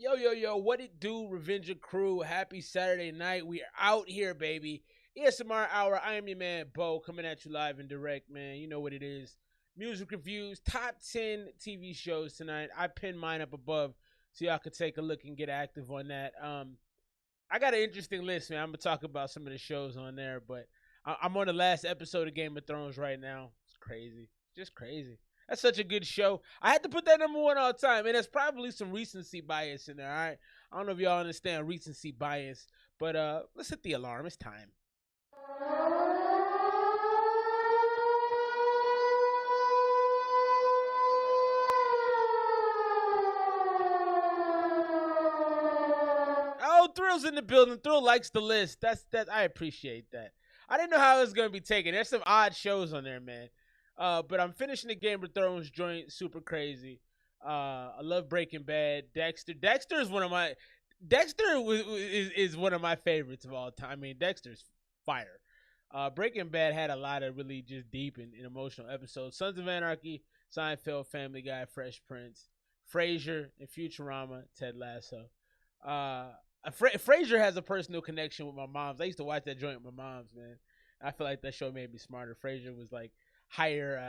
Yo, what it do, Revenger crew? Happy Saturday night. We are out here, baby. Esmr Hour. I am your man, Bo, coming at you live and direct, man. You know what it is. Music reviews, top 10 TV shows tonight. I pinned mine up above so y'all could take a look and get active on that. I got an interesting list, man. I'm going to talk about some of the shows on there, but I'm on the last episode of Game of Thrones right now. It's crazy. Just crazy. That's such a good show. I had to put that #1 all the time, and there's probably some recency bias in there, all right? I don't know if y'all understand recency bias, but let's hit the alarm. It's time. Oh, Thrill's in the building. Thrill likes the list. I appreciate that. I didn't know how it was going to be taken. There's some odd shows on there, man. But I'm finishing the Game of Thrones joint, super crazy. I love Breaking Bad. Dexter is one of my is one of my favorites of all time. I mean, Dexter's fire. Breaking Bad had a lot of really just deep and emotional episodes. Sons of Anarchy, Seinfeld, Family Guy, Fresh Prince, Frasier, and Futurama, Ted Lasso. Frasier has a personal connection with my moms. I used to watch that joint with my moms, man. I feel like that show made me smarter. Frasier was like higher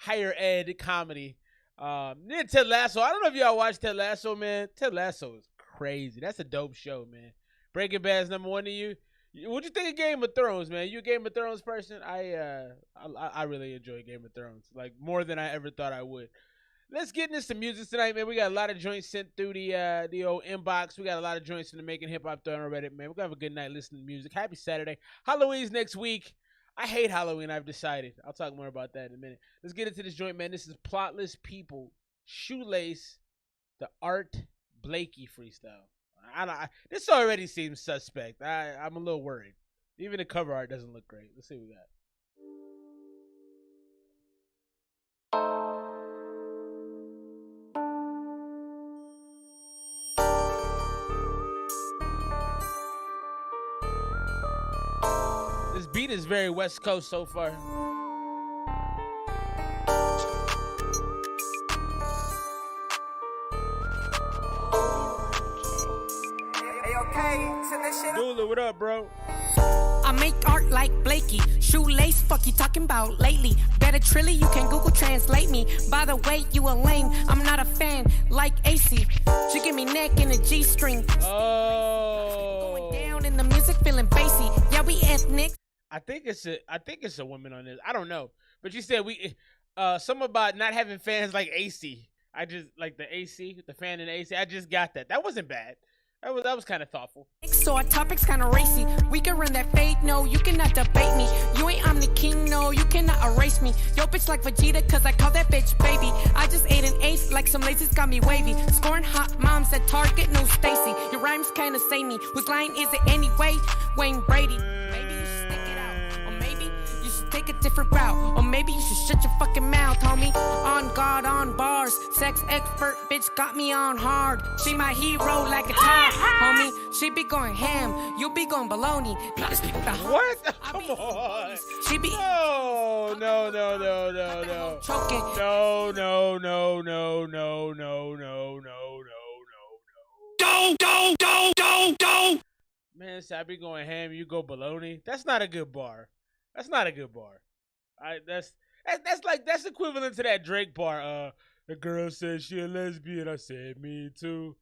ed comedy. Then Ted Lasso. I don't know if y'all watch Ted Lasso, man. Ted Lasso is crazy. That's a dope show, man. Breaking Bad's #1 to you. What'd you think of Game of Thrones, man? You a Game of Thrones person? I really enjoy Game of Thrones, like more than I ever thought I would. Let's get into some music tonight, man. We got a lot of joints sent through the old inbox. We got a lot of joints in the Making Hip Hop Thread on Reddit, man. We're gonna have a good night listening to music. Happy Saturday. Halloween's next week. I hate Halloween, I've decided. I'll talk more about that in a minute. Let's get into this joint, man. This is Plotless People, Shoelace, the Art Blakey freestyle. This already seems suspect. I'm a little worried. Even the cover art doesn't look great. Let's see what we got. This beat is very West Coast so far. Dula, what up, bro? I make art like Blakey. Shoelace, fuck you talking about lately. Better Trilly, you can Google translate me. By the way, you a lame. I'm not a fan like AC. She give me neck in a G-string. Oh. Going down in the music, feeling bassy. Yeah, we ethnic. I think it's a woman on this. I don't know. But you said something about not having fans like AC. I just like the AC, the fan in the AC. I just got that. That wasn't bad. That was kind of thoughtful. So our topic's kind of racy. We can run that fade, no, you cannot debate me. You ain't I'm the king, no, you cannot erase me. Yo, bitch like Vegeta, cause I call that bitch baby. I just ate an ace, like some laces got me wavy. Scoring hot moms at Target, no Stacy. Your rhymes kinda say me. Whose line is it anyway? Wayne Brady. Maybe you should stick it out. Or maybe you should take a different route. Or maybe you should shut your fucking mouth, homie. On guard, on bars. Sex expert, bitch got me on hard. She my hero like a top, homie. She be going ham, you be going baloney. What? Come on. She be no. choking. No. Man, I be going ham, you go baloney. That's not a good bar. That's equivalent to that Drake bar. The girl said she a lesbian. I said me too.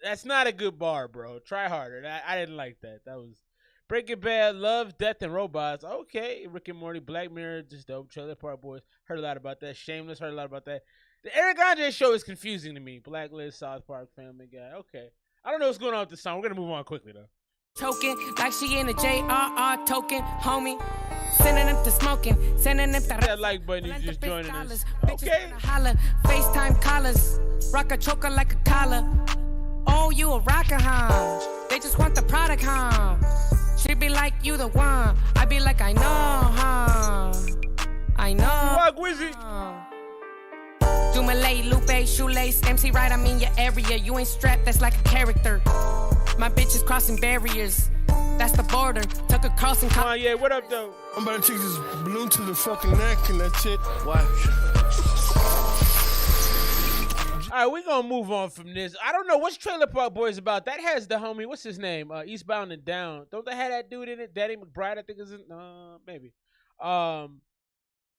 That's not a good bar, bro. Try harder. I didn't like that. That was Breaking Bad, Love, Death, and Robots. Okay. Rick and Morty, Black Mirror, just dope. Trailer Park Boys. Heard a lot about that. Shameless. Heard a lot about that. The Eric Andre show is confusing to me. Blacklist, South Park, Family Guy. Okay. I don't know what's going on with this song. We're going to move on quickly, though. Token, like she in a JRR token, homie. Sending them to smoking, sending them to that like button, you just joining us. Okay. Holla, FaceTime collars, rock a choker like a collar. Oh, you a rocker, huh? They just want the product, huh? She be like, you the one. I be like, I know, huh? I know. Rock Wizzy. Do Malay, Lupe, Shoelace, MC right, I'm in your area. You ain't strapped, that's like a character. My bitch is crossing barriers. That's the border. Took a crossing. Yeah, what up, though? I'm about to take this balloon to the fucking neck and that's it. Why? All right, we're gonna move on from this. I don't know what's Trailer Park Boys about. That has the homie, what's his name? Eastbound and Down. Don't they have that dude in it? Danny McBride, I think is in. Maybe. Yeah,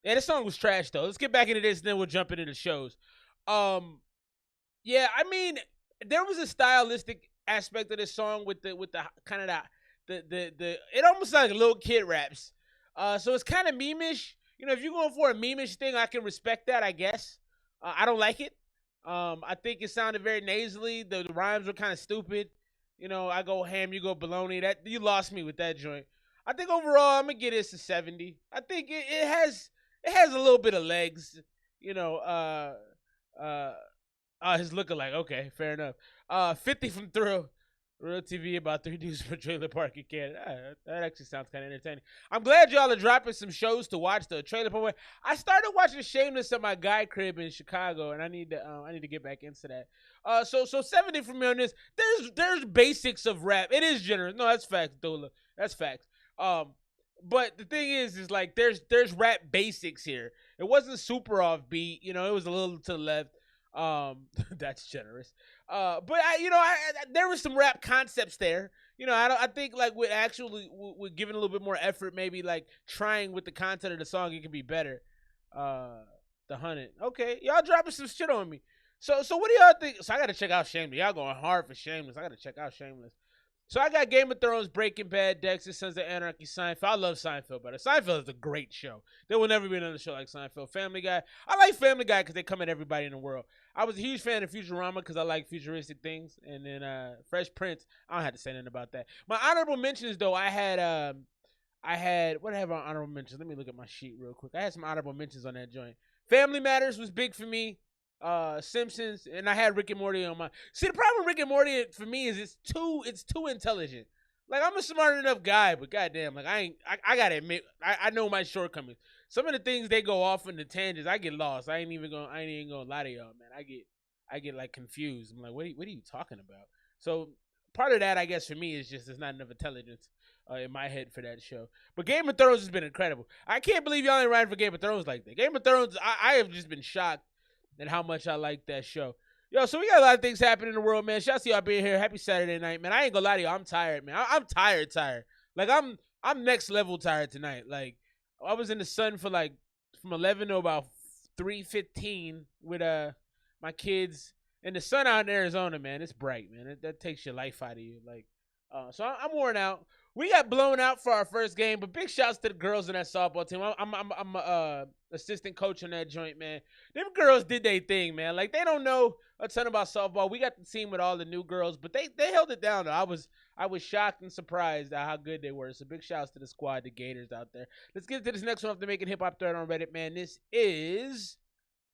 this song was trash though. Let's get back into this, and then we'll jump into the shows. Yeah, I mean, there was a stylistic aspect of this song with the kind of the it almost like little kid raps. So it's kind of meme-ish. You know, if you're going for a meme-ish thing, I can respect that, I guess. I don't like it. I think it sounded very nasally. The rhymes were kind of stupid. You know, I go ham, you go baloney. That you lost me with that joint. I think overall, I'm gonna get this a 70. I think it has a little bit of legs. You know, his lookalike. Okay, fair enough. 50 from Thrill. Real TV about 3 dudes for Trailer Park in Canada. That actually sounds kind of entertaining. I'm glad y'all are dropping some shows to watch the Trailer Park. I started watching Shameless at my guy crib in Chicago, and I need to get back into that. So 70 from me on this. There's basics of rap. It is generous. No, that's facts, Dola. That's facts. But the thing is like there's rap basics here. It wasn't super offbeat. You know, it was a little to the left. That's generous. But there was some rap concepts there. You know, I think like with giving a little bit more effort, maybe like trying with the content of the song, it could be better. The 100. Okay, y'all dropping some shit on me. So what do y'all think? So I gotta check out Shameless. Y'all going hard for Shameless. I gotta check out Shameless. So I got Game of Thrones, Breaking Bad, Dexter, Sons of Anarchy, Seinfeld. I love Seinfeld, but Seinfeld is a great show. There will never be another show like Seinfeld. Family Guy. I like Family Guy because they come at everybody in the world. I was a huge fan of Futurama because I like futuristic things. And then Fresh Prince. I don't have to say nothing about that. My honorable mentions, though, I had what have I honorable mentions? Let me look at my sheet real quick. I had some honorable mentions on that joint. Family Matters was big for me. Simpsons, and I had Rick and Morty on my. See, the problem with Rick and Morty for me is it's too intelligent. Like, I'm a smart enough guy, but goddamn, like I gotta admit, I know my shortcomings. Some of the things they go off in the tangents, I get lost. I ain't even gonna lie to y'all, man. I get like confused. I'm like, what are you talking about? So part of that, I guess, for me is just there's not enough intelligence in my head for that show. But Game of Thrones has been incredible. I can't believe y'all ain't riding for Game of Thrones like that. Game of Thrones, I have just been shocked and how much I like that show. Yo, so we got a lot of things happening in the world, man. Shout out to y'all being here. Happy Saturday night, man. I ain't gonna lie to you. I'm tired, man. I'm tired. Like, I'm next level tired tonight. Like, I was in the sun for like from 11 to about 3:15 with my kids. And the sun out in Arizona, man, it's bright, man. That takes your life out of you. Like, so I'm worn out. We got blown out for our first game, but big shouts to the girls in that softball team. I'm assistant coach on that joint, man. Them girls did their thing, man. Like, they don't know a ton about softball. We got the team with all the new girls, but they held it down, though. I was shocked and surprised at how good they were. So big shouts to the squad, the Gators out there. Let's get to this next one off the Making Hip Hop Thread on Reddit, man. This is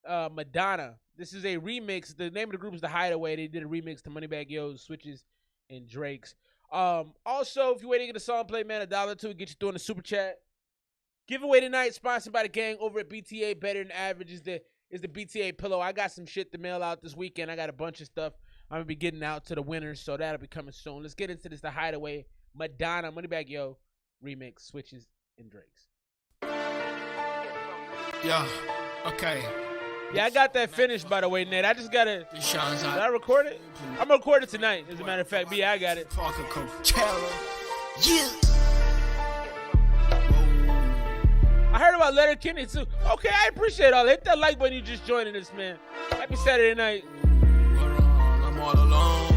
Madonna. This is a remix. The name of the group is The Hideaway. They did a remix to Moneybagg Yo's, Switches, and Drake's. Also, if you're waiting to get a song play, man, $1 or $2, get you through in the super chat. Giveaway tonight, sponsored by the gang over at BTA. Better than average is the BTA pillow. I got some shit to mail out this weekend. I got a bunch of stuff I'm gonna be getting out to the winners, so that'll be coming soon. Let's get into this. The Hideaway, Madonna, Moneybagg Yo remix, Switches, and Drake's. Yeah. Okay. Yeah, I got that finished, by the way, Ned. I just gotta. Did I record it? I'm gonna record it tonight, as a matter of fact. But yeah, I got it. Yeah. I heard about Letterkenny too. Okay, I appreciate all that. Hit that like button, you just joining us, man. Happy Saturday night. I'm all alone.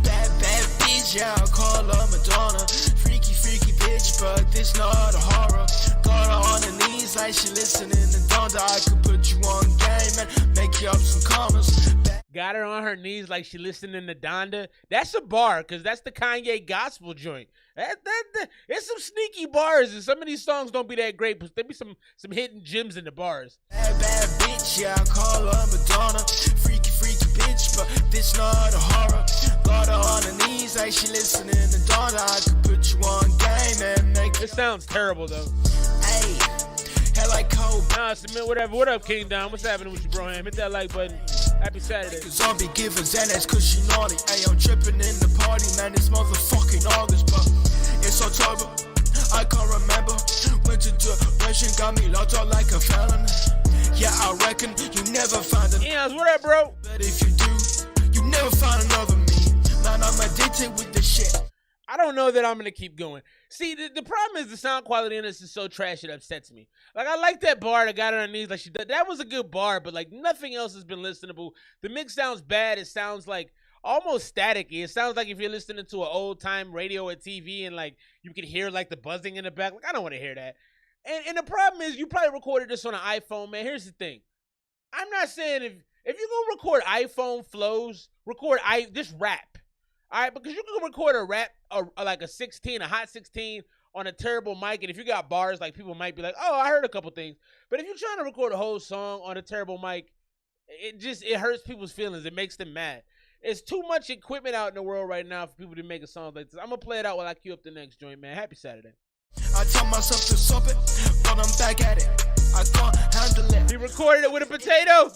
Bad bitch, yeah, I call her Madonna. Freaky bitch, but this not a horror. Got her on her knees like she listening to Donda. I could put you on game and make you up some commas. Got her on her knees like she listening to Donda. That's a bar, because that's the Kanye gospel joint. It's some sneaky bars, and some of these songs don't be that great, but there be some hidden gems in the bars. Bad bitch, yeah, I call her Madonna. Freaky bitch, but this not a horror. Got her on her knees like she listening to Donda. I could put you on game and make This sounds terrible, though. Hey, hell like cold. Nah, submit whatever. What up, King Don? What's happening with you, bro? Hit that like button. Happy Saturday. Zombie givers and that's cause she naughty. Hey, I'm tripping in the party, man. It's motherfucking August, but it's October. I can't remember. Winter depression got me locked out like a felon. Yeah, I reckon you never find another. Eons, what up, bro? But if you do, you never find another me. Man, I'm addicted with the shit. I don't know that I'm gonna keep going. See, the problem is the sound quality in this is so trash it upsets me. Like, I like that bar that got on her knees like she did. That was a good bar, but like nothing else has been listenable. The mix sounds bad. It sounds like almost staticky. It sounds like if you're listening to an old time radio or TV and like you can hear like the buzzing in the back. Like, I don't want to hear that. And the problem is you probably recorded this on an iPhone, man. Here's the thing. I'm not saying if you're gonna record iPhone flows, just rap. All right, because you can record a rap, like a 16, a hot 16 on a terrible mic, and if you got bars, like people might be like, oh, I heard a couple things. But if you're trying to record a whole song on a terrible mic, it hurts people's feelings. It makes them mad. It's too much equipment out in the world right now for people to make a song like this. I'm gonna play it out while I queue up the next joint, man. Happy Saturday. I tell myself to stop it, but I'm back at it. I can't handle it. He recorded it with a potato.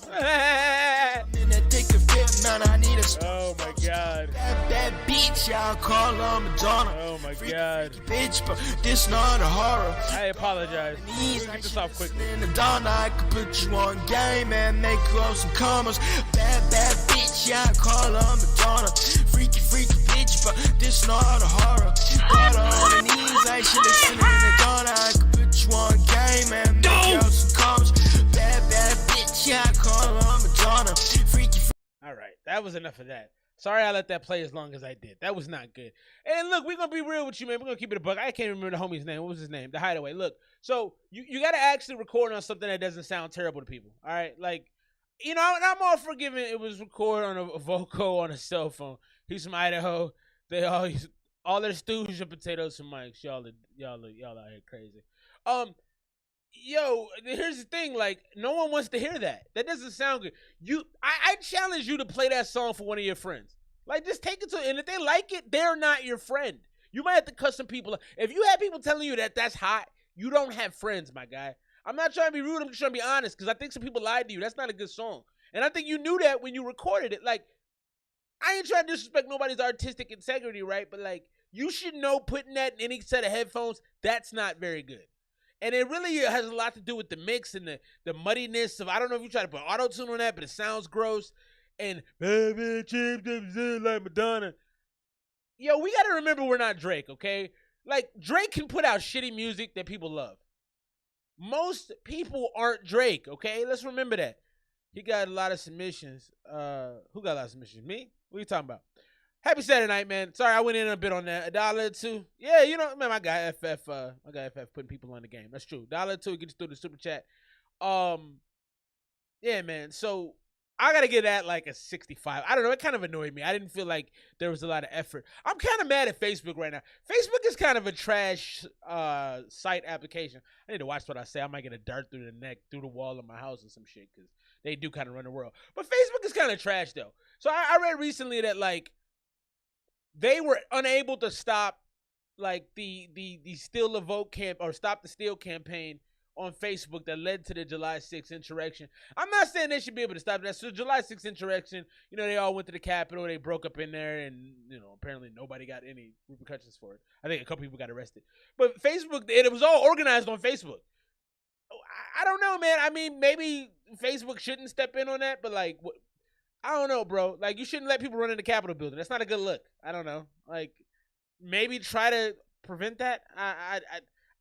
In a thick of fit, man, I need a. Oh my God. That bitch, y'all call her Madonna. Oh my God. Bitch, but this not a horror. I apologize. We'll get this off quickly. In the dawn, I could put you on game and make you all some commas. Bad bitch, y'all call her Madonna. Freaky bitch, but this not a horror. Got her on her knees, like she listening in the dawn. I could put you on game and make you all some commas. Bad bitch, y'all call her Madonna. Freaky. All right, that was enough of that. Sorry I let that play as long as I did. That was not good. And look, we're going to be real with you, man. We're going to keep it a buck. I can't remember the homie's name. What was his name? The Hideaway. Look, so you got to actually record on something that doesn't sound terrible to people. All right? Like, you know, I'm all forgiving. It was recorded on a vocal on a cell phone. He's from Idaho. They all their stews and potatoes and mics. Y'all out here crazy. Yo, here's the thing, like, no one wants to hear that. That doesn't sound good. I challenge you to play that song for one of your friends. Like, just take it to, and if they like it, they're not your friend. You might have to cut some people. If you have people telling you that that's hot, you don't have friends, my guy. I'm not trying to be rude, I'm just trying to be honest, because I think some people lied to you. That's not a good song. And I think you knew that when you recorded it. Like, I ain't trying to disrespect nobody's artistic integrity, right? But, like, you should know putting that in any set of headphones, that's not very good. And it really has a lot to do with the mix and the muddiness of, I don't know if you try to put auto-tune on that, but it sounds gross. And, baby, chip, like Madonna. Yo, we got to remember we're not Drake, okay? Like, Drake can put out shitty music that people love. Most people aren't Drake, okay? Let's remember that. He got a lot of submissions. Who got a lot of submissions? Me? What are you talking about? Happy Saturday night, man. Sorry, I went in a bit on that. $1 or $2. Yeah, you know, man, my guy FF putting people on the game. That's true. $1 or $2 gets through the super chat. Yeah, man. So I gotta get that like a 65. I don't know. It kind of annoyed me. I didn't feel like there was a lot of effort. I'm kind of mad at Facebook right now. Facebook is kind of a trash site application. I need to watch what I say. I might get a dart through the neck, through the wall of my house or some shit, because they do kind of run the world. But Facebook is kind of trash though. So I read recently that like they were unable to stop like the Steal the Vote camp or Stop the Steal campaign on Facebook that led to the July 6th insurrection. I'm not saying they should be able to stop that. So July 6th insurrection, you know, they all went to the Capitol, they broke up in there, and, you know, apparently nobody got any repercussions for it. I think a couple people got arrested. But Facebook, it was all organized on Facebook. I don't know, man. I mean, maybe Facebook shouldn't step in on that, but like, I don't know, bro. Like, you shouldn't let people run in the Capitol building. That's not a good look. I don't know. Like, maybe try to prevent that. I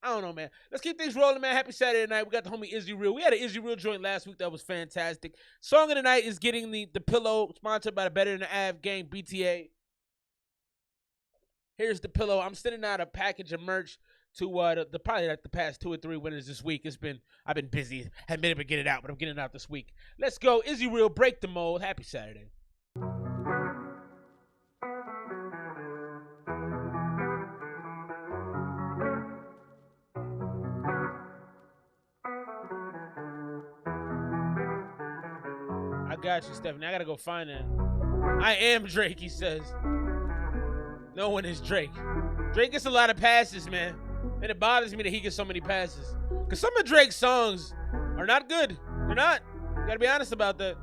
don't know, man. Let's keep things rolling, man. Happy Saturday night. We got the homie Izzy Real. We had an Izzy Real joint last week that was fantastic. Song of the night is getting the Pillow, sponsored by the Better Than the Av gang, BTA. Here's the Pillow. I'm sending out a package of merch to probably like the past 2 or 3 winners this week. I've been busy. Haven't been able to get it out, but I'm getting it out this week. Let's go. Izzy Real, break the mold. Happy Saturday. I got you, Stephanie. I gotta go find that. I am Drake, he says. No one is Drake. Drake gets a lot of passes, man. And it bothers me that he gets so many passes. Because some of Drake's songs are not good. They're not. You gotta be honest about that.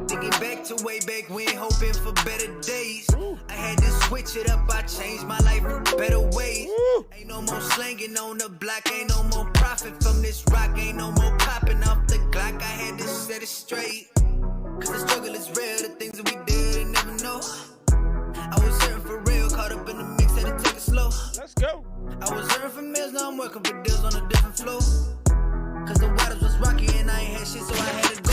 Thinking back to way back when, hoping for better days. I had to switch it up, I changed my life for better ways. Ain't no more slanging on the block, ain't no more profit from this rock, ain't no more popping off the Glock. it straight. Cause the struggle is real, the things that we did and never know. I was hurting for real, caught up in the mix, had to take it slow. Let's go. I was hurting for meals, now I'm working for deals on a different flow. Cause the waters was rocky and I ain't had shit, so I had to go.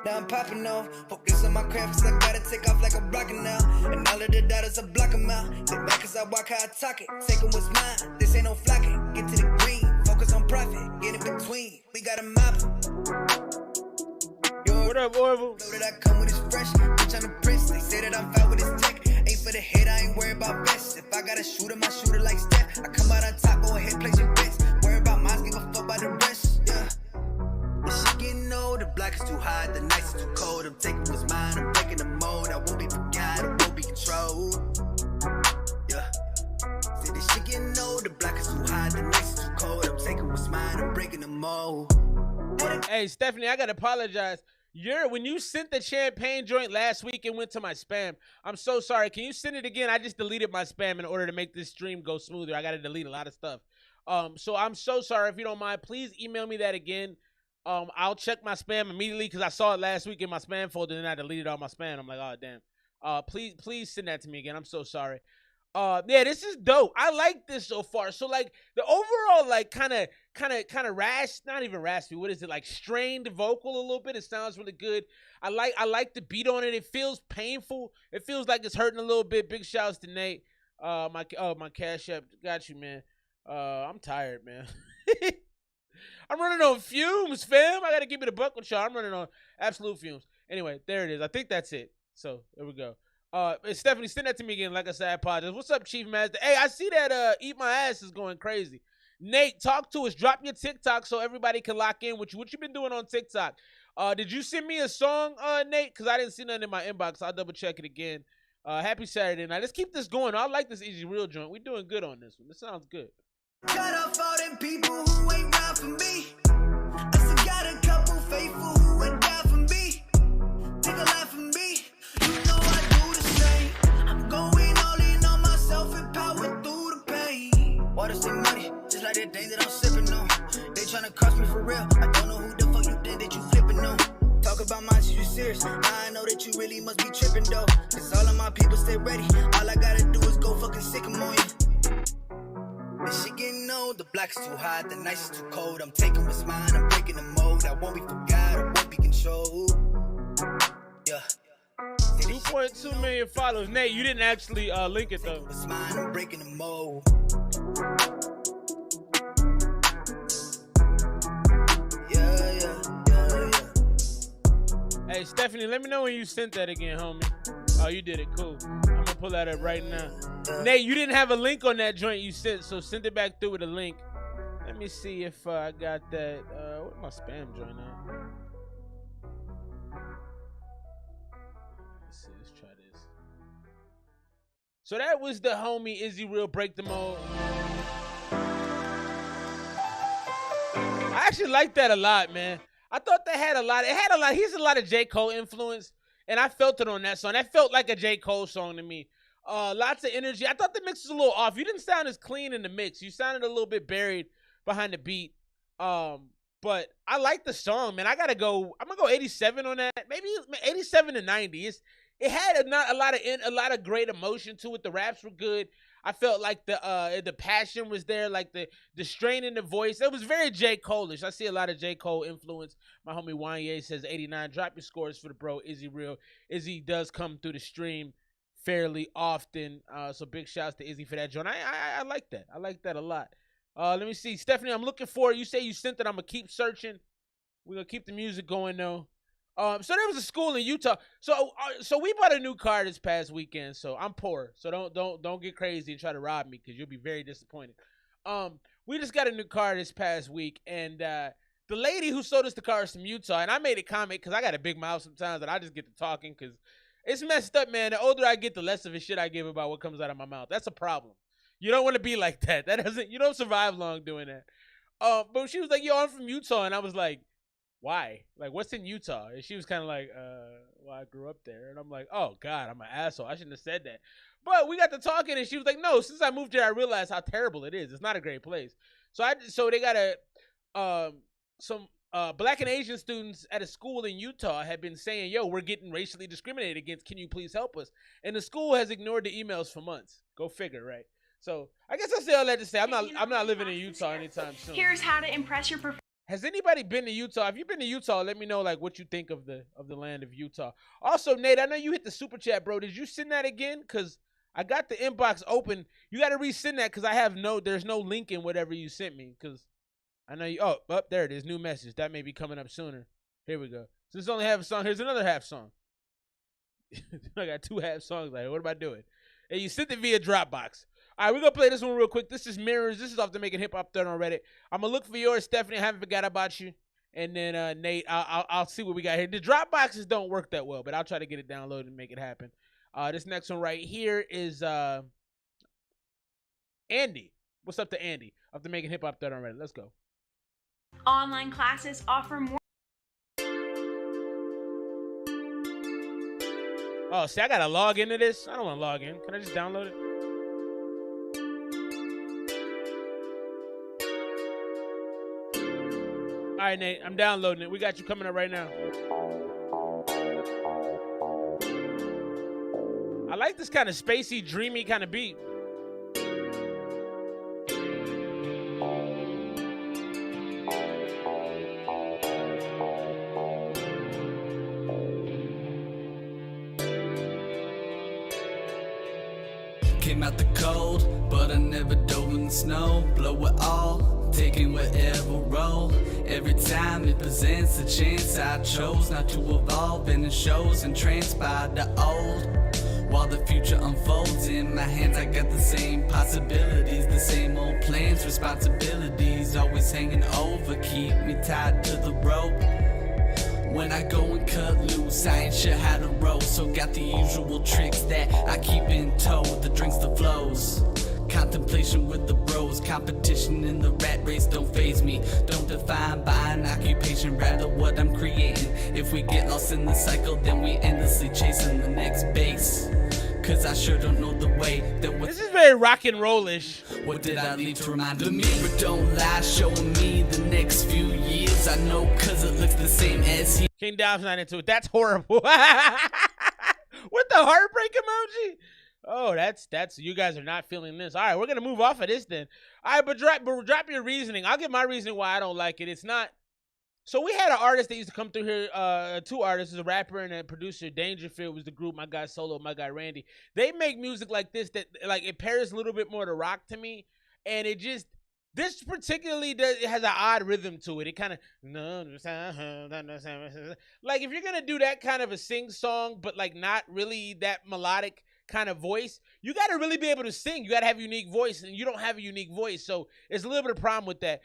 Now I'm popping off, focus on my craft cause I gotta take off like a rocket now. And all of the doubters I block them out. They mad cause I walk how I talk it. Taking what's mine, this ain't no flocking. Get to the green, focus on profit, get in between. We got a mob. What up, Orville? That I come with is fresh, bitch I'm the prince. They say that I'm foul with this tech. Ain't for the head, I ain't worried about best. If I got a shooter, my shooter like Steph. I come out on top, go ahead, place your bets. Worry about mine, give a fuck about the rest. Yeah. The shit getting old, the black is too hot, the nights is too cold. I'm taking what's mine, I'm breaking the mold. I won't be forgot, I won't be controlled. Yeah. Say the shit getting old, the black is too hot, the nights is too cold. I'm taking what's mine, I'm breaking the mold. Hey, Stephanie, I gotta apologize. When you sent the champagne joint last week, it went to my spam. I'm so sorry. Can you send it again? I just deleted my spam in order to make this stream go smoother. I gotta delete a lot of stuff. So I'm so sorry. If you don't mind, please email me that again. I'll check my spam immediately because I saw it last week in my spam folder and I deleted all my spam. I'm like, oh damn. Please send that to me again. I'm so sorry. Yeah, this is dope. I like this so far. So like the overall like kind of rash, not even raspy. What is it, like strained vocal a little bit? It sounds really good. I like the beat on it. It feels painful. It feels like it's hurting a little bit. Big shouts to Nate. My Cash App got you, man. I'm tired, man. I'm running on fumes, fam. I gotta keep it a buck with y'all. I'm running on absolute fumes. Anyway, there it is. I think that's it. So there we go. Stephanie, send that to me again. Like I said, I apologize. What's up, Chief Master? Hey, I see that Eat My Ass is going crazy. Nate, talk to us. Drop your TikTok so everybody can lock in with you. What you been doing on TikTok? Did you send me a song, Nate? Because I didn't see nothing in my inbox. I'll double check it again. Happy Saturday night. Let's keep this going. I like this Easy Real joint. We're doing good on this one. This sounds good. Cut off all them people who ain't round for me. I still got a couple faithful who would die for me. Take a life from me. You know I do the same. I'm going all in on myself and power through the pain. Water say money, just like that thing that I'm sipping on. They tryna cross me for real. I don't know who the fuck you think that you flipping on. Talk about mine, you serious. I know that you really must be tripping though. Cause all of my people stay ready. All I gotta do is go fucking sick 'em on you. This shit getting old, the black is too hot, the nights is too cold. I'm taking what's mine, I'm breaking the mold. I won't be forgot, I won't be controlled. Yeah. 2.2 million followers. Nate, you didn't actually link it though. What's mine, I'm breaking the mold. Yeah. Hey, Stephanie, let me know when you sent that again, homie. Oh, you did it. Cool. I'm gonna pull that up right now. Nate, you didn't have a link on that joint you sent, so send it back through with a link. Let me see if I got that. What's my spam joint now? Let's try this. So that was the homie Izzy Real Break the Mold. I actually like that a lot, man. I thought that had a lot. It had a lot. He's a lot of J. Cole influence, and I felt it on that song. That felt like a J. Cole song to me. Lots of energy. I thought the mix was a little off. You didn't sound as clean in the mix. You sounded a little bit buried behind the beat. But I like the song, man. I'm gonna go 87 on that. Maybe 87 to 90. It had a lot of great emotion to it. The raps were good. I felt like the passion was there, like the strain in the voice. It was very J. Cole-ish. I see a lot of J. Cole influence. My homie Wanye says 89. Drop your scores for the bro Izzy Real. Izzy does come through the stream fairly often. So big shouts to Izzy for that joint. I like that. I like that a lot. Let me see. Stephanie, I'm looking for it. You say you sent it. I'm going to keep searching. We're going to keep the music going, though. So there was a school in Utah. So we bought a new car this past weekend. So I'm poor. So don't get crazy and try to rob me because you'll be very disappointed. We just got a new car this past week. And the lady who sold us the car is from Utah. And I made a comment because I got a big mouth sometimes and I just get to talking because it's messed up, man. The older I get, the less of a shit I give about what comes out of my mouth. That's a problem. You don't want to be like that. You don't survive long doing that. But she was like, yo, I'm from Utah. And I was like, why? Like, what's in Utah? And she was kind of like, well, I grew up there. And I'm like, oh, God, I'm an asshole. I shouldn't have said that. But we got to talking, and she was like, no, since I moved here, I realized how terrible it is. It's not a great place. So they got some Black and Asian students at a school in Utah had been saying, yo, we're getting racially discriminated against. Can you please help us? And the school has ignored the emails for months. Go figure, right? So I guess I say all that to say I'm not living in Utah anytime soon. Here's how to impress your professor. Has anybody been to Utah? If you've been to Utah, let me know like what you think of the land of Utah. Also, Nate, I know you hit the super chat, bro. Did you send that again? Cause I got the inbox open. You got to resend that because there's no link in whatever you sent me. Cause I know you. Oh, there it is. New message. That may be coming up sooner. Here we go. Since only half a song, here's another half song. I got 2 half songs. Like, what am I doing? And you sent it via Dropbox. All right, we're going to play this one real quick. This is Mirrors. This is off the Making Hip Hop Thread on Reddit. I'm going to look for yours, Stephanie. I haven't forgot about you. And then, Nate, I'll see what we got here. The Dropboxes don't work that well, but I'll try to get it downloaded and make it happen. This next one right here is Andy. What's up to Andy? Off the Making Hip Hop Thread on Reddit. Let's go. Online classes offer more. Oh, see, I got to log into this? I don't want to log in. Can I just download it? All right, Nate, I'm downloading it. We got you coming up right now. I like this kind of spacey, dreamy kind of beat. Came out the cold, but I never dove in the snow. Blow it all, taking whatever role. Every time it presents a chance, I chose not to evolve, and it shows and transpired the old. While the future unfolds in my hands, I got the same possibilities, the same old plans, responsibilities, always hanging over, keep me tied to the rope. When I go and cut loose, I ain't sure how to roll, so got the usual tricks that I keep in tow, the drinks, the flows. Contemplation with the bros, competition in the rat race don't faze me. Don't define by an occupation, rather what I'm creating. If we get lost in the cycle, then we endlessly chasing the next base. Cause I sure don't know the way that This is very rock and roll-ish. What did I leave to remind the mirror don't lie, showing me the next few years. I know cause it looks the same as he. King Dom's not into it. That's horrible. With the heartbreak emoji. Oh, that's you guys are not feeling this. All right, we're gonna move off of this then. All right, but drop your reasoning. I'll give my reasoning why I don't like it. It's not. So we had an artist that used to come through here. 2 artists, a rapper and a producer. Dangerfield was the group. My guy Solo, my guy Randy. They make music like this that like it pairs a little bit more to rock to me, and it just. This particularly it has an odd rhythm to it. It kind of like if you're gonna do that kind of a sing song, but like not really that melodic kind of voice, you got to really be able to sing. You got to have a unique voice, and you don't have a unique voice, so it's a little bit of problem with that.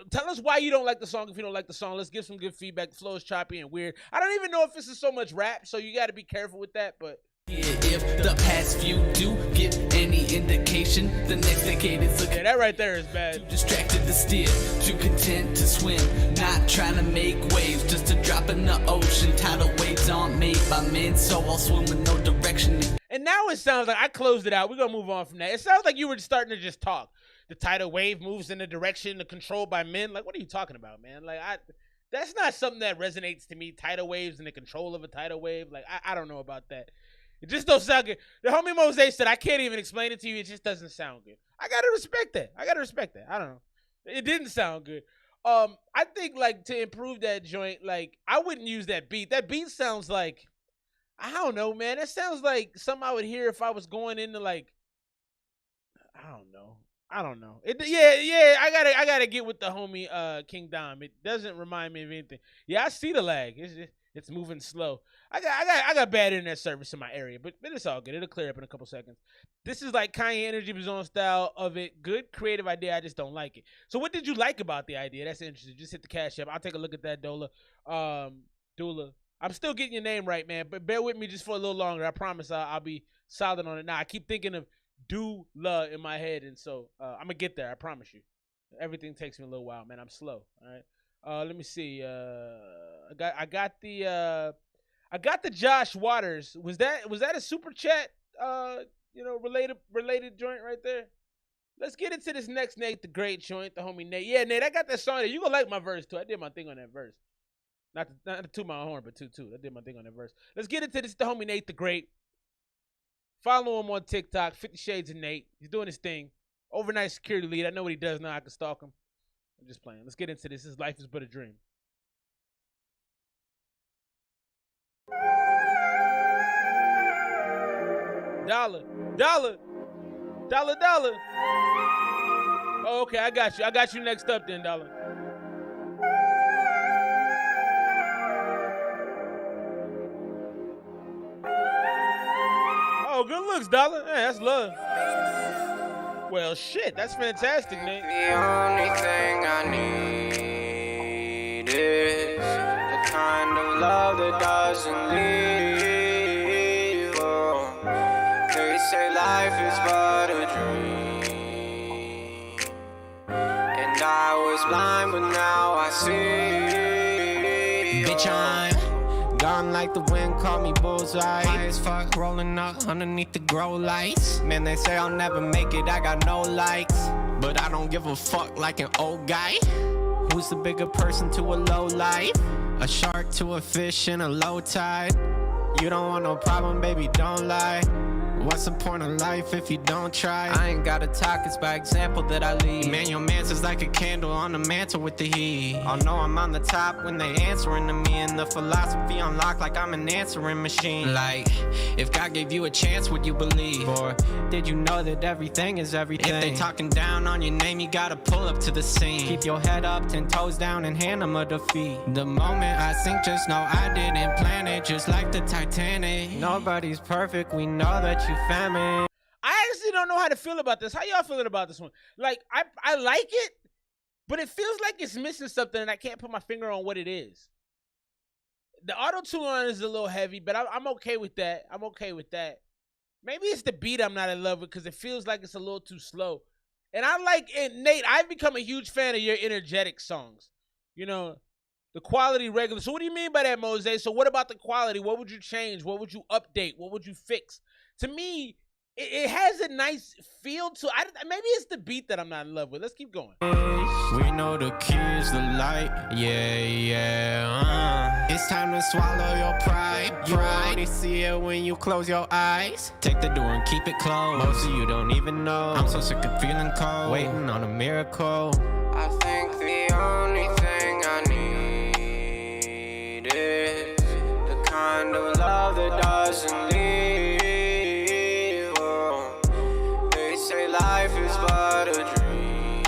Tell us why you don't like the song. If you don't like the song, let's give some good feedback. The flow is choppy and weird. I don't even know if this is so much rap, so you got to be careful with that, but. If the past few do give any indication, the next decade is looking. Yeah, that right there is bad. Too distracted to steer, too content to swim, not trying to make waves, just to drop in the ocean. Tidal waves aren't made by men, so I'll swim with no direction. And now it sounds like I closed it out. We're gonna move on from that. It sounds like you were starting to just talk. The tidal wave moves in a direction controlled by men. Like, what are you talking about, man? Like, that's not something that resonates to me. Tidal waves and the control of a tidal wave. Like, I don't know about that. It just don't sound good. The homie Mose said, I can't even explain it to you. It just doesn't sound good. I got to respect that. I don't know. It didn't sound good. I think, like, to improve that joint, like, I wouldn't use that beat. That beat sounds like, I don't know, man. That sounds like something I would hear if I was going into, like, I don't know. I gotta get with the homie King Dom. It doesn't remind me of anything. Yeah, I see the lag. It's moving slow. I got bad internet service in my area, but it's all good. It'll clear up in a couple seconds. This is like Kanye Energy Bazone style of it. Good creative idea. I just don't like it. So what did you like about the idea? That's interesting. Just hit the Cash App. I'll take a look at that, Dola. Dula. I'm still getting your name right, man, but bear with me just for a little longer. I promise I'll be solid on it. Now I keep thinking of Dula in my head, and so I'm gonna get there. I promise you. Everything takes me a little while, man. I'm slow. All right. Let me see. I got the Josh Waters. Was that a super chat? Related joint right there. Let's get into this next Nate the Great joint, the homie Nate. Yeah, Nate, I got that song there. You gonna like my verse too. I did my thing on that verse. Not to toot my horn, but toot. I did my thing on that verse. Let's get into this, the homie Nate the Great. Follow him on TikTok, 50 Shades of Nate. He's doing his thing. Overnight security lead. I know what he does now. I can stalk him. I'm just playing. Let's get into this. His life is but a dream. Dollar. Oh, okay, I got you. I got you next up then, Dollar. Oh, good looks, Dollar. Hey, that's love. Well, shit, that's fantastic, Nate. The only thing I need is the kind of love that doesn't leave. Oh, they say life is but a dream, and I was blind, but now I see. Bitch, I'm gone like the wind, call me bullseye. High as fuck, rolling up underneath the grow lights. Man, they say I'll never make it, I got no likes, but I don't give a fuck like an old guy. Who's the bigger person to a low life? A shark to a fish in a low tide. You don't want no problem, baby, don't lie. What's the point of life if you don't try? I ain't gotta talk, it's by example that I lead. Man, your man's is like a candle on the mantle with the heat. I'll know I'm on the top when they answering to me, and the philosophy unlocked like I'm an answering machine. Like, if God gave you a chance, would you believe? Or did you know that everything is everything? If they talking down on your name, you gotta pull up to the scene. Keep your head up, 10 toes down, and hand them a defeat. The moment I sink, just know I didn't plan it. Just like the Titanic, nobody's perfect, we know that you famine. I actually don't know how to feel about this. How y'all feeling about this one? Like, I like it, but it feels like it's missing something, and I can't put my finger on what it is. The auto-tune on is a little heavy, but I'm okay with that. I'm okay with that. Maybe it's the beat I'm not in love with because it feels like it's a little too slow. And I like it, Nate. I've become a huge fan of your energetic songs. You know, the quality regular. So what do you mean by that, Mose? So what about the quality? What would you change? What would you update? What would you fix? To me, it has a nice feel to it. Maybe it's the beat that I'm not in love with. Let's keep going. We know the key is the light. Yeah. It's time to swallow your pride. You only see it when you close your eyes. Take the door and keep it closed. Most of you don't even know. I'm so sick of feeling cold, waiting on a miracle. I think the only thing I need is the kind of love that doesn't leave. Life is but a dream,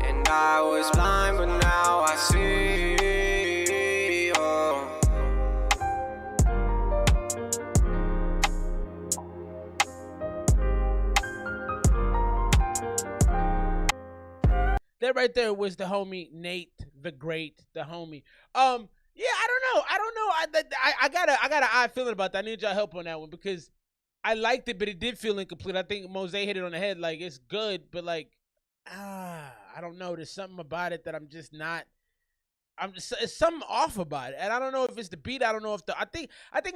and I was blind, but now I see. Oh. That right there was the homie Nate the Great, the homie. Yeah, I don't know. I got an odd feeling about that. I need y'all help on that one because I liked it, but it did feel incomplete. I think Mose hit it on the head. Like, it's good, but like, I don't know. There's something about it that I'm just not. It's something off about it, and I don't know if it's the beat. I don't know if I think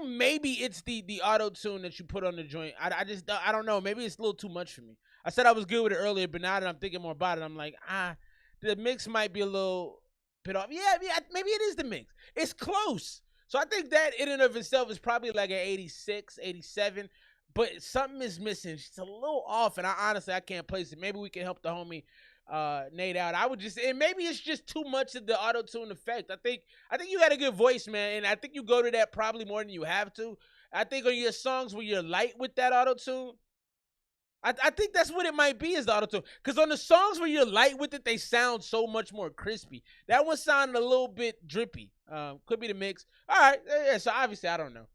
maybe it's the auto tune that you put on the joint. I don't know. Maybe it's a little too much for me. I said I was good with it earlier, but now that I'm thinking more about it, I'm like, the mix might be a little bit off. Yeah, maybe it is the mix. It's close. So I think that in and of itself is probably like an 86, 87. But something is missing. It's a little off, and I can't place it. Maybe we can help the homie Nate out. And maybe it's just too much of the auto-tune effect. I think you got a good voice, man, and I think you go to that probably more than you have to. I think on your songs where you're light with that auto-tune, I think that's what it might be, is the auto-tune. Because on the songs where you're light with it, they sound so much more crispy. That one sounded a little bit drippy. Could be the mix. All right, yeah, so obviously I don't know.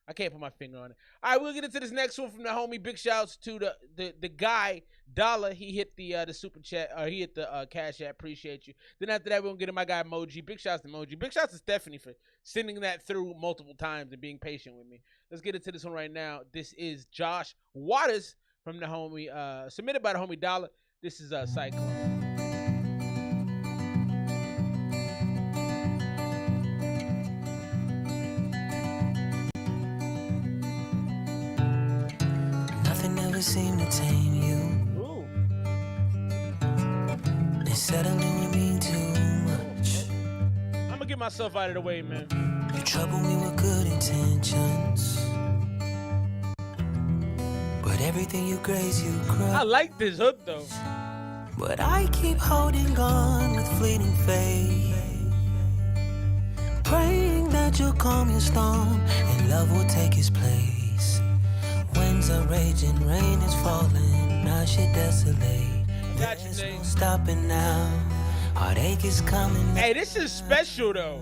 I can't put my finger on it. All right, we'll get into this next one from the homie. Big shouts to the guy, Dollar. He hit the super chat, or he hit the cash app. Appreciate you. Then after that, we're going to get to my guy, Moji. Big shouts to Moji. Big shouts to Stephanie for sending that through multiple times and being patient with me. Let's get into this one right now. This is Josh Waters from the homie, submitted by the homie Dollar. This is Cyclone. seem to tame you. Ooh. And settling with me too much. I'm gonna get myself out of the way, man. You trouble me with good intentions, but everything you graze, you crush. I like this hook though. But I keep holding on with fleeting faith, praying that you'll calm your storm and love will take its place. Winds are raging, rain is falling, now shit desolate. There's no stopping now, heartache is coming. Hey, this is special though.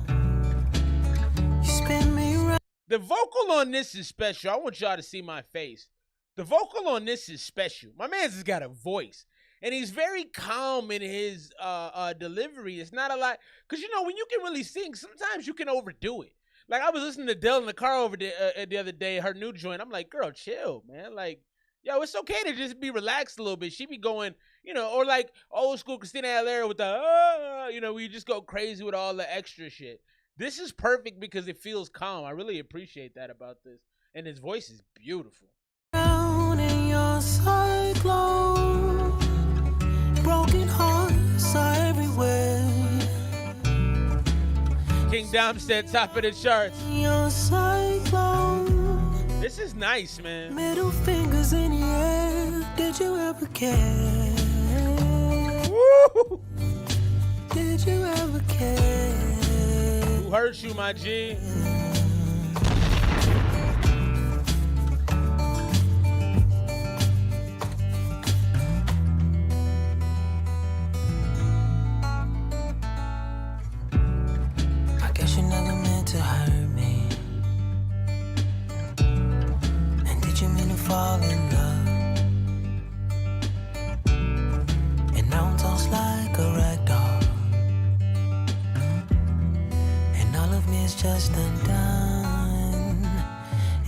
You spin me right. The vocal on this is special. I want y'all to see my face. The vocal on this is special. My man's has got a voice. And he's very calm in his delivery. It's not a lot. Because, you know, when you can really sing, sometimes you can overdo it. Like, I was listening to Dell in the car over the other day, her new joint. I'm like, girl, chill, man. Like, yo, it's okay to just be relaxed a little bit. She be going, you know, or like old school Christina Aguilera with the, you know, we just go crazy with all the extra shit. This is perfect because it feels calm. I really appreciate that about this. And his voice is beautiful. Down in your cyclone, broken hearts are everywhere. King Dom said top of the charts. Your cyclone, This is nice, man. middle fingers in the air. Did you ever care? Woo! Did you ever care? Who hurt you, my G? I guess you never meant to hurt me. And did you mean to fall in love? And now I'm tossed like a rag doll, and all of me is just undone.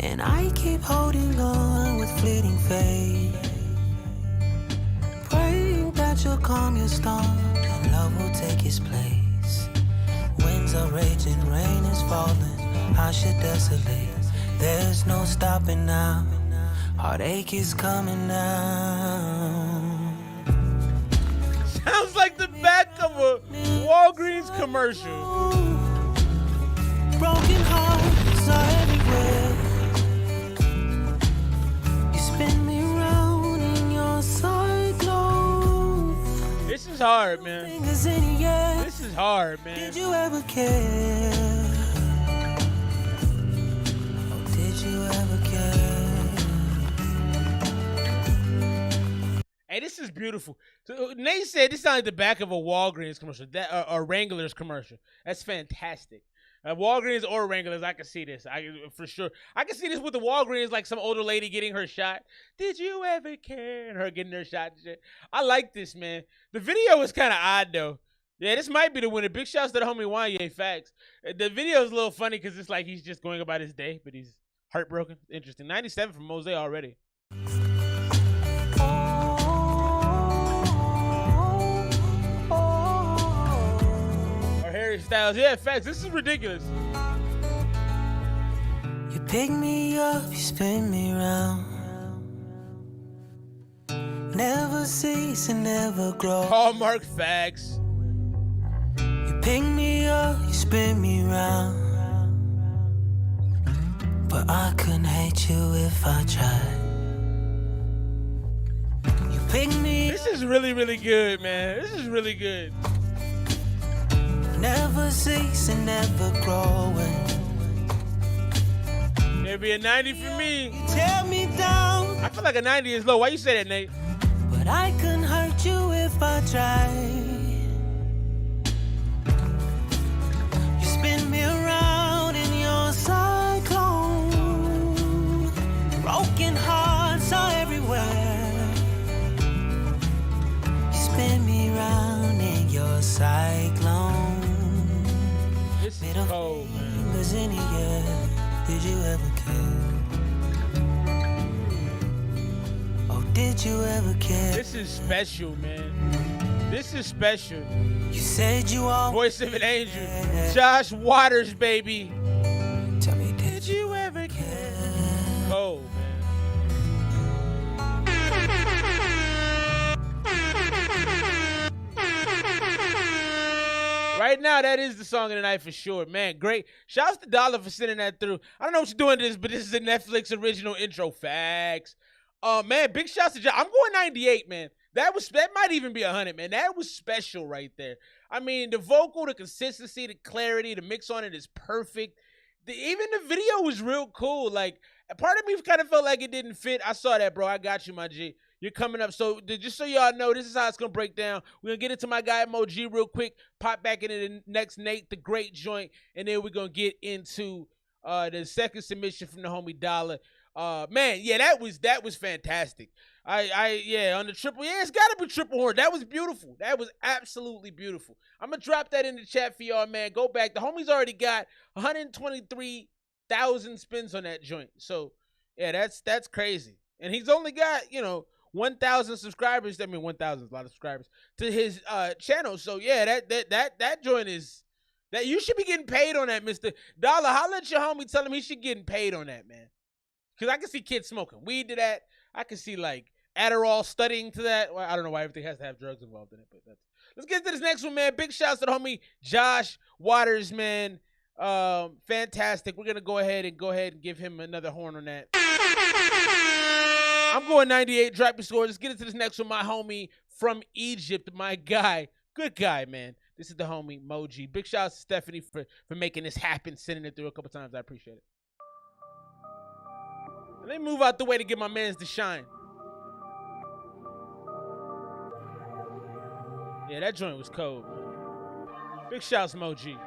And I keep holding on with fleeting faith, praying that you'll calm your storm and love will take its place. Winds are raging, rain is falling, I should desolate. There's no stopping now, heartache is coming now. Sounds like the back of a Walgreens commercial. Broken hearts are everywhere. You spin me round in your cyclone. This is hard, man. Fingers in the air. This is hard, man. Did you ever care? Oh, did you ever care? Hey, this is beautiful. So Nate said this sounds like the back of a Walgreens commercial, that or Wranglers commercial. That's fantastic. Walgreens or Wranglers, I can see this. For sure. I can see this with the Walgreens, like some older lady getting her shot. Did you ever care? And her getting her shot and shit. I like this, man. The video is kind of odd, though. Yeah, this might be the winner. Big shouts to the homie Wanye, facts. The video is a little funny because it's like he's just going about his day, but he's heartbroken. Interesting. 97 from Mose already. Styles, yeah, facts. This is ridiculous. You pick me up, you spin me round. Never cease and never grow. Hallmark facts. You pick me up, you spin me round. But I couldn't hate you if I tried. You pick me. This is really, really good, man. This is really good. Never cease and never growing. There'll be a 90 for me. You tear me down. I feel like a 90 is low. Why you say that, Nate? But I couldn't hurt you if I tried. You spin me around in your cyclone. Broken hearts are everywhere. You spin me around in your cyclone. This is cold, man. Fingers in the air. Did you ever care? Oh, did you ever care? This is special, man. This is special. You said you all. Voice of an angel. Josh Waters, baby. Tell me, did you ever care? Oh, man. Right now, that is the song of the night for sure. Man, great. Shouts to Dollar for sending that through. I don't know what you're doing to this, but this is a Netflix original intro. Facts. Man, big shouts to Josh. I'm going 98, man. That might even be 100, man. That was special right there. I mean, the vocal, the consistency, the clarity, the mix on it is perfect. Even the video was real cool. Like, part of me kind of felt like it didn't fit. I saw that, bro. I got you, my G. You're coming up. So just so y'all know, this is how it's going to break down. We're going to get into my guy Emoji real quick, pop back into the next Nate the Great joint, and then we're going to get into the second submission from the homie Dollar. Man, yeah, that was fantastic. Yeah, on the triple, yeah, it's got to be triple horn. That was beautiful. That was absolutely beautiful. I'm going to drop that in the chat for y'all, man. Go back. The homie's already got 123,000 spins on that joint. So, yeah, that's crazy. And he's only got, 1,000 subscribers. I mean, 1,000 is a lot of subscribers to his channel. So yeah, that joint is that you should be getting paid on that, Mr. Dollar. Holla at your homie, tell him he should get paid on that, man. Cause I can see kids smoking weed to that. I can see like Adderall studying to that. Well, I don't know why everything has to have drugs involved in it, but let's get to this next one, man. Big shouts to the homie Josh Waters, man. Fantastic. We're gonna go ahead and give him another horn on that. I'm going 98, drop your score. Let's get into this next one. My homie from Egypt, my guy. Good guy, man. This is the homie Moji. Big shout out to Stephanie for making this happen, sending it through a couple times. I appreciate it. Let me move out the way to get my mans to shine. Yeah, that joint was cold. Big shouts, Moji.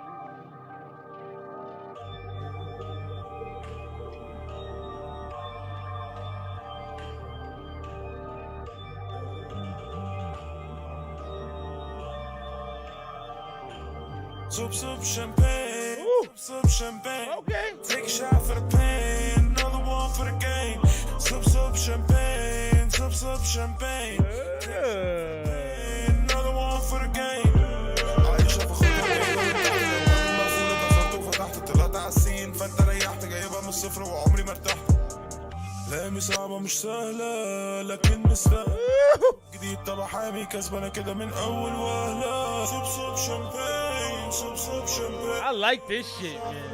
Soup champagne, soup champagne. Okay. Take a shot for the pain, another one for the game. Soup champagne, soup champagne. Another one for the game. عايشة في خطوة وفتحت طلعت عالسين فانت ريحت جايبها من الصفر وعمري ما ارتحت. لامي صعبة مش سهلة لكن مستاهلة. جديد طبع حامي كسبانة كده من أول وهلة. soup champagne, soup champagne. I like this shit, man.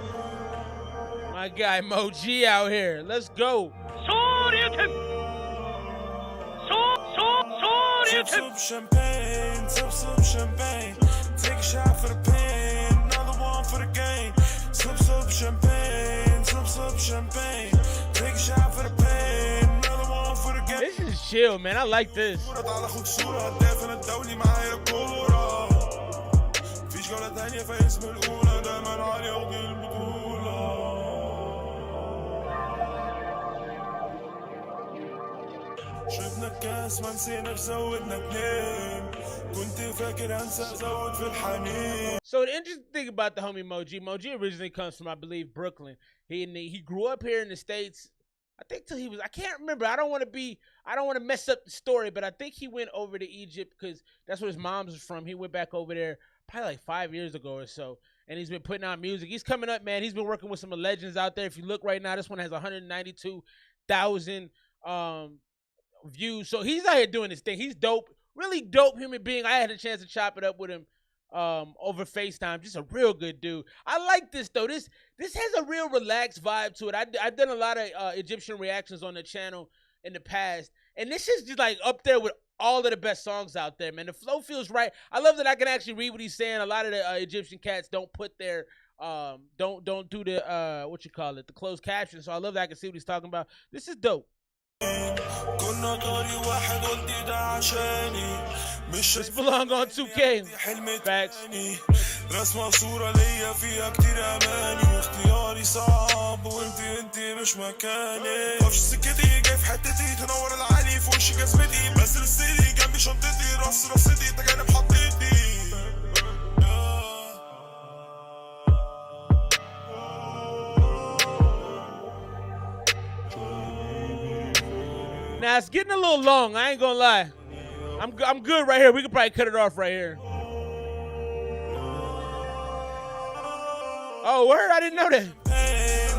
My guy Moji out here. Let's go. Soup champagne, soup champagne. Take a shot for the pain, another one for the game. Soup champagne, soup champagne. Take a shot for the pain, another one for the game. This is chill, man. I like this. تعال خد صورة الدافن الدولي معايا الكورة. مفيش جولة تانية في اسم الأولى دايما علي ياخد البطولة. شربنا الكاس ما نسينا زودنا اتنين. كنت فاكر هنسى ازود في الحنين. So the interesting thing about the homie Moji originally comes from, I believe, Brooklyn. He grew up here in the States. I think till he was, I can't remember. I don't want to mess up the story, but I think he went over to Egypt because that's where his mom's is from. He went back over there probably like 5 years ago or so, and he's been putting out music. He's coming up, man. He's been working with some legends out there. If you look right now, this one has 192,000 views. So he's out here doing his thing. He's dope, really dope human being. I had a chance to chop it up with him over FaceTime. Just a real good dude. I like this though. This has a real relaxed vibe to it. I've done a lot of Egyptian reactions on the channel in the past, and this is just like up there with all of the best songs out there, man. The flow feels right. I love that I can actually read what he's saying. A lot of the Egyptian cats don't put their don't do the the closed captions. So I love that I can see what he's talking about. This is dope. كنا طريق واحد قلت ده عشاني مش This belong on 2K. Facts. رسمة صورة ليا فيها كتير أماني واختياري صعب وانت مش مكاني مقفش سكتي جاي في حتتي تنور العالي في وش جزمتي بس السيدي جنبي شنطتي رصتي تجانب حطيتي Now it's getting a little long. I ain't gonna lie. I'm good right here. We could probably cut it off right here. Oh, word! I didn't know that.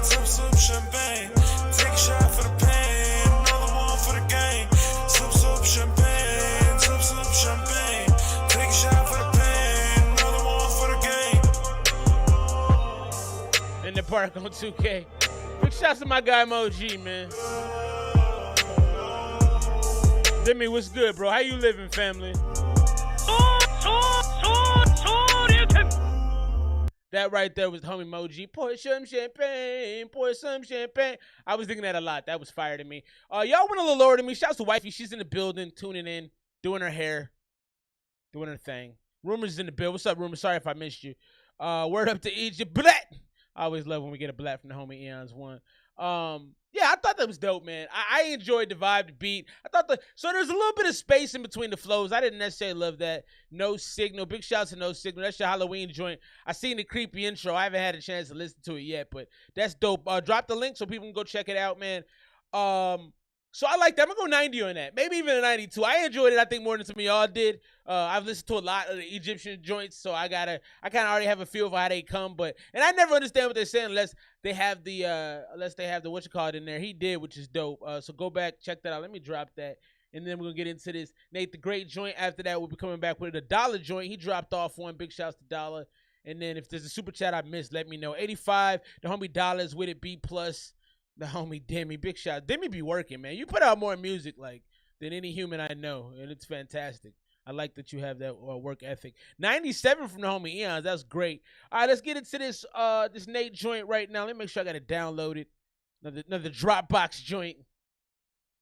Soup champagne, take a shot for the pain, another one for the game. Soup champagne, soup champagne, take a shot for the pain, another one for the game. Park on 2K. Big shouts to my guy Moji, man. Demi, what's good, bro? How you living, family? That right there was homie Moji. Pour some champagne, pour some champagne. I was thinking that a lot. That was fire to me. Y'all went a little lower to me. Shouts to Wifey. She's in the building, tuning in, doing her hair, doing her thing. Rumors in the bill. What's up, Rumors? Sorry if I missed you. Word up to Egypt. Black. I always love when we get a black from the homie Eon's one. Yeah, I thought that was dope, man. I enjoyed the vibe, the beat. So there's a little bit of space in between the flows. I didn't necessarily love that. No Signal. Big shouts to No Signal. That's your Halloween joint. I seen the creepy intro. I haven't had a chance to listen to it yet, but that's dope. Drop the link so people can go check it out, man. So I like that. I'm going to go 90 on that. Maybe even a 92. I enjoyed it, I think, more than some of y'all did. I've listened to a lot of the Egyptian joints, so I kind of already have a feel for how they come. And I never understand what they're saying unless they have the whatchamacallit in there. He did, which is dope. So go back, check that out. Let me drop that. And then we're going to get into this Nate the Great joint. After that, we'll be coming back with a Dollar joint. He dropped off one. Big shouts to Dollar. And then if there's a super chat I missed, let me know. 85, the homie Dollars with it, B+. The homie Demi, big shot. Demi be working, man. You put out more music than any human I know, and it's fantastic. I like that you have that work ethic. 97 from the homie Eons. That's great. All right, let's get into this this Nate joint right now. Let me make sure I got it downloaded. Another Dropbox joint.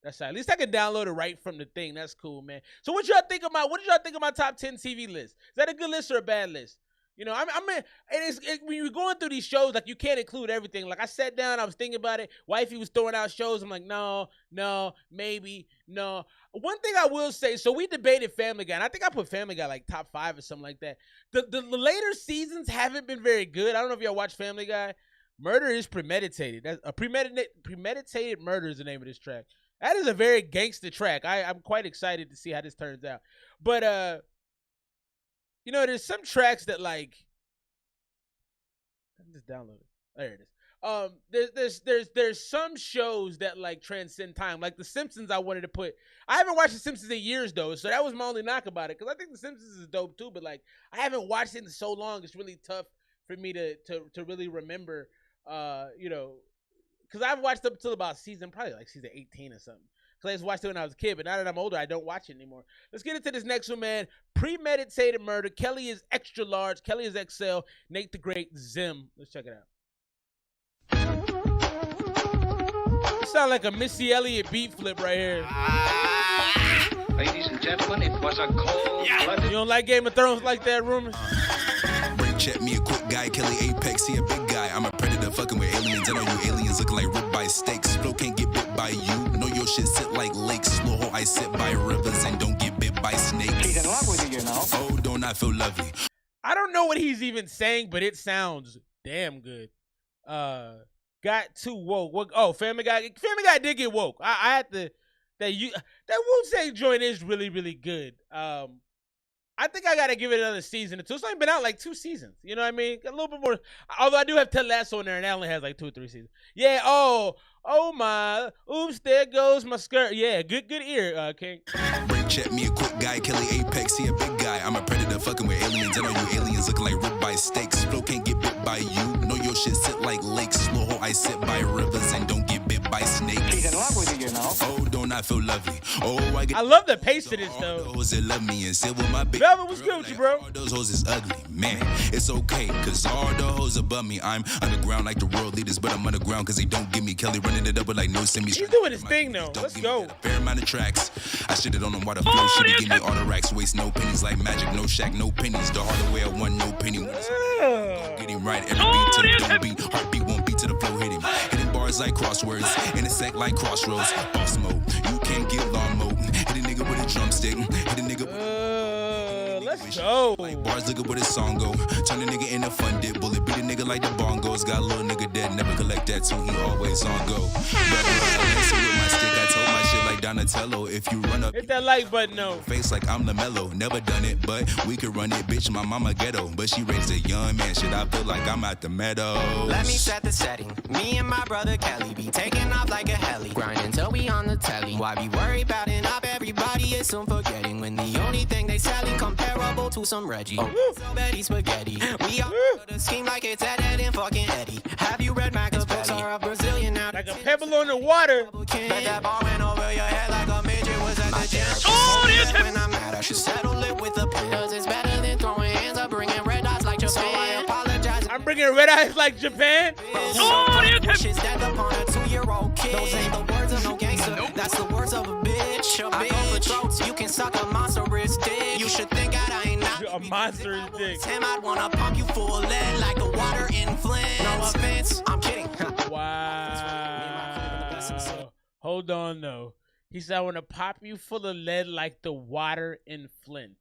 That's right. At least I can download it right from the thing. That's cool, man. So what did y'all think of my top 10 TV list? Is that a good list or a bad list? You know, when you're going through these shows, like, you can't include everything. Like, I sat down, I was thinking about it. Wifey was throwing out shows. I'm like, no, maybe, no. One thing I will say, so we debated Family Guy, and I think I put Family Guy like top 5 or something like that. The later seasons haven't been very good. I don't know if y'all watch Family Guy. Murder is Premeditated. That's a premeditated murder is the name of this track. That is a very gangster track. I'm quite excited to see how this turns out. But you know, there's some tracks that, like, I just downloaded. There it is. There's some shows that, like, transcend time. Like The Simpsons, I wanted to put. I haven't watched The Simpsons in years though, so that was my only knock about it. Because I think The Simpsons is dope too, but, like, I haven't watched it in so long. It's really tough for me to really remember. You know, because I've watched up until about probably like season 18 or something. Because I just watched it when I was a kid, but now that I'm older, I don't watch it anymore. Let's get into this next one, man. Premeditated Murder. Kelly is extra large. Kelly is XL. Nate the Great, Zim. Let's check it out. This sound like a Missy Elliott beat flip right here. Ladies and gentlemen, it was a cold-blooded... You don't like Game of Thrones like that, Rumors? Break check me a quick guy, Kelly Apex, he a big guy. I'm a predator fucking with aliens. I know you aliens looking like ribeye steaks. Flow can't get bit by you. Know your shit sit like lakes. Slow ho, I sit by rivers and don't get bit by snakes. He's in love with you, you know. Oh, don't I feel lovely? I don't know what he's even saying, but it sounds damn good. Got too woke. Oh, Family Guy did get woke. I had to. That Wu-Tang joint is really, really good. I think I gotta give it another season or two. It's only been out like 2 seasons. You know what I mean? A little bit more. Although I do have Ted Lasso in there, and that only has like 2 or 3 seasons. Yeah. Oh my. Oops, there goes my skirt. Yeah. Good ear, King. Break check me a quick guy, Kelly Apex, he a big guy. I'm a predator fucking with aliens. I know you aliens looking like ribeye steaks. Flow can't get bit by you. Know your shit sit like lakes. Slow ho, I sit by rivers and don't get bit by snakes. He's in love with you, you know. Oh, don't I feel lovely? Oh, I love the pace of this though. Those that love me and sit with my big Velvet, what's good with you, bro? All those hoes is ugly, man. It's okay, cause all the hoes above me. I'm underground like the world leaders, but I'm underground cause they don't give me. Kelly running it up with like no semis. He's doing his thing though. Let's go. A fair amount of tracks. I shitted on them water flow. Should've give me all the racks. Waste no pennies like magic, no shack, no pennies. The harder way I won, no penny. Get him right, every beat to the don't beat. Heartbeat won't beat to the flow, hit him. Hitting bars like crosswords, in a sec like crossroads. Boss mode, you can't get lawn mode. Hit a nigga with a drumstick, hit a nigga with let's go. Like bars, look at where this song go. Turn a nigga in a fun dip. Bullet beat a nigga like the bongos. Got a little nigga dead, never collect that too. He always on go. With my stick, I told my shit like Donatello. If you run up, hit that like button, no. Face like I'm LaMelo. Never done it, but we could run it, bitch. My mama ghetto, but she raised a young man. Shit, I feel like I'm at the meadows. Let me set the setting. Me and my brother Kelly be taking off like a heli. Grinding till we on the telly. Why be worried about it up? Everybody is soon forgetting when the only thing they selling compare double to some Reggie. Betty spaghetti. We all the scheme like it's Ed and fucking Eddie. Have you read Mac's books or a Brazilian now? Like a pebble on the water. Bet that ball went over your head like a midget was at the gym. When I'm mad, I should settle it with a pen. Cause it's better than throwing hands up, bringing red dots like Japan. So I apologize. I'm bringing red eyes like Japan. She's dead upon a 2-year-old kid. Those ain't the words of no gangster. That's the words of a bitch. I go for throats. You can suck a monstrous dick. You should think I ain't not a monstrous dick. Tim, I'd wanna pump you full of lead like the water in Flint. No offense, I'm kidding. Wow. Hold on though. He said I want to pop you full of lead like the water in Flint.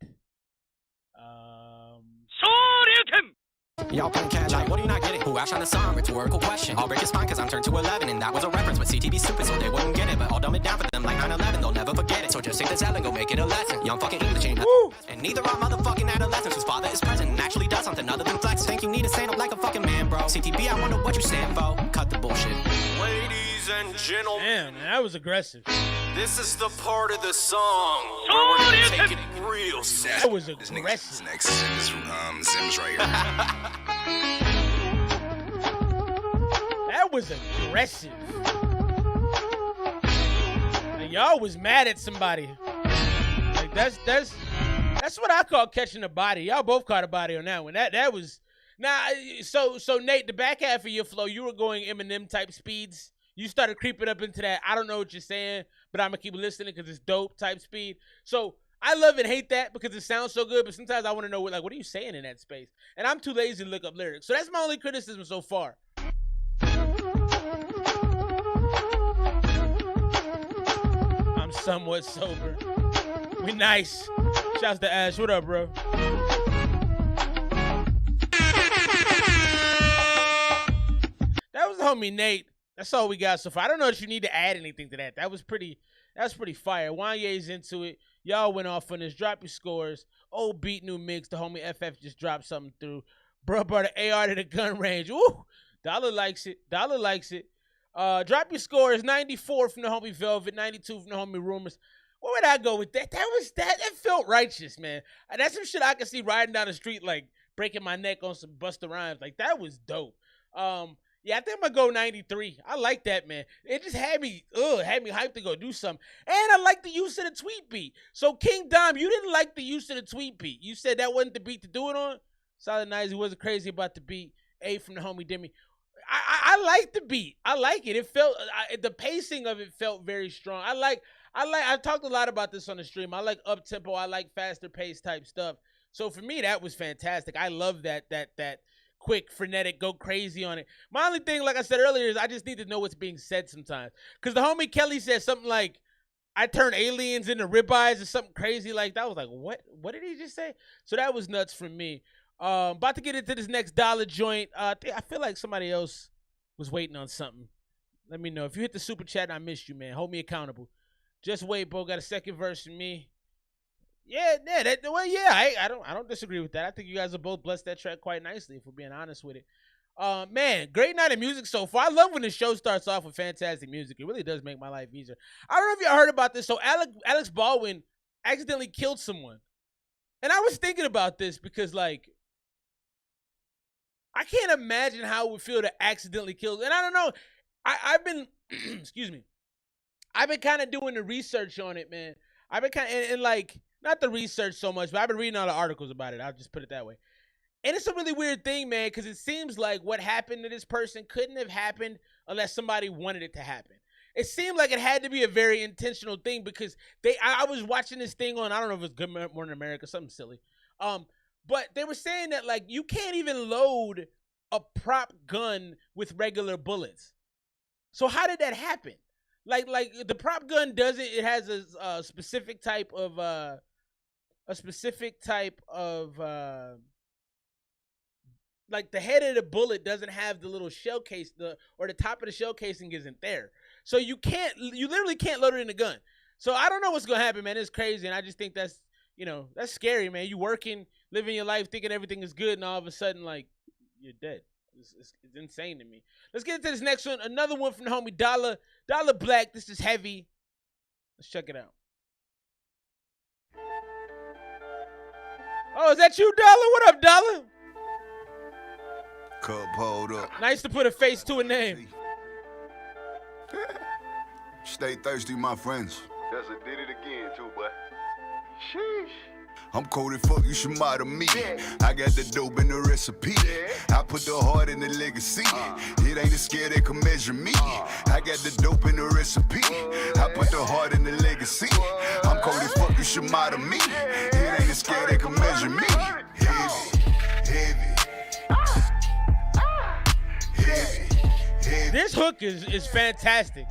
Y'all playing catch like, what are you not getting? Who asked on the song? Rhetorical question. I'll break his spine cause I'm turned to 11 and that was a reference. But CTV stupid so they wouldn't get it. But I'll dumb it down for them like 9/11. They'll never forget it. So just take this L and go make it a lesson. Young fucking English ain't nothing. And neither are motherfucking adolescents whose father is present and actually does something other than flex. Think you need to stand up like a fucking man, bro. CTB, I wonder what you stand for. Cut the bullshit. Ladies and gentlemen. Damn, man, that was aggressive. This is the part of the song where we're gonna take it real serious. That was aggressive. Next, this Zim's right here. That was aggressive. And y'all was mad at somebody. Like that's what I call catching a body. Y'all both caught a body on that one. That was so Nate, the back half of your flow, you were going Eminem type speeds. You started creeping up into that. I don't know what you're saying, but I'm gonna keep listening because it's dope type speed. So I love and hate that because it sounds so good, but sometimes I want to know what are you saying in that space? And I'm too lazy to look up lyrics. So that's my only criticism so far. I'm somewhat sober. We nice. Shouts to Ash. What up, bro? That was homie Nate. That's all we got so far. I don't know if you need to add anything to that. That was pretty fire. Wanye's into it. Y'all went off on this. Drop your scores. Old beat, new mix. The homie FF just dropped something through. Bro brought the AR to the gun range. Ooh. Dollar likes it. Dollar likes it. Drop your scores. 94 from the homie Velvet. 92 from the homie Rumors. Where would I go with that? That felt righteous, man. That's some shit I can see riding down the street, like breaking my neck on some Busta Rhymes. Like, that was dope. Yeah, I think I'm gonna go 93. I like that, man. It just had me hyped to go do something. And I like the use of the tweet beat. So King Dom, you didn't like the use of the tweet beat. You said that wasn't the beat to do it on. Solid Nice, he wasn't crazy about the beat. A from the homie Demi. I like the beat. I like it. It felt the pacing of it felt very strong. I talked a lot about this on the stream. I like up tempo. I like faster pace type stuff. So for me, that was fantastic. I love that quick, frenetic, go crazy on it. My only thing, like I said earlier, is I just need to know what's being said sometimes. Because the homie Kelly said something like, I turn aliens into ribeyes or something crazy like that. I was like, what? What did he just say? So that was nuts for me. About to get into this next dollar joint. I feel like somebody else was waiting on something. Let me know. If you hit the super chat, I missed you, man. Hold me accountable. Just wait, bro. Got a second verse from me. I don't disagree with that. I think you guys have both blessed that track quite nicely, if we're being honest with it. Man, great night of music so far. I love when the show starts off with fantastic music. It really does make my life easier. I don't know if y'all heard about this. So Alex Baldwin accidentally killed someone. And I was thinking about this because, like, I can't imagine how it would feel to accidentally kill. And I don't know. I've been, excuse me. I've been kind of doing the research on it, man. I've been kind of, and like, not the research so much, but I've been reading all the articles about it. I'll just put it that way. And it's a really weird thing, man, because it seems like what happened to this person couldn't have happened unless somebody wanted it to happen. It seemed like it had to be a very intentional thing because I was watching this thing on, I don't know if it was Good Morning America, something silly. But they were saying that, like, you can't even load a prop gun with regular bullets. So how did that happen? Like the prop gun doesn't, it has a specific type of, like the head of the bullet doesn't have the little shell case, or the top of the shell casing isn't there. So you literally can't load it in the gun. So I don't know what's going to happen, man. It's crazy. And I just think that's scary, man. You working, living your life, thinking everything is good, and all of a sudden, like, you're dead. It's insane to me. Let's get into this next one. Another one from the homie Dollar Black. This is heavy. Let's check it out. Oh, is that you, Dollar? What up, Dollar? Cup hold up. Nice to put a face to a name. Stay thirsty, my friends. That's a did it again, too, boy. Sheesh. I'm cold as fuck, you should model me. I got the dope in the recipe. I put the heart in the legacy. It ain't a scale that can measure me. I got the dope in the recipe. I put the heart in the legacy. I'm cold as fuck, you should model me. It ain't a scale that can measure me. Heavy. This hook is fantastic.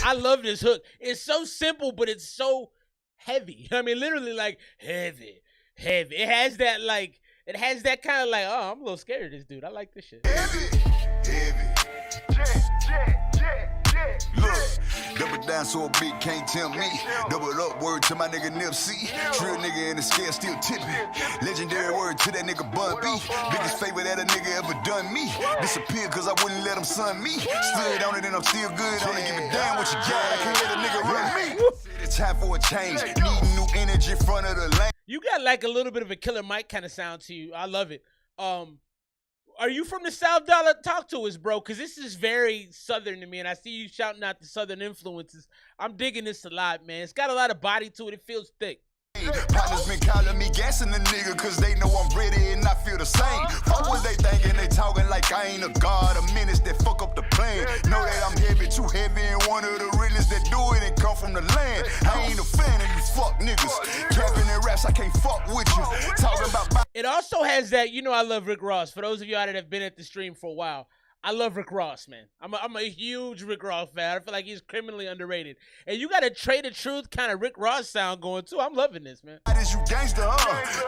I love this hook. It's so simple, but it's so heavy. I mean, literally like heavy. It has that kind of like, oh, I'm a little scared of this dude. I like this shit. Look, double down so a beat can't tempt me. Double up, word to my nigga Nipsey. Trill nigga in the scale still tipping. Legendary word to that nigga Bun B. Biggest favor that a nigga ever done me. Disappeared cause I wouldn't let him son me. Stood on it and I'm still good on it. Give a damn what you got. I can't let a nigga run me. It's time for a change. Need new energy in front of the lane. You got like a little bit of a Killer Mike kind of sound to you. I love it. Are you from the South, Dollar? Talk to us, bro, because this is very Southern to me, and I see you shouting out the Southern influences. I'm digging this a lot, man. It's got a lot of body to it. It feels thick. Partners been calling me gassing the nigga cause they know I'm ready and I feel the same. Fuck what they thinking, they talking like I ain't a god. A menace that fuck up the plan. Know that I'm heavy, too heavy, and one of the realest that do it and come from the land. I ain't a fan of you fuck niggas. Capping and raps, I can't fuck with you. Talking about. It also has that, you know, I love Rick Ross. For those of y'all that have been at the stream for a while, I love Rick Ross, man. I'm a huge Rick Ross fan. I feel like he's criminally underrated. And you got a Trade of Truth kind of Rick Ross sound going too. I'm loving this, man. You gangster,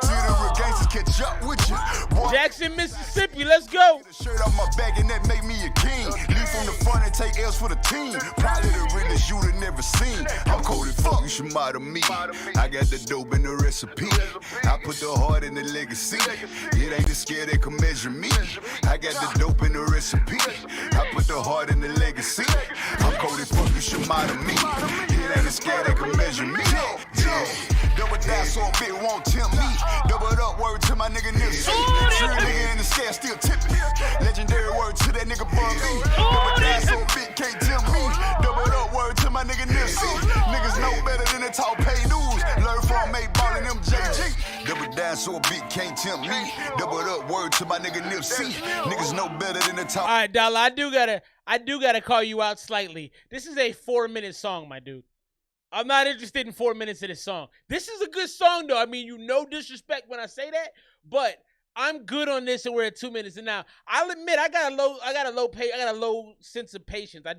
See the real gangsters catch up with you. Boy, Jackson, Mississippi, let's go. Shirt off my back and that make me a king. Leave from the front and take L's for the team. Probably the realest you'd have never seen. I'm cold as fuck, you should model me. I got the dope in the recipe. I put the heart in the legacy. It ain't the scale that can measure me. I got the dope in the recipe. I put the heart in the legacy. I'm cold as fuck, you should model me. It ain't a scale that can measure me. Double down so a bit won't tempt me. Double up, word to my nigga Nipsey. True nigga in the scale still tipping. Legendary word to that nigga Bun B. Double down so a bit can't tempt me. Double up, word to my nigga Nipsey. Niggas know better than the talk pay news. Learn from A-Ball and MJG. Double down so a bit can't tempt me. Double up, word to my nigga Nipsey. Niggas know better than the talk. All right, Dollar, I do gotta call you out slightly. This is a 4-minute song, my dude. I'm not interested in 4 minutes of this song. This is a good song, though. I mean, you know disrespect when I say that, but I'm good on this, and we're at 2 minutes. And now, I'll admit, I got a low sense of patience. I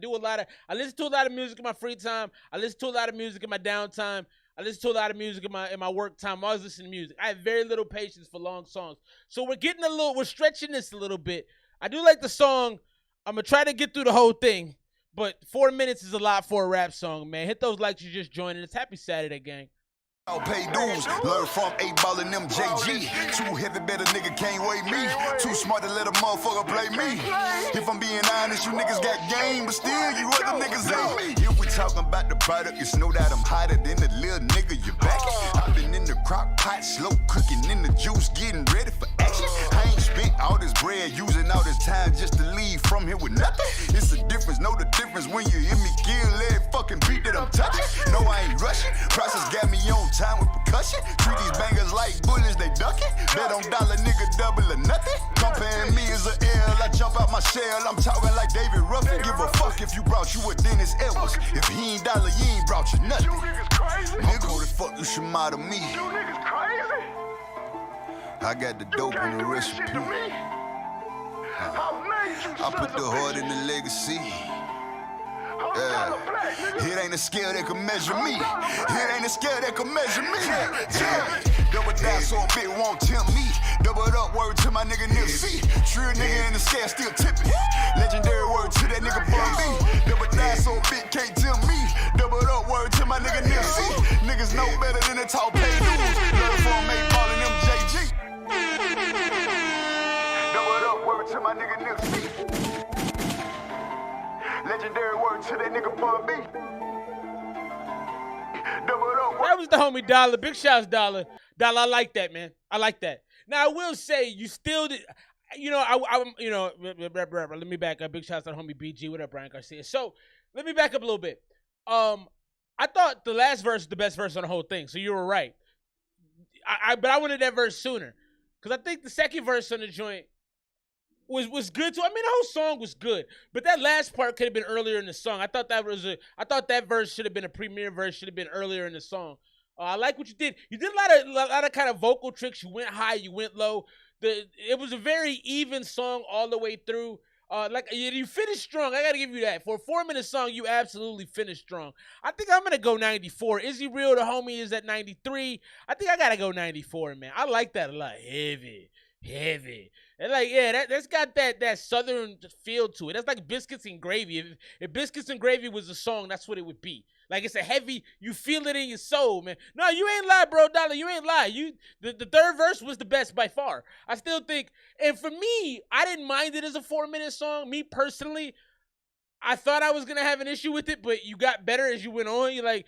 listen to a lot of music in my free time. I listen to a lot of music in my downtime. I listen to a lot of music in my work time. I'm always listening to music. I have very little patience for long songs. So we're stretching this a little bit. I do like the song. I'm gonna try to get through the whole thing. But 4 minutes is a lot for a rap song, man. Hit those likes you just joined, and it's Happy Saturday, gang. I'll pay dues, learn from A-Ball and MJG. Too heavy, better nigga can't weigh me. Too smart to let a motherfucker play me. If I'm being honest, you niggas got game, but still you other niggas ain't. If we talking about the product, it's no doubt I'm hotter than the little nigga you back. I've been in the crock pot, slow cooking in the juice, getting ready for action. I ain't spent all this bread, using all this time just to leave from here with nothing. It's a difference, know the difference when you hear me kill that fucking beat that I'm touching. No, I ain't rushing, process got me on time with percussion. Treat these bangers like bullets, they ducking. Bet on dollar, nigga, double or nothing. Comparing me as an L, I jump out my shell. I'm talking like David Ruffin. Give a fuck if you brought you a Dennis Edwards. If he ain't dollar, you ain't brought you nothing. You niggas crazy. Nigga, who the fuck you should model me? You niggas crazy. I got the dope in the recipe. I put the heart in the legacy. It ain't a scale that can measure me. It ain't a scale that can measure me. Double down so a bit won't tempt me. Double up, word to my nigga Nipsey. True nigga in the scale still tipping. Legendary word to that nigga Bun B. Double down so a bit can't tempt me. Double up, word to my nigga Nipsey. Niggas know better than the talk pay news. Learn from A-Ball and MJG. Double up, word to my nigga Nipsey. Legendary word to that nigga Bun B. that was the homie Dollar. Big shouts, Dollar. Dollar, I like that, man. I like that. Now I will say you still did. You know, let me back up. Big shouts to the homie BG. What up, Brian Garcia? So let me back up a little bit. I thought the last verse was the best verse on the whole thing. So you were right. But I wanted that verse sooner because I think the second verse on the joint was good too. I mean, the whole song was good, but that last part could have been earlier in the song. I thought that verse should have been a premiere verse. Should have been earlier in the song. I like what you did. You did a lot of kind of vocal tricks. You went high, you went low. It was a very even song all the way through. Like you finished strong. I gotta give you that. For a 4-minute song, you absolutely finished strong. I think I'm gonna go 94. Is he real? The homie is at 93. I think I gotta go 94, man. I like that a lot. Heavy. And like, yeah, that's got that southern feel to it. That's like Biscuits and Gravy. If Biscuits and Gravy was a song, that's what it would be. Like, it's a heavy, you feel it in your soul, man. No, you ain't lie, bro, Dollar. You ain't lie. The third verse was the best by far. I still think, and for me, I didn't mind it as a 4-minute song. Me personally, I thought I was gonna have an issue with it, but you got better as you went on. You're like,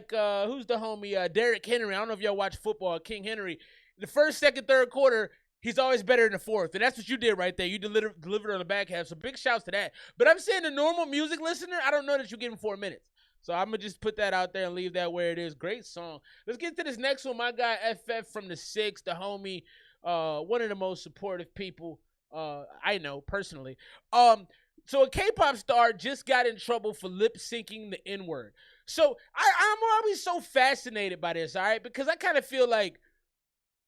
who's the homie? Derrick Henry. I don't know if y'all watch football. King Henry. The first, second, third quarter, he's always better in the fourth, and that's what you did right there. You delivered on the back half, so big shouts to that. But I'm saying the normal music listener, I don't know that you give him 4 minutes. So I'm going to just put that out there and leave that where it is. Great song. Let's get to this next one. My guy FF from the 6, the homie, one of the most supportive people I know personally. So a K-pop star just got in trouble for lip-syncing the N-word. So I'm always so fascinated by this, all right? Because I kind of feel like,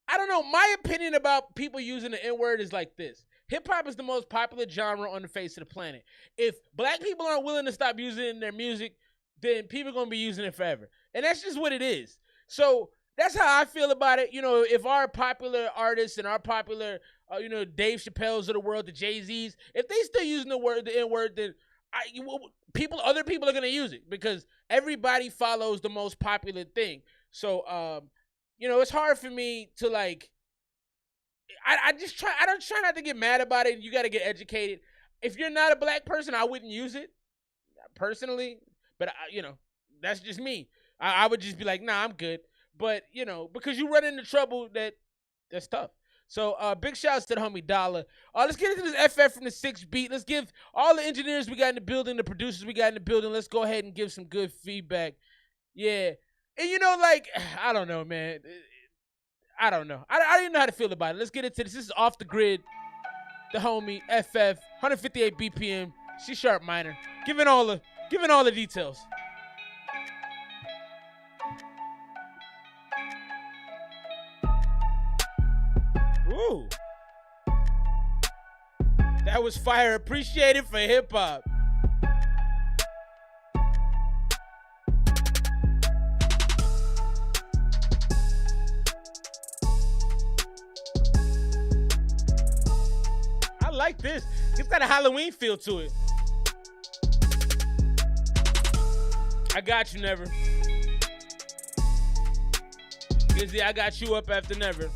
I don't know, my opinion about people using the N-word is like this. Hip-hop is the most popular genre on the face of the planet. If black people aren't willing to stop using it in their music, then people are going to be using it forever. And that's just what it is. So that's how I feel about it. You know, if our popular artists and our popular, Dave Chappelle's of the world, the Jay-Z's, if they still using the N-word, then other people are going to use it because everybody follows the most popular thing. So, it's hard for me to like, I don't try not to get mad about it. You got to get educated. If you're not a black person, I wouldn't use it personally. But, that's just me. I would just be like, nah, I'm good. But, because you run into trouble, that's tough. So, big shouts to the homie Dollar. Let's get into this FF from the 6 beat. Let's give all the engineers we got in the building, the producers we got in the building, let's go ahead and give some good feedback. Yeah. And, I don't know, man. I don't know. I don't even know how to feel about it. Let's get into this. This is Off the Grid. The homie, FF, 158 BPM, C sharp minor. Giving all the details. Ooh. That was fire. Appreciated for hip hop. I like this. It's got a Halloween feel to it. I got you, Never. Izzy, I got you up after Never.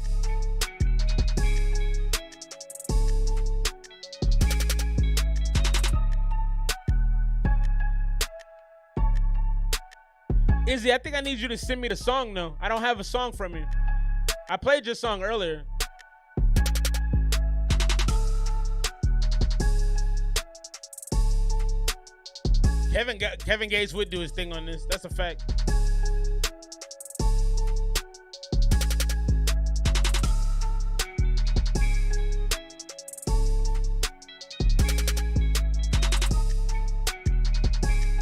Izzy, I think I need you to send me the song, though. I don't have a song from you. I played your song earlier. Kevin Gates would do his thing on this. That's a fact.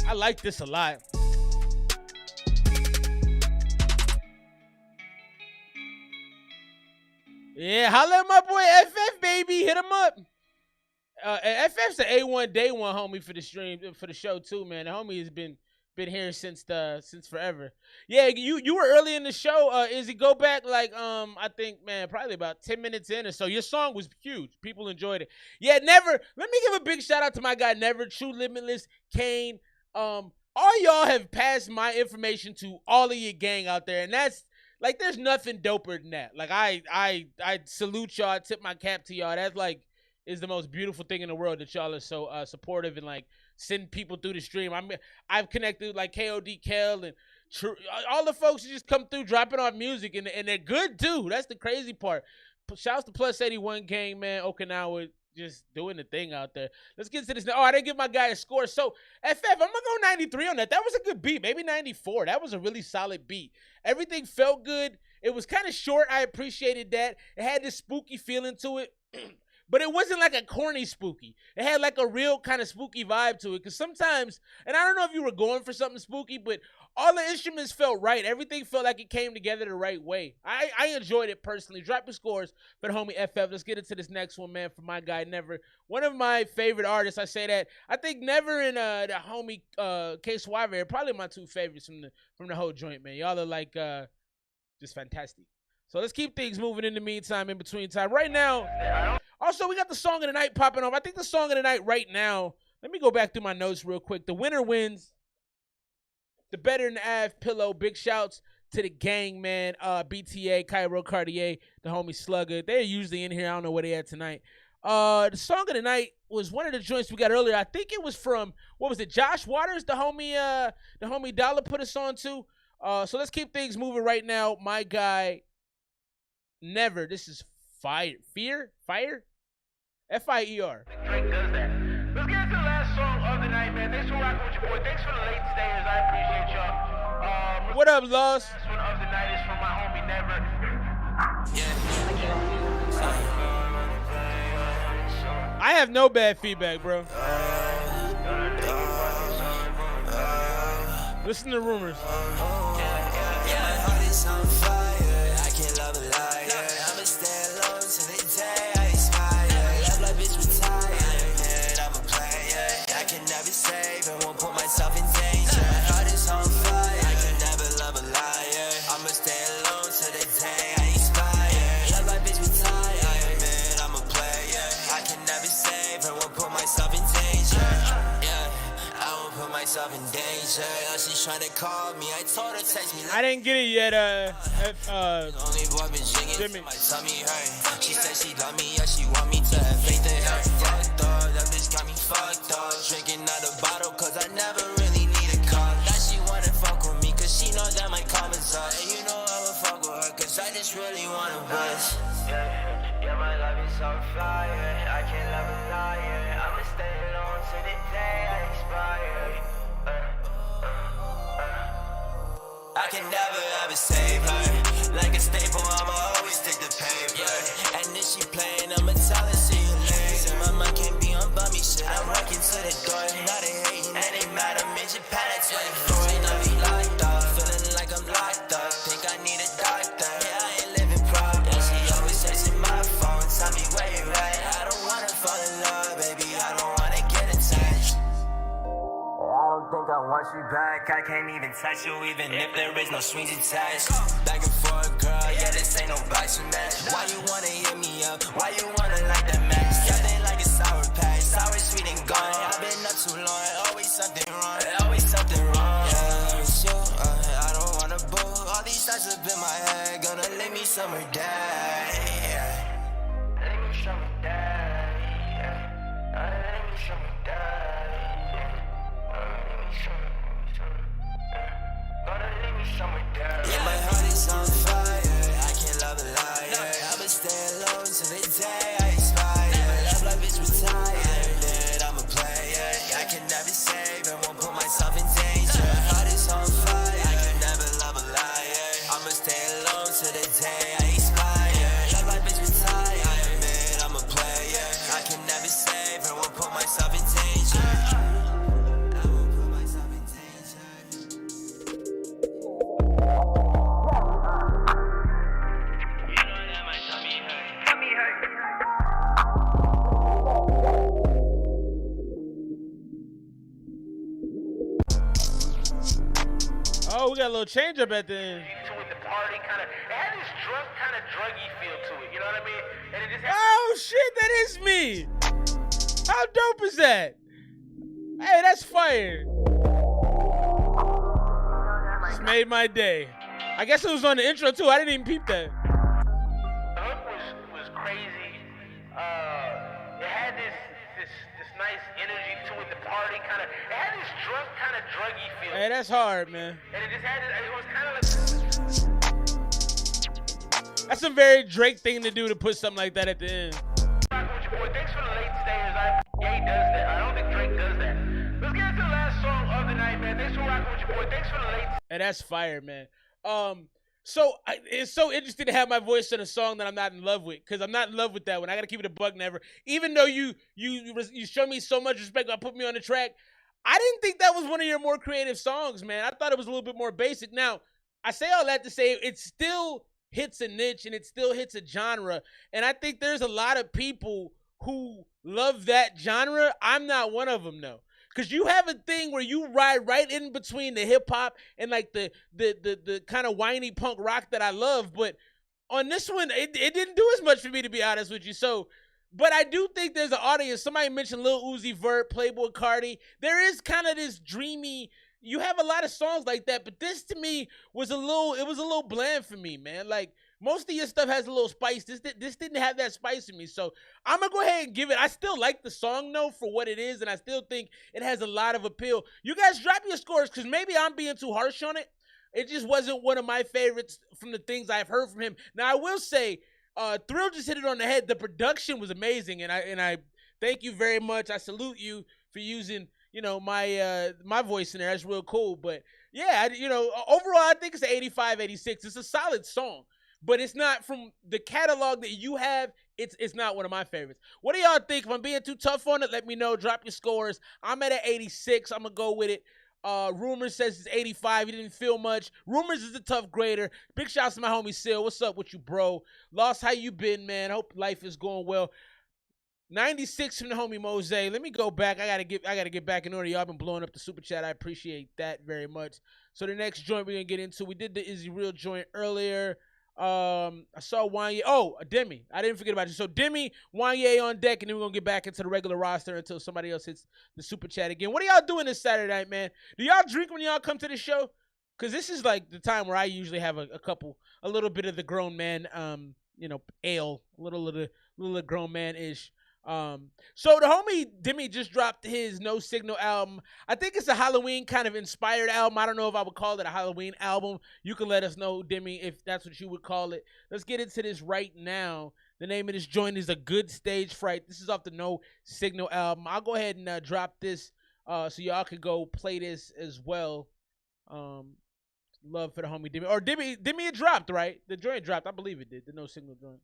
I like this a lot. Yeah, holla at my boy FF, baby. Hit him up. FF's an A1 day one homie for the stream, for the show too, man. The homie has been here since forever. Yeah, you were early in the show. Izzy, go back like I think, man, probably about 10 minutes in or so. Your song was huge. People enjoyed it. Yeah, Never. Let me give a big shout out to my guy Never, True Limitless, Kane. All y'all have passed my information to all of your gang out there, and that's like, there's nothing doper than that. Like, I salute y'all. I tip my cap to y'all. That's like is the most beautiful thing in the world that y'all are so supportive and like send people through the stream. I've connected like KOD Kel and True, all the folks who just come through dropping off music, and they're good too. That's the crazy part. Shouts to Plus 81 gang, man. Okinawa just doing the thing out there. Let's get to this. Oh, I didn't give my guy a score. So, FF, I'm going to go 93 on that. That was a good beat. Maybe 94. That was a really solid beat. Everything felt good. It was kind of short. I appreciated that. It had this spooky feeling to it. But it wasn't like a corny spooky. It had like a real kind of spooky vibe to it. Because sometimes, and I don't know if you were going for something spooky, but all the instruments felt right. Everything felt like it came together the right way. I enjoyed it personally. Drop the scores for the homie FF. Let's get into this next one, man, for my guy Never. One of my favorite artists. I say that. I think Never and the homie K Suave are probably my two favorites from the whole joint, man. Y'all are like just fantastic. So let's keep things moving in the meantime, in between time. Right now, also, we got the song of the night popping off. I think the song of the night right now, let me go back through my notes real quick. The winner wins. The Better Than Av Pillow. Big shouts to the gang, man. BTA, Cairo Cartier, the homie Slugger. They're usually in here. I don't know where they at tonight. The song of the night was one of the joints we got earlier. I think it was from, what was it, Josh Waters, the homie Dollar put us on to. So let's keep things moving right now. My guy, Never. This is Fire. Fire? F-I-E-R. Drake does that. Let's get into the last song of the night, man. Thanks for rocking with your boy. Thanks for the late stayers. I appreciate y'all. What up, Loss? Last one of the night is from my homie Never. I have no bad feedback, bro. Listen to Rumors. In danger, she's trying to call me. I told her text me. I didn't get it yet. Only boy been jigging. My tummy hurt. She said she love me, yeah, she want me to have faith in her. Fucked up, that bitch got me fucked up. Drinking out a bottle, cause I never really need a car. Now she wanna fuck with me, cause she know that my comments are. And you know I'ma fuck with her, cause I just really wanna buzz. Yeah, my love is on fire. I can't love a liar. I'ma stay alone till the day I expire. I can never ever save her. Like a staple, I'ma always take the paper. And if she playing, I'ma tell her see you later. My mind can't be on bummy shit. I'm rocking to the door. Now they hating and they mad. I'm in Japan at 24. And I be locked up. Feeling like I'm locked up. Think I need a doctor. Yeah, I ain't living proper. And she always texting my phone. Tell me where you at. I don't wanna fall in love, baby. I don't wanna get attached. I don't think I want you back. I can't even touch you, even if there is no strings attached. Back and forth, girl, yeah, this ain't no boxing match. Why you wanna hit me up? Why you wanna like that match? Something like a sour patch, sour, sweet, and gone. I've been up too long, always something wrong, always something wrong. Yeah, it's you, I don't wanna boo. All these thoughts up in my head, gonna let me summer day. Let me summer day. Let me summer day. Yeah, my heart is on fire. I can't love a liar. I'ma stay alone till the day I expire. Love is retired. I'm a player. I can never save and won't put myself in danger. My heart is on fire. I can never love a liar. I'ma stay alone till the day I expire. Love is retired. I'm a player. I can never save and won't put myself in danger. Oh, we got a little change up at the end. With the party kind of, it had this drunk kind of druggy feel to it. You know what I mean? And it just had Oh shit, that is me. How dope is that? Hey, that's fire. Just made my day. I guess it was on the intro too. I didn't even peep that. The hook was crazy. It had this nice energy to it. The party kind of, it had this drunk kind of kind of druggy feel. Hey, that's hard, man. And it just had it was kind of like. That's a very Drake thing to do, to put something like that at the end. Rockin' with your boy. Thanks for the late stayers. Yeah, he does that. I don't think Drake does that. Let's get into the last song of the night, man. Thanks for rocking with your boy. Thanks for the late. And that's fire, man. So it's so interesting to have my voice in a song that I'm not in love with, because I'm not in love with that one. I gotta keep it a bug never. Even though you show me so much respect by putting me on the track, I didn't think that was one of your more creative songs, man. I thought it was a little bit more basic. Now, I say all that to say it still hits a niche and it still hits a genre, and I think there's a lot of people who love that genre. I'm not one of them, though. Because you have a thing where you ride right in between the hip-hop and, like, the kind of whiny punk rock that I love. But on this one, it didn't do as much for me, to be honest with you. So, but I do think there's an audience. Somebody mentioned Lil Uzi Vert, Playboi Carti. There is kind of this dreamy... You have a lot of songs like that, but this, to me, was a little bland for me, man. Like, most of your stuff has a little spice. This didn't have that spice in me. So I'm going to go ahead and give it. I still like the song, though, for what it is, and I still think it has a lot of appeal. You guys drop your scores, because maybe I'm being too harsh on it. It just wasn't one of my favorites from the things I've heard from him. Now, I will say, Thrill just hit it on the head. The production was amazing, and I thank you very much. I salute you for using, you know, my voice in there. That's real cool. But, yeah, overall, I think it's an 85, 86. It's a solid song. But it's not from the catalog that you have. It's not one of my favorites. What do y'all think? If I'm being too tough on it, let me know. Drop your scores. I'm at an 86. I'm going to go with it. Rumors says it's 85. He didn't feel much. Rumors is a tough grader. Big shouts to my homie Sil. What's up with you, bro? Lost, how you been, man? Hope life is going well. 96 from the homie Mose. Let me go back. I gotta get back in order. Y'all been blowing up the super chat. I appreciate that very much. So the next joint we're gonna get into, we did the Izzy Real joint earlier. I saw Wanye. Oh, Demi. I didn't forget about you. So Demi, Wanye on deck, and then we're gonna get back into the regular roster until somebody else hits the super chat again. What are y'all doing this Saturday night, man? Do y'all drink when y'all come to the show? Because this is like the time where I usually have a little bit of the grown man, ale, a little grown man-ish. So the homie Demi just dropped his No Signal album. I think it's a Halloween kind of inspired album. I don't know if I would call it a Halloween album. You can let us know, Demi, if that's what you would call it. Let's get into this right now. The name of this joint is A Good Stage Fright. This is off the No Signal album. I'll go ahead and drop this so y'all can go play this as well. Love for the homie Demi. Or Demi it dropped, right? The joint dropped. I believe it did. The No Signal joint.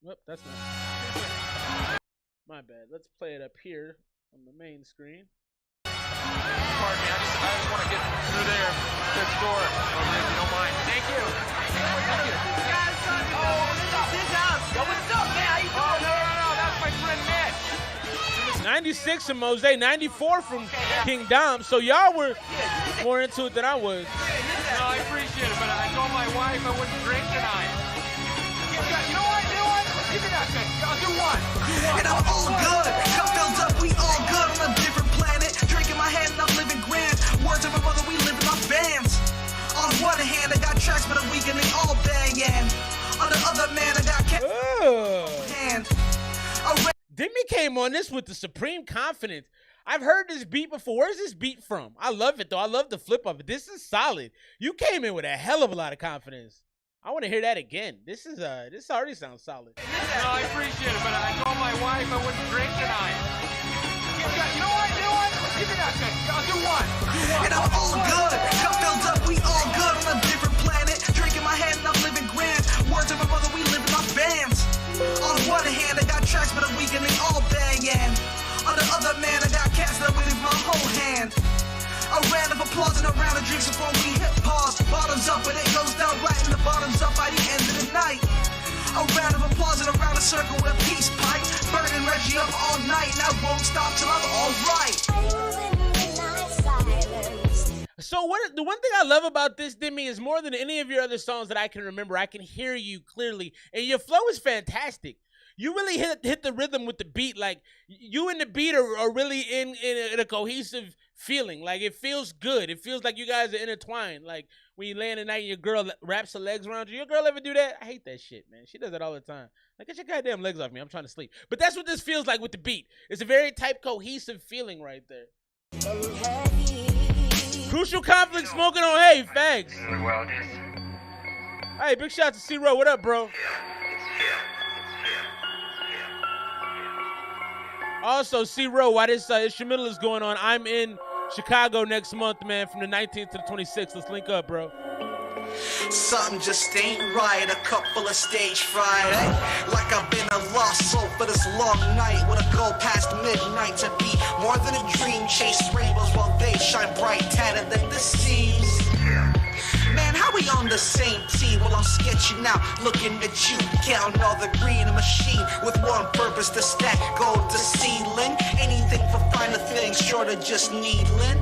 Whoop, that's not. My bad. Let's play it up here on the main screen. Pardon me, I just want to get through there to the door, if you don't mind. Thank you. Thank you. Oh, this is us. Yo, what's up, man? How you doing? No, that's my friend Mitch. 96 from Mose, 94 from King Dom. So y'all were more into it than I was. No, I appreciate it, but I told my wife I wouldn't drink tonight. You know what? Give me that thing. I'll do one. And I'm all good. Cup filled up, we all good on a different planet. Drinking my hand and I'm living grand. Words of my mother, we live in our fans. On one hand, I got tracks for the week and they all banging. On the other man, I got hand. Demi came on this with the supreme confidence. I've heard this beat before. Where's this beat from? I love it, though. I love the flip of it. This is solid. You came in with a hell of a lot of confidence. I want to hear that again. This already sounds solid. No, I appreciate it, but I told my wife I wouldn't drink tonight. You know what? Give me that thing. I'll do one. And I'm all good. Cup filled up, we all good on a different planet. Drinking my hand and I'm living grand. Words of my mother, we live in our fans. On one hand, I got tracks for the week and they all banging. On the other man, I got cats that with my whole hand. A round of applause and a round of drinks before we hit pause. Bottoms up, and it goes down right in the bottoms up by the end of the night. A round of applause and around a circle with a peace pipe. Burning Reggie up all night, and I won't stop till I'm all right. So the one thing I love about this, Demi, is more than any of your other songs that I can remember, I can hear you clearly, and your flow is fantastic. You really hit the rhythm with the beat. Like, you and the beat are really in a cohesive feeling. Like, it feels good. It feels like you guys are intertwined. Like, when you lay in the night and your girl wraps her legs around you. Your girl ever do that? I hate that shit, man. She does that all the time. Like, get your goddamn legs off me. I'm trying to sleep. But that's what this feels like with the beat. It's a very type cohesive feeling right there. Crucial Conflict smoking on hay. Fags. Hey, big shout out to C-Ro. What up, bro? Also, C-Ro, while this instrumental is going on, I'm in Chicago next month, man, from the 19th to the 26th. Let's link up, bro. Something just ain't right, a couple of stage fright, eh? Like I've been a lost soul for this long night. With a goal past midnight to be more than a dream. Chase rainbows while they shine bright, tatted than the seas. Man, how we on the same team? Well, I'm sketching out, looking at you, counting all the green machine with one purpose to stack gold to ceiling. Anything for finer things, short of just needling.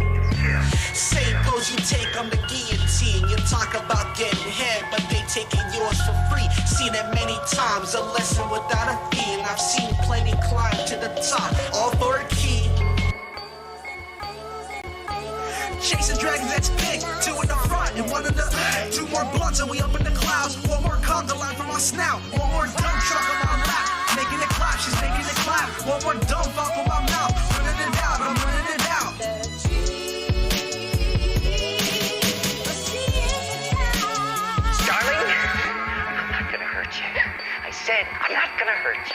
Same pose you take on the guillotine. You talk about getting head, but they taking yours for free. Seen it many times, a lesson without a fee. And I've seen plenty climb to the top, all for a key. Chasing dragons, that's big. 2 in the front and 1 in the 2 more blunts and we up in the clouds. 1 more conga line from my snout. 1 more dumb truck on my lap. Making it clap, she's making it clap. 1 more dumb fuck on my mouth. Running it out, I'm running it out. Darling, I'm not gonna hurt you. I said I'm not gonna hurt you.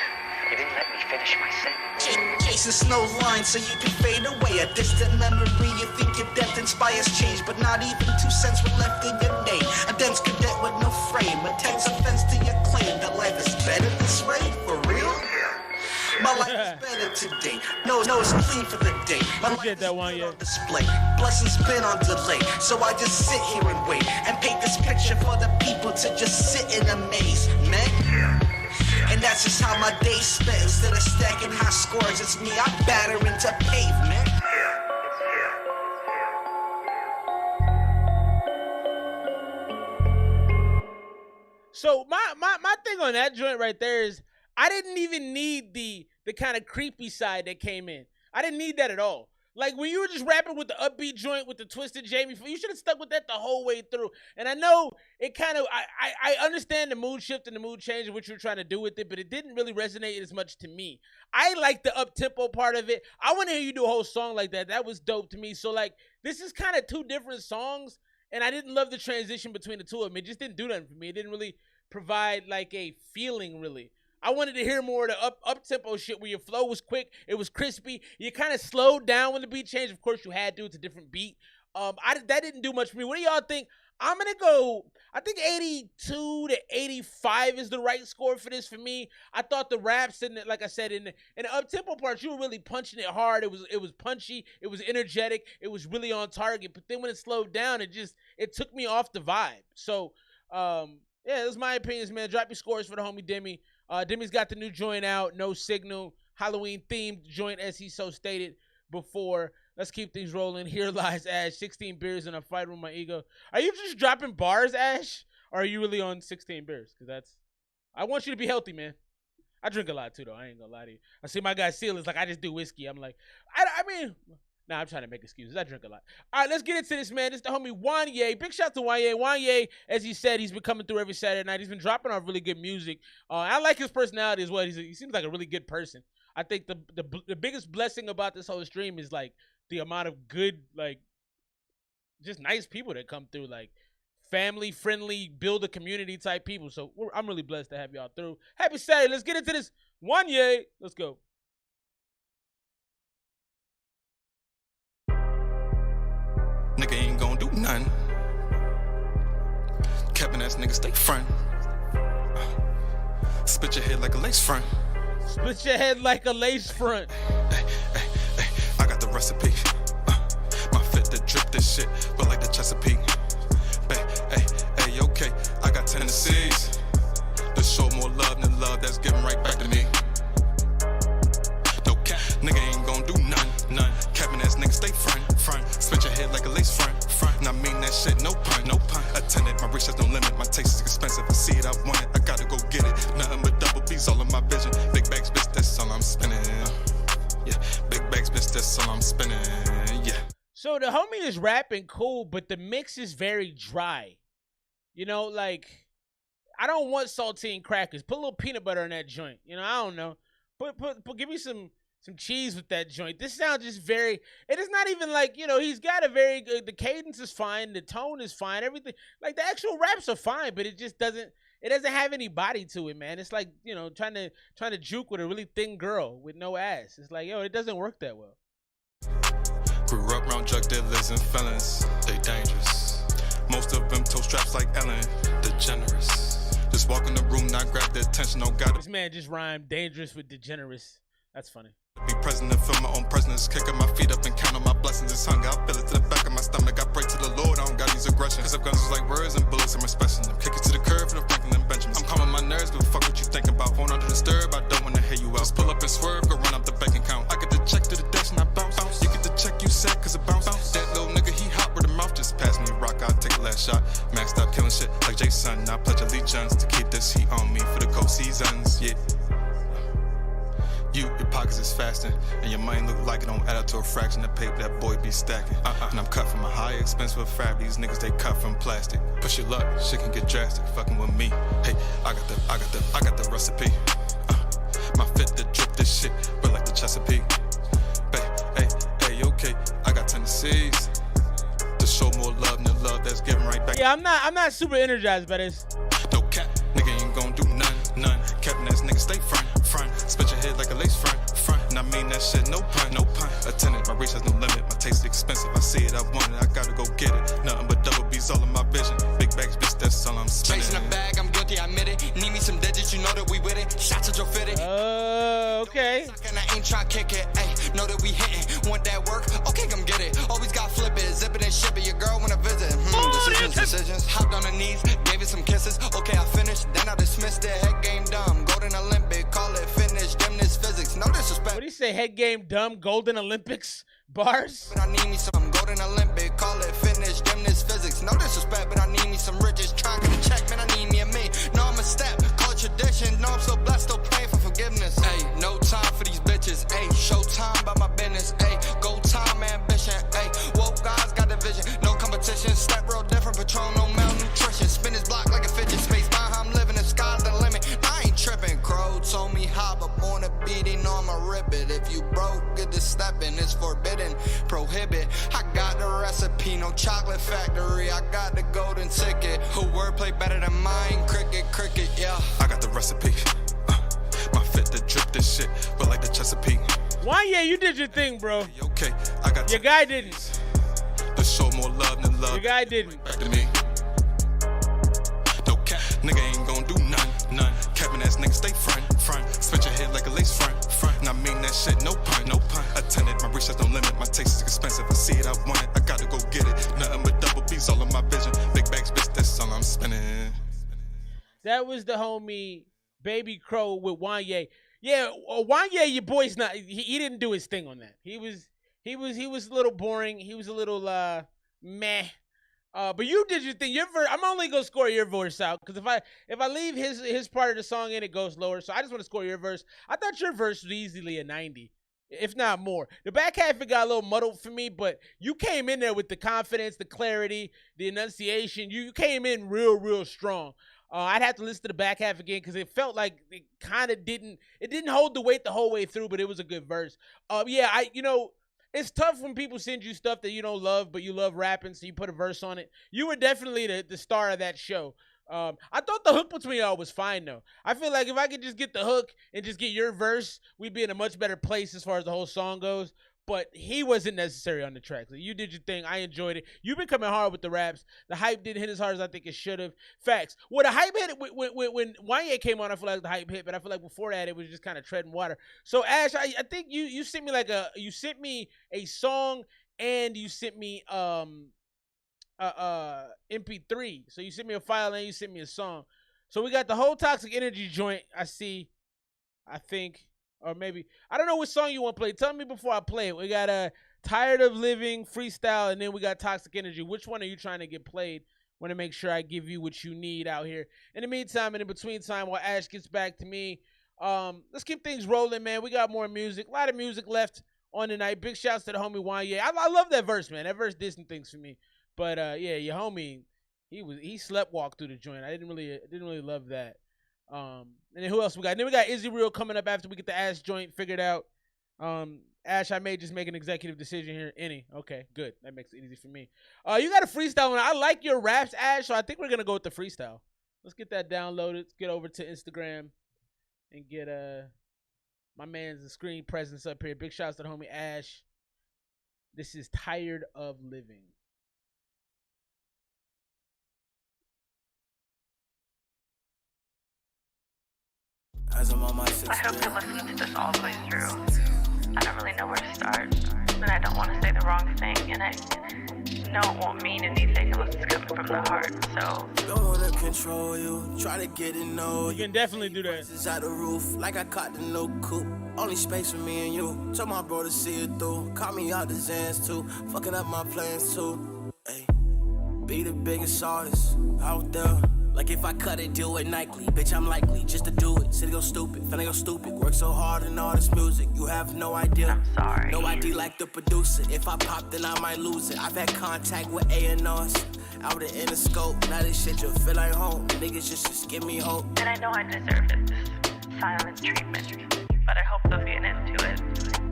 You didn't let me finish my sentence. Chasing snow lines so you can fade away. A distant memory, you think your death inspires change, but not even 2 cents were left in your name. A dense cadet with no frame, a tense offense to your claim that life is better this way, for real? My life is better today. No, it's clean for the day. My life is that one, yeah. on display. Blessings been on delay, so I just sit here and wait and paint this picture for the people to just sit in amazement. And that's just how my day spent. Instead of stacking high scores, it's me, I batter into pavement. So my thing on that joint right there is I didn't even need the kind of creepy side that came in. I didn't need that at all. Like, when you were just rapping with the upbeat joint with the twisted Jamie, you should have stuck with that the whole way through. And I know it kind of, I understand the mood shift and the mood change and what you were trying to do with it, but it didn't really resonate as much to me. I like the up-tempo part of it. I want to hear you do a whole song like that. That was dope to me. So, like, this is kind of 2 different songs, and I didn't love the transition between the 2 of them. It just didn't do nothing for me. It didn't really provide, like, a feeling, really. I wanted to hear more of the up-tempo shit where your flow was quick, it was crispy. You kind of slowed down when the beat changed. Of course, you had to. It's a different beat. That didn't do much for me. What do y'all think? I'm going to go, I think 82 to 85 is the right score for this for me. I thought the raps, like I said, in the up-tempo parts, you were really punching it hard. It was punchy. It was energetic. It was really on target. But then when it slowed down, it took me off the vibe. So, yeah, that's my opinions, man. Drop your scores for the homie Demi. Demi's got the new joint out, No Signal, Halloween-themed joint, as he so stated before. Let's keep things rolling. Here lies Ash, 16 beers in a fight with my ego. Are you just dropping bars, Ash? Or are you really on 16 beers? Because I want you to be healthy, man. I drink a lot, too, though. I ain't gonna lie to you. I see my guy Seal is like, I just do whiskey. I'm like, I mean... Nah, I'm trying to make excuses. I drink a lot. All right, let's get into this, man. This is the homie Wanye. Big shout out to Wanye. Wanye, as he said, he's been coming through every Saturday night. He's been dropping off really good music. I like his personality as well. He seems like a really good person. I think the biggest blessing about this whole stream is, like, the amount of good, like, just nice people that come through, like, family-friendly, build a community type people. So I'm really blessed to have y'all through. Happy Saturday. Let's get into this. Wanye. Let's go. Nigga ain't gon' do nothing. Kevin ass nigga stay front. Spit your head like a lace front. Split your head like a lace front. Hey, I got the recipe. My fit to drip this shit, but like the Chesapeake. Hey, okay. I got Tennessees. To show more love than love that's giving right back to me. No cap, nigga ain't gon' do none. Kevin ass nigga stay front. Spit your head like a lace front. And I mean that shit, no pun. Attended, my reach has no limit. My taste is expensive. I see it, I want it. I gotta go get it. Nothing but double B's all in my vision. Big bags, bitch, that's all I'm spinning. Yeah, big bags, bitch, that's all I'm spinning. Yeah. So the homie is rapping cool, but the mix is very dry. You know, like, I don't want saltine crackers. Put a little peanut butter in that joint. You know, I don't know. Give me some cheese with that joint. This sounds just very, it is not even like, you know, he's got a very good, the cadence is fine, the tone is fine, everything. Like, the actual raps are fine, but it just doesn't have any body to it, man. It's like, you know, trying to juke with a really thin girl with no ass. It's like, yo, it doesn't work that well. Grew up around drug dealers and felons, they dangerous. Most of them toe straps like Ellen, degenerates. Just walk in the room, not grab their attention, no got This man just rhymed dangerous with degenerates. That's funny. Be present and feel my own presence. Kicking my feet up and count on my blessings. It's hunger, I feel it to the back of my stomach. I pray to the Lord, I don't got these aggressions. Cause I've guns just like words and bullets, I'm respecting them. Kick it to the curve and I'm Franklin and Benjamin. I'm calming my nerves, but fuck what you think about. Phone under disturb, I don't wanna hear you out. Just pull up and swerve, go run up the bank account. I get the check to the dash and I bounce. You get the check you said cause it bounce. That little nigga, he hot with the mouth. Just pass me a rock, I'll take the last shot. Maxed out killing shit like Jason. I pledge allegiance to keep this heat on me for the cold seasons. Yeah. Your pockets is fasting, and your money look like it don't add up to a fraction of paper that boy be stacking. And I'm cut from a high expensive fabric. These niggas they cut from plastic. Push your luck, shit can get drastic. Fucking with me, hey, I got the recipe. My fit to drip this shit, but like the Chesapeake. Hey, okay, I got Tennessee's to show more love than the love that's given right back. Yeah, I'm not super energized by this. No cap, nigga ain't gon' do none. Captain ass nigga stay front. Spit your head like a lace front. And I mean that shit, no pun. Attendant, my reach has no limit. My taste is expensive, I see it, I want it, I gotta go get it. Nothing but double B's all in my vision. Big bags, bitch, that's all I'm spinning. Chasing a bag, I'm guilty, I admit it. Need me some digits, you know that we with it. Shots at your fitted. Okay. And I ain't tryna kick it, ayy. Know that we hitting. Want that work? Okay, come get it. Always got flip it, zip it and ship it. Your girl wanna visit. Decisions. Hopped on the knees, gave it some kisses. Okay, I finished, then I dismissed it. Head game dumb, golden Olympic, call it fitness, gymnast, physics. No disrespect. What do you say? Head game dumb, golden Olympics bars. But I need me some golden Olympic, call it fitness, gymnast, physics. No disrespect, but I need me some riches. Try to get a check, man. I need me a me. No, I'm a step, call it tradition. No, I'm so blessed, still praying for forgiveness. Ayy, no time for these bitches. Ayy, show time about my business. Ayy, go time, ambition. Ayy, woke guys got the vision. No competition, step real different. Patron, no malnutrition. Spin his block like a fidget space. Mind how I'm living, the sky's the limit. I ain't tripping. Crow told me hop up on a beating, know I'ma rip it. If you broke, get the stepping. It's forbidden, prohibit. I got the recipe, no chocolate factory. I got the golden ticket. Who wordplay better than mine? Cricket, yeah. I got the recipe. My fit to drip this shit, but like the Chesapeake. Wanya, you did your thing, bro. Okay, I got your guy didn't. To show more love than love. Your guy didn't. Back to me. No cap, nigga ain't gon' do none. Cabin ass nigga stay front. Spit your head like a lace front. And I mean that shit, no pun. Attendant, my reach has no limit. My taste is expensive, I see it, I want it, I gotta go get it. Nothing but double B's all in my vision. Big bags, bitch, that's all I'm spinning. That was the homie Baby Crow with Wanye. Yeah, Wanye, your boy's not. He didn't do his thing on that. He was a little boring. He was a little meh. But you did your thing. Your verse. I'm only gonna score your verse out because if I leave his part of the song in, it goes lower. So I just want to score your verse. I thought your verse was easily a 90, if not more. The back half it got a little muddled for me, but you came in there with the confidence, the clarity, the enunciation. You came in real strong. I'd have to listen to the back half again because it felt like it kind of didn't hold the weight the whole way through, but it was a good verse. Yeah, it's tough when people send you stuff that you don't love, but you love rapping, so you put a verse on it. You were definitely the star of that show. I thought the hook between y'all was fine, though. I feel like if I could just get the hook and just get your verse, we'd be in a much better place as far as the whole song goes. But he wasn't necessary on the track. So you did your thing. I enjoyed it. You've been coming hard with the raps. The hype didn't hit as hard as I think it should have. Facts. Well, the hype hit when Wanye came on, I feel like the hype hit, but I feel like before that it was just kind of treading water. So Ash, I think you sent me a song and you sent me MP3. So you sent me a file and you sent me a song. So we got the whole Toxic Energy joint. I think. Or maybe, I don't know which song you want to play. Tell me before I play it. We got Tired of Living, Freestyle, and then we got Toxic Energy. Which one are you trying to get played? Want to make sure I give you what you need out here. In the meantime, and in between time, while Ash gets back to me, let's keep things rolling, man. We got more music. A lot of music left on the night. Big shouts to the homie Wanye. I love that verse, man. That verse did some things for me. But yeah, your homie, he slept walk through the joint. I didn't really love that. And then who else we got? And then we got Izzy Real coming up after we get the Ash joint figured out. Ash, I may just make an executive decision here. Okay, good. That makes it easy for me. You got a freestyle one. I like your raps, Ash, so I think we're gonna go with the freestyle. Let's get that downloaded. Let's get over to Instagram and get my man's screen presence up here. Big shouts to the homie Ash. This is Tired of Living. As I'm on my I hope you're listening to this all the way through. I don't really know where to start, but I don't want to say the wrong thing, and I know it won't mean anything unless it's coming from the heart, so... Don't wanna control you, try to get to know you. You can definitely do that. It's out the roof, like I caught the no coupe. Only space for me and you. Told my bro to see it through. Caught me out the Zans too. Fucking up my plans too. Ay. Be the biggest artist out there. Like if I cut it, do it nightly. Bitch, I'm likely just to do it. City go stupid, finna go stupid. Work so hard in all this music, you have no idea. I'm sorry. No ID like the producer. If I pop, then I might lose it. I've had contact with A&Rs. Out in the scope. Now this shit just feel like home. Niggas just give me hope. And I know I deserve this silent treatment, but I hope there'll be an end to it.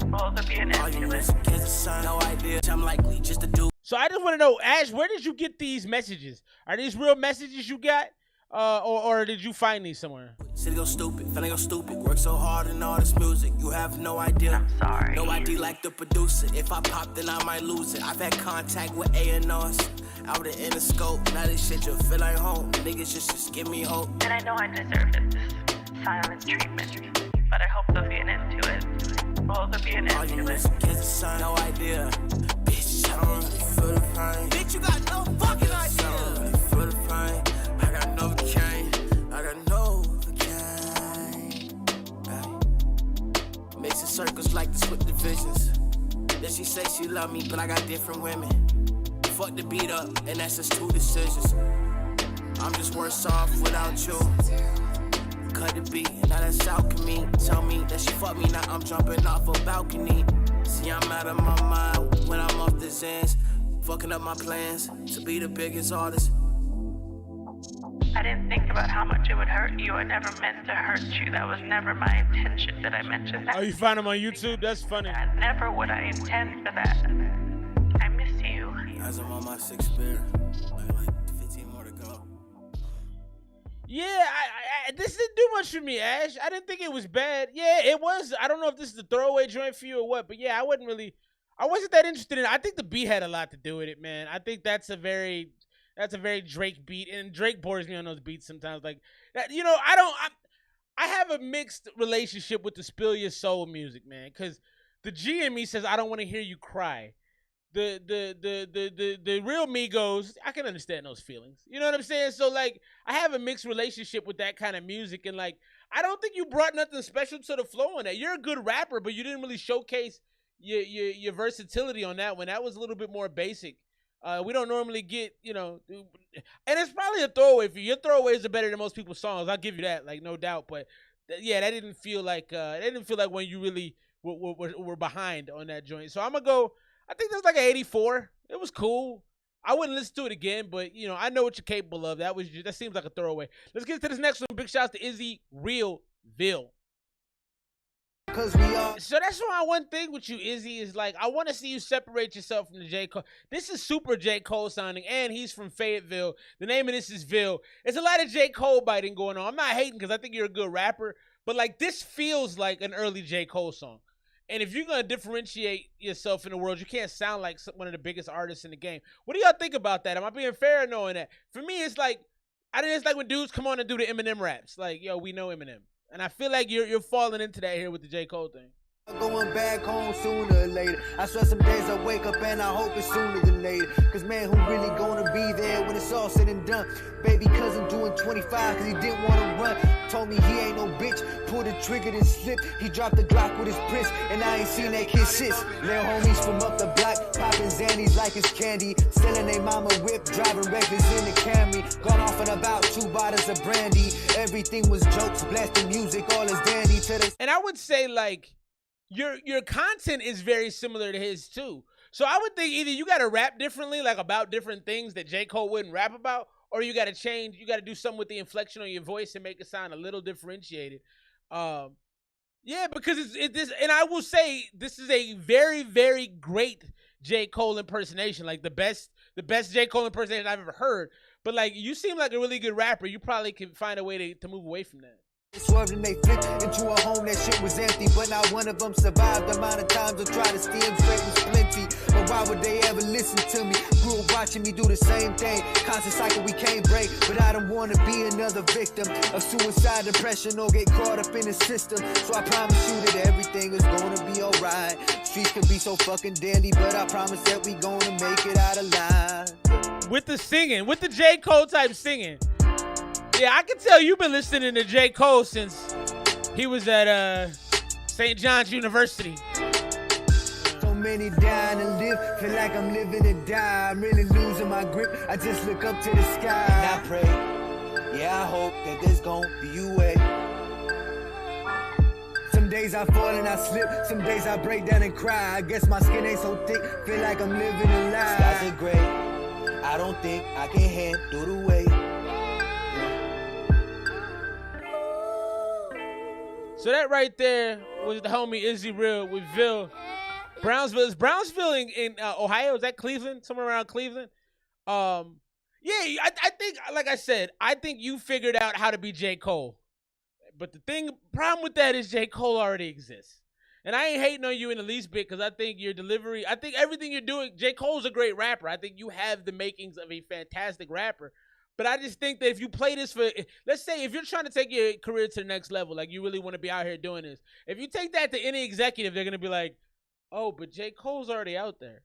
Well, there'll be an end to it. No idea, I'm likely just to do. So I just want to know, Ash, where did you get these messages? Are these real messages you got? Or did you find these somewhere? City go stupid, finna go stupid. Work so hard in all this music, you have no idea. I'm sorry. No ID like the producer. If I pop, then I might lose it. I've had contact with A&Rs. Out in the scope. Now this shit just feel like home. Niggas just give me hope. And I know I deserve this silent treatment, but I hope there'll be an end to it. Well, there'll be an end to it. No idea. Bitch, I don't really feel the pain. Bitch, you got no fucking idea. I don't really feel the pain. I got no cane. I got no cane. Mixing circles like the split divisions. Then she say she love me, but I got different women. Fuck the beat up, and that's just two decisions. I'm just worse off without you. Cut the beat, now that's alchemy. Tell me that she fuck me, now I'm jumping off a balcony. See, I'm out of my mind when I'm off the Zans. Fucking up my plans to be the biggest artist. I didn't think about how much it would hurt you. I never meant to hurt you. That was never my intention. Did I mention that? Oh, you found him on YouTube? That's funny. Never would I intend for that. I miss you. As I'm on my 6th beer, like 15 more to go. Yeah, I this didn't do much for me, Ash. I didn't think it was bad. Yeah, it was. I don't know if this is a throwaway joint for you or what, but yeah, I wasn't that interested in it. I think the beat had a lot to do with it, man. I think that's a very Drake beat, and Drake bores me on those beats sometimes. Like that, you know, I have a mixed relationship with the Spill Your Soul music, man, because the G in me says I don't want to hear you cry. The real me goes, I can understand those feelings. You know what I'm saying? So like, I have a mixed relationship with that kind of music, and like, I don't think you brought nothing special to the flow on that. You're a good rapper, but you didn't really showcase your versatility on that one. That was a little bit more basic. We don't normally get, you know, and it's probably a throwaway for you. Your throwaways are better than most people's songs. I'll give you that, like, no doubt. But yeah, that didn't feel like when you really were behind on that joint. So I'm gonna go. I think that's like an 84. It was cool. I wouldn't listen to it again, but you know, I know what you're capable of. That seems like a throwaway. Let's get to this next one. Big shouts to Izzy Realville. So that's why one thing with you, Izzy, is like, I want to see you separate yourself from the J. Cole. This is super J. Cole sounding, and he's from Fayetteville. The name of this is Ville. There's a lot of J. Cole biting going on. I'm not hating because I think you're a good rapper, but like, this feels like an early J. Cole song. And if you're going to differentiate yourself in the world, you can't sound like one of the biggest artists in the game. What do y'all think about that? Am I being fair in knowing that? For me, it's like, it's like when dudes come on and do the Eminem raps. Like, yo, we know Eminem. And I feel like you're falling into that here with the J. Cole thing. Going back home sooner or later. I swear some days I wake up and I hope it's sooner than later. Cause man, who really gonna be there when it's all said and done? Baby cousin doing 25 cause he didn't wanna run. Told me he ain't no bitch. Pulled the trigger and slipped. He dropped the Glock with his Prince. And I ain't seen that kid since. Little homies from up the block. Popping Xannies like it's candy. Stealing they mama whip. Driving reckless in the Camry. Gone off and about 2 bottles of brandy. Everything was jokes. Blasting music. All is dandy to the. And I would say like, your content is very similar to his too. So I would think either you got to rap differently, like about different things that J. Cole wouldn't rap about, or you got to change. You got to do something with the inflection on your voice and make it sound a little differentiated. Yeah, because it's this, and I will say this is a very, very great J. Cole impersonation, like the best J. Cole impersonation I've ever heard. But like, you seem like a really good rapper. You probably can find a way to move away from that. Swerved and they flipped into a home, that shit was empty, but not one of them survived the amount of times I tried to steal them straight was plenty. But why would they ever listen to me? Grew up watching me do the same thing, constant cycle we can't break, but I don't want to be another victim of suicide, depression, or get caught up in the system. So I promise you that everything is gonna be alright. Streets can be so fucking deadly, but I promise that we gonna make it out alive. With the singing, with the J. Cole type singing. Yeah, I can tell you've been listening to J. Cole since he was at St. John's University. So many dying to live, feel like I'm living to die. I'm really losing my grip, I just look up to the sky. And I pray, yeah, I hope that there's gonna be a way. Some days I fall and I slip, some days I break down and cry. I guess my skin ain't so thick, feel like I'm living a lie. Skies are gray, I don't think I can handle the weight. So that right there was the homie Izzy Real with Ville. Brownsville. Is Brownsville in Ohio? Is that Cleveland? Somewhere around Cleveland? Yeah, I think, like I said, I think you figured out how to be J. Cole. But the problem with that is J. Cole already exists. And I ain't hating on you in the least bit because I think your delivery, I think everything you're doing, J. Cole's a great rapper. I think you have the makings of a fantastic rapper. But I just think that if you play this for, let's say if you're trying to take your career to the next level, like you really want to be out here doing this, if you take that to any executive, they're going to be like, oh, but J. Cole's already out there.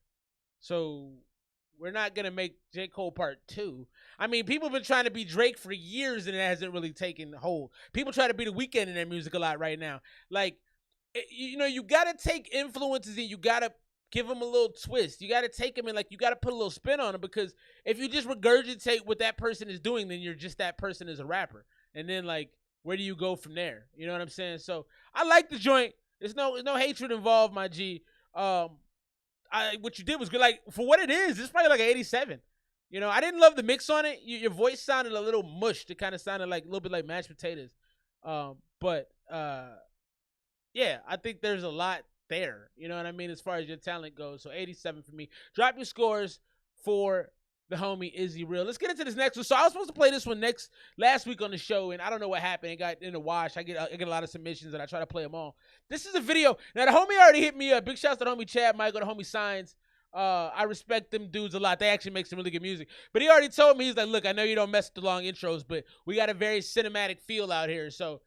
So we're not going to make J. Cole part 2. I mean, people have been trying to be Drake for years and it hasn't really taken hold. People try to be The Weeknd in their music a lot right now. Like, you know, you got to take influences and you got to give them a little twist. You got to take them and like, you got to put a little spin on them because if you just regurgitate what that person is doing, then you're just that person as a rapper. And then like, where do you go from there? You know what I'm saying? So I like the joint. There's no hatred involved, my G. What you did was good. Like for what it is, it's probably like an 87. You know, I didn't love the mix on it. Your voice sounded a little mushed. It kind of sounded like a little bit like mashed potatoes. Yeah, I think there's a lot there, you know what I mean, as far as your talent goes. So 87 for me. Drop your scores for the homie Izzy Real. Let's get into this next one. So I was supposed to play this one last week on the show, and I don't know what happened. It got in the wash. I get a lot of submissions, and I try to play them all. This is a video. Now the homie already hit me up. Big shouts to the homie Chad Michael, the homie Signs. I respect them dudes a lot. They actually make some really good music. But he already told me, he's like, look, I know you don't mess with the long intros, but we got a very cinematic feel out here, so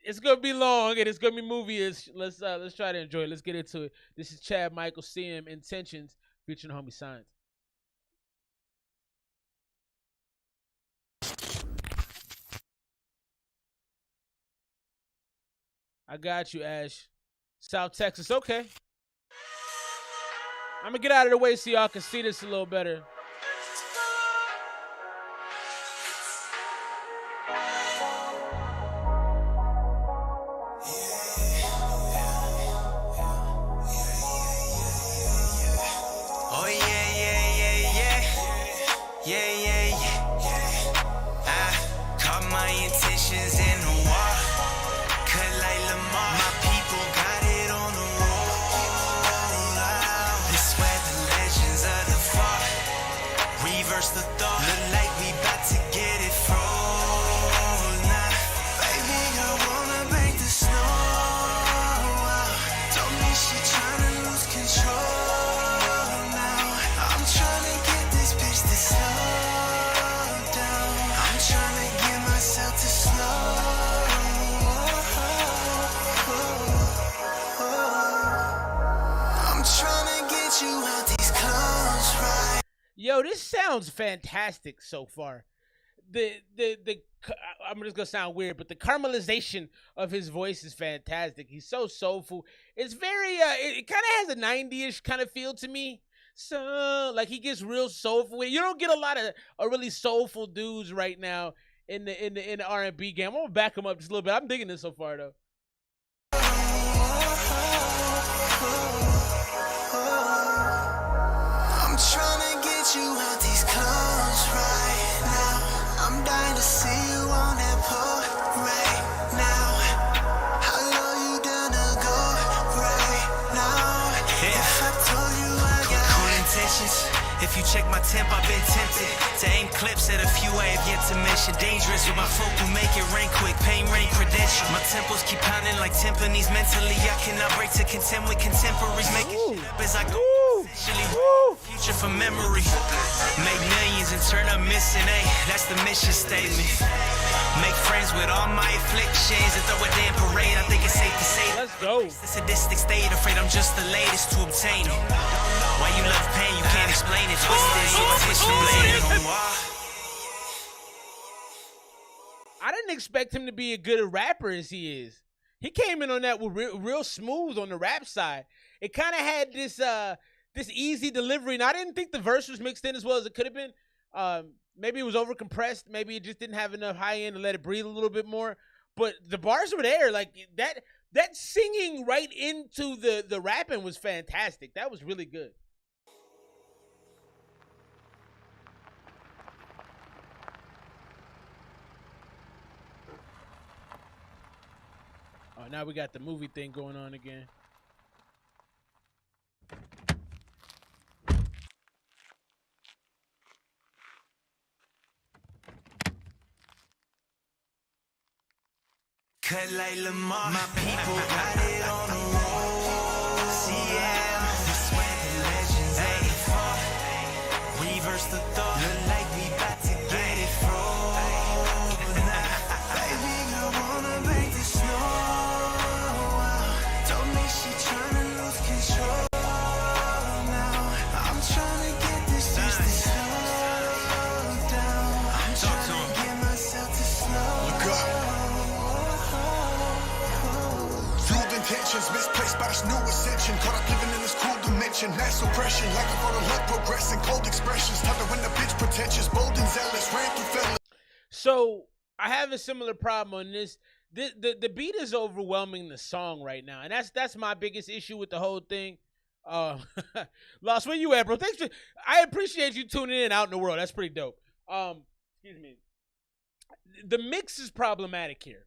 it's gonna be long and it's gonna be movie-ish. Let's try to enjoy it. Let's get into it. This is Chad Michael, CM Intentions, featuring homie Signs. I got you, Ash. South Texas, okay. I'm gonna get out of the way so y'all can see this a little better. Yo, this sounds fantastic so far. I'm just gonna sound weird, but the caramelization of his voice is fantastic. He's so soulful. It's very it kind of has a 90-ish kind of feel to me. So like he gets real soulful. You don't get a lot of really soulful dudes right now in the R&B game. I'm gonna back him up just a little bit. I'm digging this so far though. I'm tryna get you out these clothes right now. I'm dying to see you on that pole right now. How low you gonna go right now? If I told you I got cool intentions. If you check my temp, I've been tempted to aim clips at a few I have yet to mention. Dangerous with my folk who make it rain quick. Pain rain credential. My temples keep pounding like timpanis. Mentally, I cannot break to contend with contemporaries. Making shit up as I go. Essentially, future from memory. Make millions and turn up missing. Ay, that's the mission statement. Make friends with all my afflictions and throw a damn parade. I think it's safe to say. Let's go. It's a sadistic state, afraid I'm just the latest to obtain it. Why you love pain, you can't explain it. Twisted, so I twist the blade. I didn't expect him to be as good a rapper as he is. He came in on that with real smooth on the rap side. It kind of had this easy delivery, and I didn't think the verse was mixed in as well as it could have been. Maybe it was over compressed. Maybe it just didn't have enough high end to let it breathe a little bit more. But the bars were there. Like that singing right into the rapping was fantastic. That was really good. Oh, now we got the movie thing going on again. Cut like Lamar. My people got it on the road. CM, this where the legends ain't far. Reverse the thought. Look like we about to get it froze. baby, I wanna make this snow. Told me she tryna lose control now. I'm tryna get this just to slow down. I'm tryna get myself to slow down. Intentions misplaced by this new ascension. Caught up living in this cool dimension. Mass oppression, lack of all the luck progressing. Cold expressions, time to win the bitch pretentious. Bold and zealous, ran through fellas. So I have a similar problem on this. The beat is overwhelming the song right now, and that's my biggest issue with the whole thing. Lost, where you at, bro? Thanks for. I appreciate you tuning in out in the world. That's pretty dope. Excuse me. The mix is problematic here.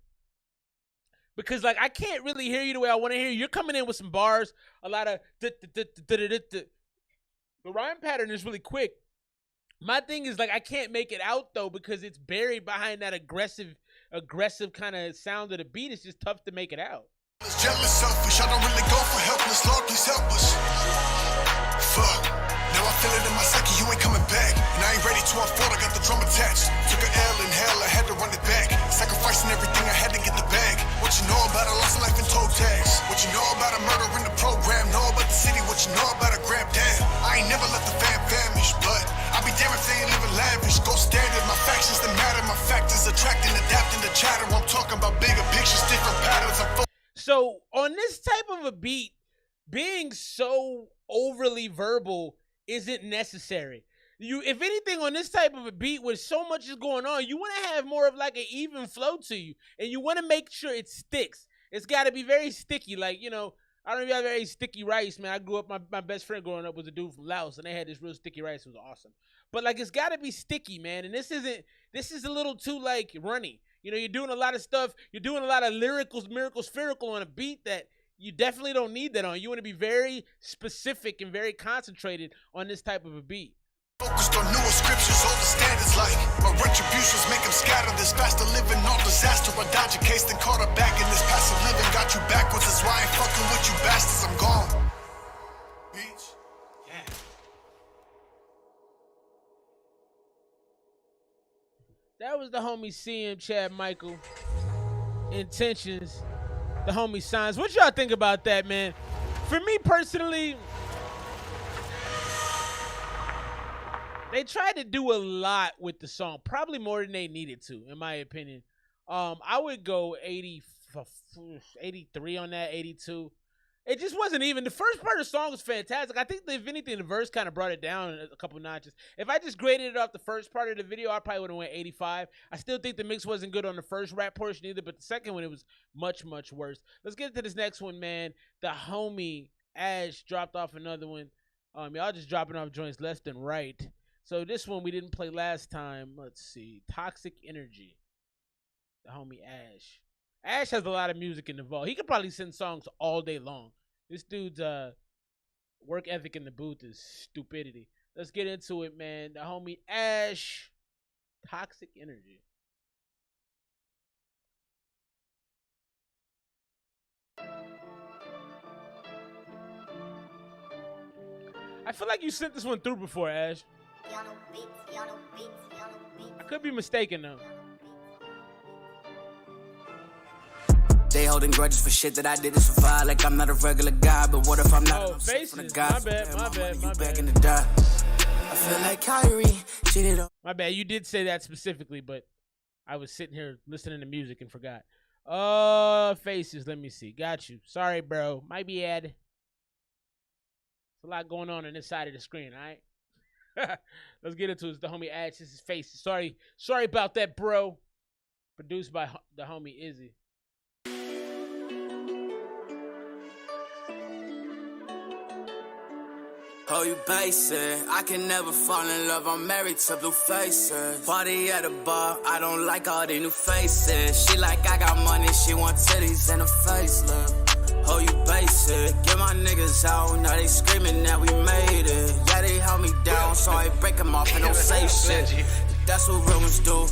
Because, like, I can't really hear you the way I want to hear you. You're coming in with some bars, a lot of... The rhyme pattern is really quick. My thing is, like, I can't make it out, though, because it's buried behind that aggressive kind of sound of the beat. It's just tough to make it out. Jealous, selfish, I don't really go for helpless. Lord, please help us. Fuck. Now I feel it in my psyche, you ain't coming back. And I ain't ready to unfold, I got the drum attached. Took an L in hell, I had to run it back. Sacrificing everything, I had to get the bag. What you know about a loss of life and toe tags? What you know about a murder in the program? Know about the city, what you know about a grab down? I ain't never let the fam famish, but I'll be damn if they ain't living lavish. Go standard, my factions that matter, my factors attracting, adapting to chatter. I'm talking about bigger pictures, different patterns. So on this type of a beat, being so overly verbal isn't necessary. If anything, on this type of a beat where so much is going on, you want to have more of like an even flow to you, and you want to make sure it sticks. It's got to be very sticky. Like, you know, I don't know if you have very sticky rice, man. I grew up, my best friend growing up was a dude from Laos, and they had this real sticky rice. It was awesome. But like, it's got to be sticky, man. And this is a little too like runny. You know, you're doing a lot of stuff. You're doing a lot of lyricals, miracle, spherical on a beat that you definitely don't need that on. You want to be very specific and very concentrated on this type of a beat. Focused on newer scriptures, older standards like my retributions make them scatter. This faster living, no disaster. I dodge a case, then caught her back in this passive living. Got you backwards, that's why I ain't fucking with you bastards. I'm gone. Beach. Yeah. That was the homie CM Chad Michael. Intentions. The homie Signs. What y'all think about that, man? For me personally, they tried to do a lot with the song, probably more than they needed to, in my opinion. I would go 83 on that, 82. It just wasn't even. The first part of the song was fantastic. I think that if anything, the verse kind of brought it down a couple notches. If I just graded it off the first part of the video, I probably would have went 85. I still think the mix wasn't good on the first rap portion either, but the second one, it was much, much worse. Let's get into this next one, man. The homie Ash dropped off another one. Y'all just dropping off joints left and right. So this one we didn't play last time. Let's see. Toxic Energy. The homie Ash. Ash has a lot of music in the vault. He could probably send songs all day long. This dude's work ethic in the booth is stupidity. Let's get into it, man. The homie Ash. Toxic Energy. I feel like you sent this one through before, Ash. I could be mistaken, though. They holding grudges for shit that I didn't survive. Like I'm not a regular guy, but what if I'm not? Oh, faces. My bad. Back in the die. I feel like Kyrie cheated on. My bad. You did say that specifically, but I was sitting here listening to music and forgot. Faces. Let me see. Got you. Sorry, bro. Might be ad. A lot going on this side of the screen, all right? Let's get into it. It's the homie Ash. This is Faces. Sorry about that, bro. Produced by the homie Izzy. Oh, you basic. I can never fall in love. I'm married to blue faces. Party at a bar. I don't like all the new faces. She like I got money. She want titties and a facelift. Oh, you basic. Get my niggas out. Now they screaming that we made it. Yeah, they held me down, so I break them off and don't say shit. That's what real ones do.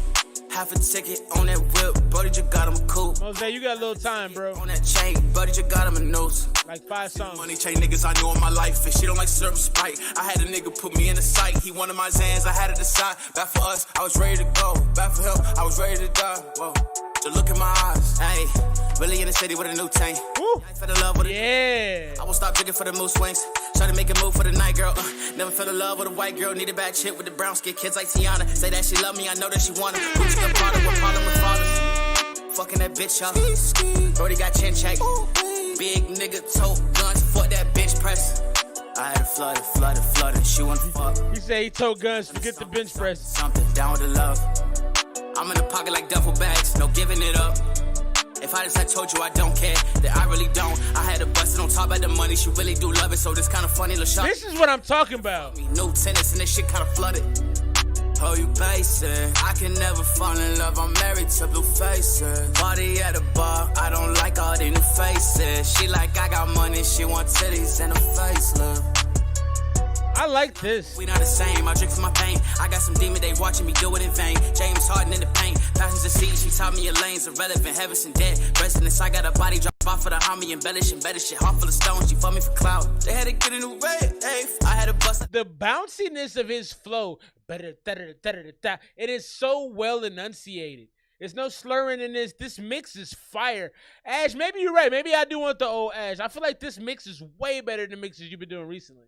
Half a ticket on that whip. Brody just got him a coupe. Jose, you got a little time, bro. On that chain. Brody just got him a noose. Like 5 songs. Money chain niggas I knew in my life. And she don't like syrup Sprite. I had a nigga put me in the sight. He wanted my Zans. I had to decide. Bad for us, I was ready to go. Bad for him, I was ready to die. Whoa. So look in my eyes. Hey, really in the city with a new tank. I fell in love with it. Yeah. I won't stop drinking for the moose swings. Try to make a move for the night, girl. Never fell in love with a white girl. Need a bad chick with the brown skin. Kids like Tiana. Say that she love me. I know that she wanna. Gucci the product with problem with fathers. Fucking that bitch, y'all. Brody got chin check. Big nigga tote guns. Fuck that bench press. I had a flooded. She wanna fuck. He say he tote guns. Forget the bench press. Something down with the love. I'm in the pocket like duffel bags, no giving it up. If I just had told you I don't care, that I really don't. I had to bust it on top of the money, she really do love it, so this kind of funny little shot. This is what I'm talking about. No tennis and this shit kind of flooded. Oh, you basic. I can never fall in love. I'm married to blue faces. Party at a bar. I don't like all the new faces. She like I got money. She want titties and a facelift. I like this. We not the same, I drink for my pain. I got some demon, they watching me do it in vain. James Harden in the paint, passenger seat, she taught me your lanes irrelevant, heavens and dead. Residence, I got a body drop off for the homie, embellish and better shit. Heart full of stones, she fuck me for clout. They had to get a new red, I had to bust. The bounciness of his flow, it is so well enunciated. There's no slurring in this. This mix is fire. Ash, maybe you're right. Maybe I do want the old Ash. I feel like this mix is way better than the mixes you've been doing recently.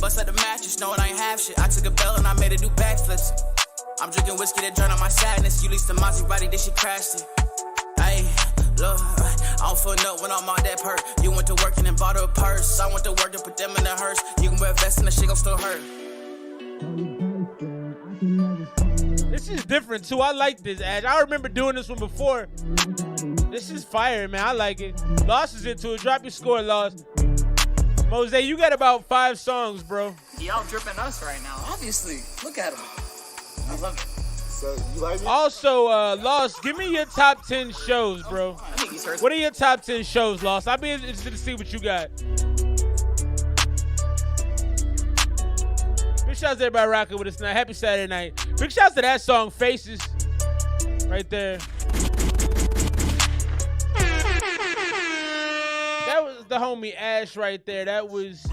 Bust at the mattress, knowing I ain't have shit. I took a bell and I made her do backflips. I'm drinking whiskey that drown out my sadness. You leased the Maserati, then she crashed it. Hey, look, I don't feel no when I'm on that perk. You went to work and then bought her a purse. I went to work and put them in the hearse. You can wear a vest and the shit gon' still hurt. This is different too. I like this, Ash. I remember doing this one before. This is fire, man. I like it. Lost is into it. Drop your score, Lost. Mose, you got about 5 songs, bro. Y'all dripping us right now. Obviously. Look at him. I love it. So, you like me? Also, Lost, give me your top 10 shows, bro. I think he's heard. What are your top 10 shows, Lost? I'll be interested to see what you got. Big shouts to everybody rocking with us tonight. Happy Saturday night. Big shouts to that song, Faces. Right there. That was the homie Ash right there. That was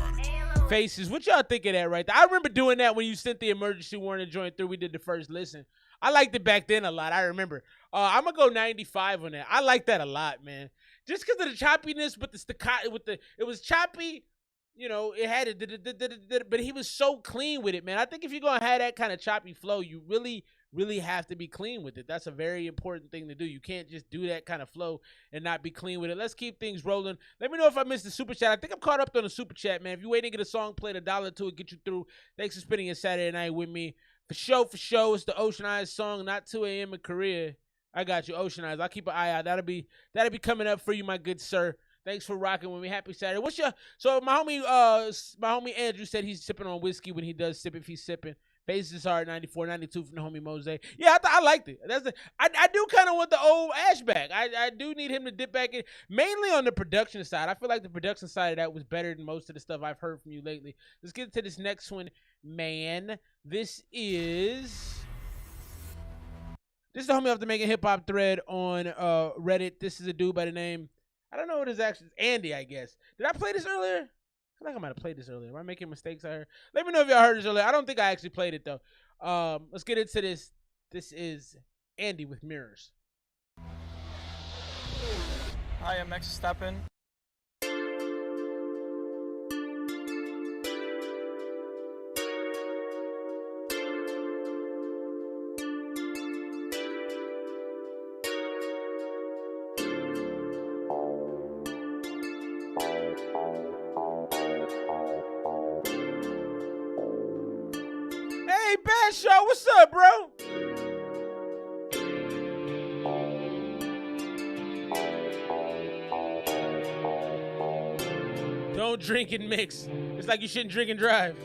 Faces. What y'all think of that right there? I remember doing that when you sent the emergency warning joint through. We did the first listen. I liked it back then a lot. I remember. I'm going to go 95 on that. I like that a lot, man. Just because of the choppiness, but the staccato, it was choppy. You know, it had it, but he was so clean with it, man. I think if you're going to have that kind of choppy flow, you really have to be clean with it. That's a very important thing to do. You can't just do that kind of flow and not be clean with it. Let's keep things rolling. Let me know if I missed the super chat. I think I'm caught up on the super chat, man. If you're waiting to get a song played, $1 to it, get you through. Thanks for spending your Saturday night with me. For sure. It's the Ocean Eyes song, not 2 a.m. in Korea. I got you, Ocean Eyes. I'll keep an eye out. That'll be coming up for you, my good sir. Thanks for rocking with me. Happy Saturday. What's your my homie Andrew said he's sipping on whiskey when he does sip if he's sipping. Faces hard 94, 92 from the homie Mose. Yeah, I liked it. I do kind of want the old Ash back. I do need him to dip back in, mainly on the production side. I feel like the production side of that was better than most of the stuff I've heard from you lately. Let's get to this next one, man. This is the homie off the Making Hip Hop thread on Reddit. This is a dude by the name, I don't know what his actual, Andy, I guess. Did I play this earlier? I feel like I might have played this earlier. Am I making mistakes out here? Let me know if y'all heard this earlier. I don't think I actually played it, though. Let's get into this. This is Andy with Mirrors. Hi, I'm Max Verstappen. Hey, Bad Show, what's up, bro? Don't drink and mix. It's like you shouldn't drink and drive.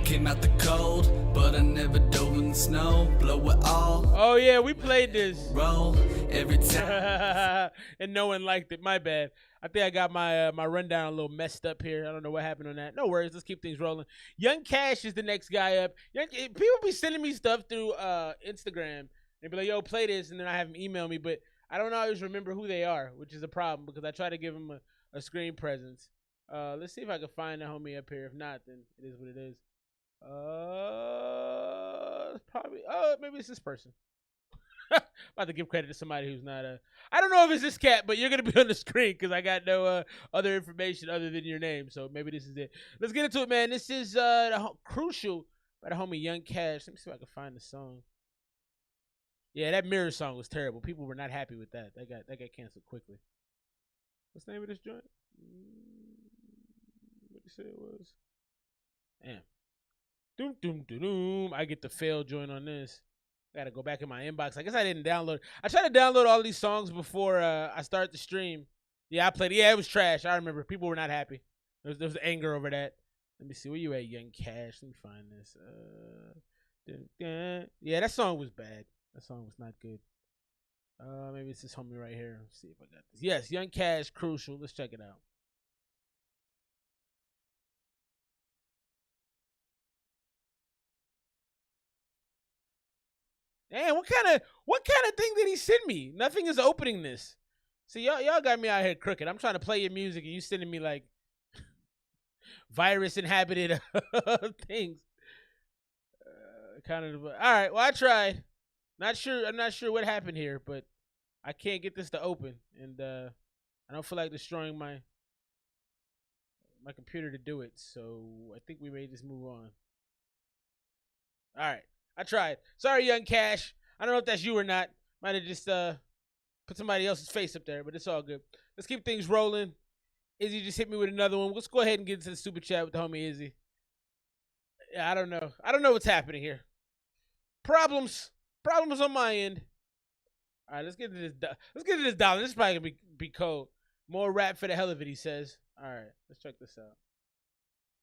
Came out the cold, but I never dove in the snow. Blow it all. Oh yeah, we played this. Roll every time. And no one liked it. My bad. I think I got my my rundown a little messed up here. I don't know what happened on that. No worries. Let's keep things rolling. Young Cash is the next guy up. People be sending me stuff through Instagram. They be like, "Yo, play this," and then I have them email me, but I don't always remember who they are, which is a problem because I try to give them a screen presence. Let's see if I can find the homie up here. If not, then it is what it is. Probably. Maybe it's this person. About to give credit to somebody who's not I don't know if it's this cat, but you're gonna be on the screen because I got no other information other than your name. So maybe this is it. Let's get into it, man. This is Crucial by the homie Young Cash. Let me see if I can find the song. Yeah, that Mirror song was terrible. People were not happy with that. That got canceled quickly. What's the name of this joint? What did you say it was? Damn. Doom doom doom doom. I get the fail joint on this. I gotta go back in my inbox. I guess I didn't download. I tried to download all these songs before I start the stream. Yeah, I played it. Yeah, it was trash. I remember. People were not happy. There was anger over that. Let me see. Where you at, Young Cash? Let me find this. Yeah, that song was bad. That song was not good. Maybe it's this homie right here. Let's see if I got this. Yes, Young Cash, Crucial. Let's check it out. Damn, what kind of thing did he send me? Nothing is opening this. See, y'all got me out here crooked. I'm trying to play your music and you sending me like virus inhabited things. All right. Well, I tried. I'm not sure what happened here, but I can't get this to open, and I don't feel like destroying my computer to do it. So I think we may just move on. All right. I tried. Sorry, Young Cash. I don't know if that's you or not. Might have just put somebody else's face up there, but it's all good. Let's keep things rolling. Izzy just hit me with another one. Let's go ahead and get into the super chat with the homie Izzy. Yeah, I don't know. I don't know what's happening here. Problems on my end. All right, let's get to this. Let's get to this dollar. This is probably gonna be cold. More rap for the hell of it, he says. All right, let's check this out.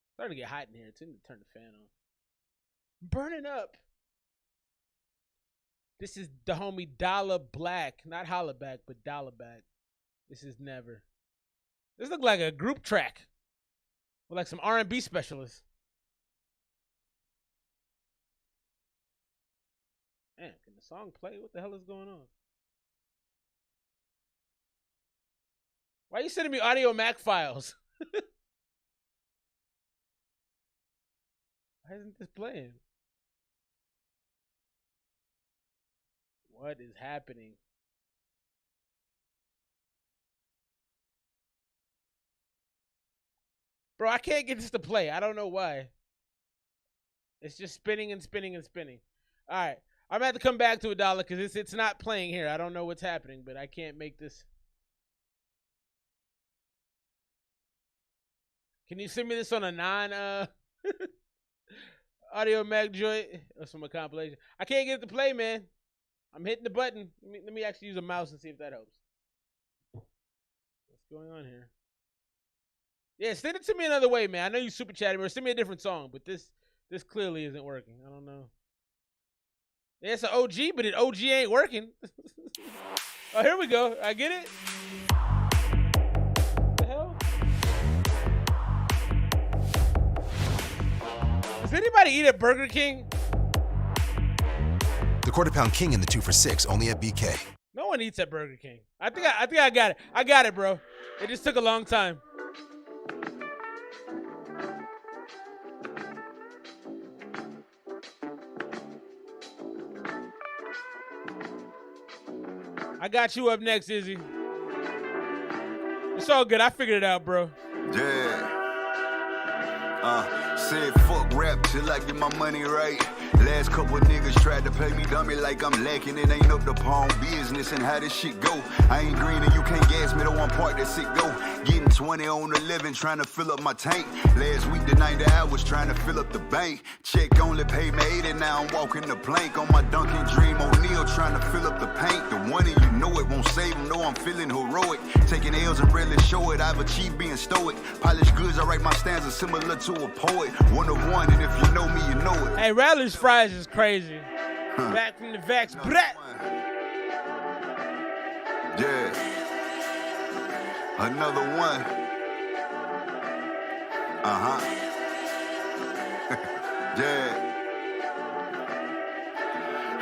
It's starting to get hot in here. It's time to turn the fan on. Burning up. This is the homie Dollar Black. Not Holla Back, but Dollar Back. This is Never. This looks like a group track. With like some R&B specialists. Man, can the song play? What the hell is going on? Why are you sending me Audio Mac files? Why isn't this playing? What is happening? Bro, I can't get this to play. I don't know why. It's just spinning and spinning and spinning. All right. I'm going to have to come back to $1 because it's not playing here. I don't know what's happening, but I can't make this. Can you send me this on a non Audio Mac joint? That's from a compilation. I can't get it to play, man. I'm hitting the button. Let me actually use a mouse and see if that helps. going on here? Yeah, send it to me another way, man. I know you super chatting me, or send me a different song, but this clearly isn't working. I don't know. Yeah, it's an OG, but it OG ain't working. Oh, here we go. I get it. What the hell? Does anybody eat at Burger King? The Quarter Pound King and the 2 for $6, only at BK. No one eats at Burger King. I think I got it. I got it, bro. It just took a long time. I got you up next, Izzy. It's all good. I figured it out, bro. Yeah. Said fuck rap till I get my money right. Last couple niggas tried to play me dummy like I'm lacking. It ain't up to pawn business and how this shit go. I ain't green and you can't gas me the one part that shit go. Getting 20 on 11 trying to fill up my tank. Last week the 90 hours trying to fill up the bank. Check only paid me 80, now I'm walking the plank. On my Dunkin' Dream O'Neal trying to fill up the paint. The one and you know it won't save them, know I'm feeling heroic. Taking L's and rarely show it, I've achieved being stoic. Polished goods, I write my stanzas similar to a poet. One of one, and if you know me, you know it. Hey, Rattler's Fries is crazy. Back from the Vax. Brat. Yeah. Another one. Yeah.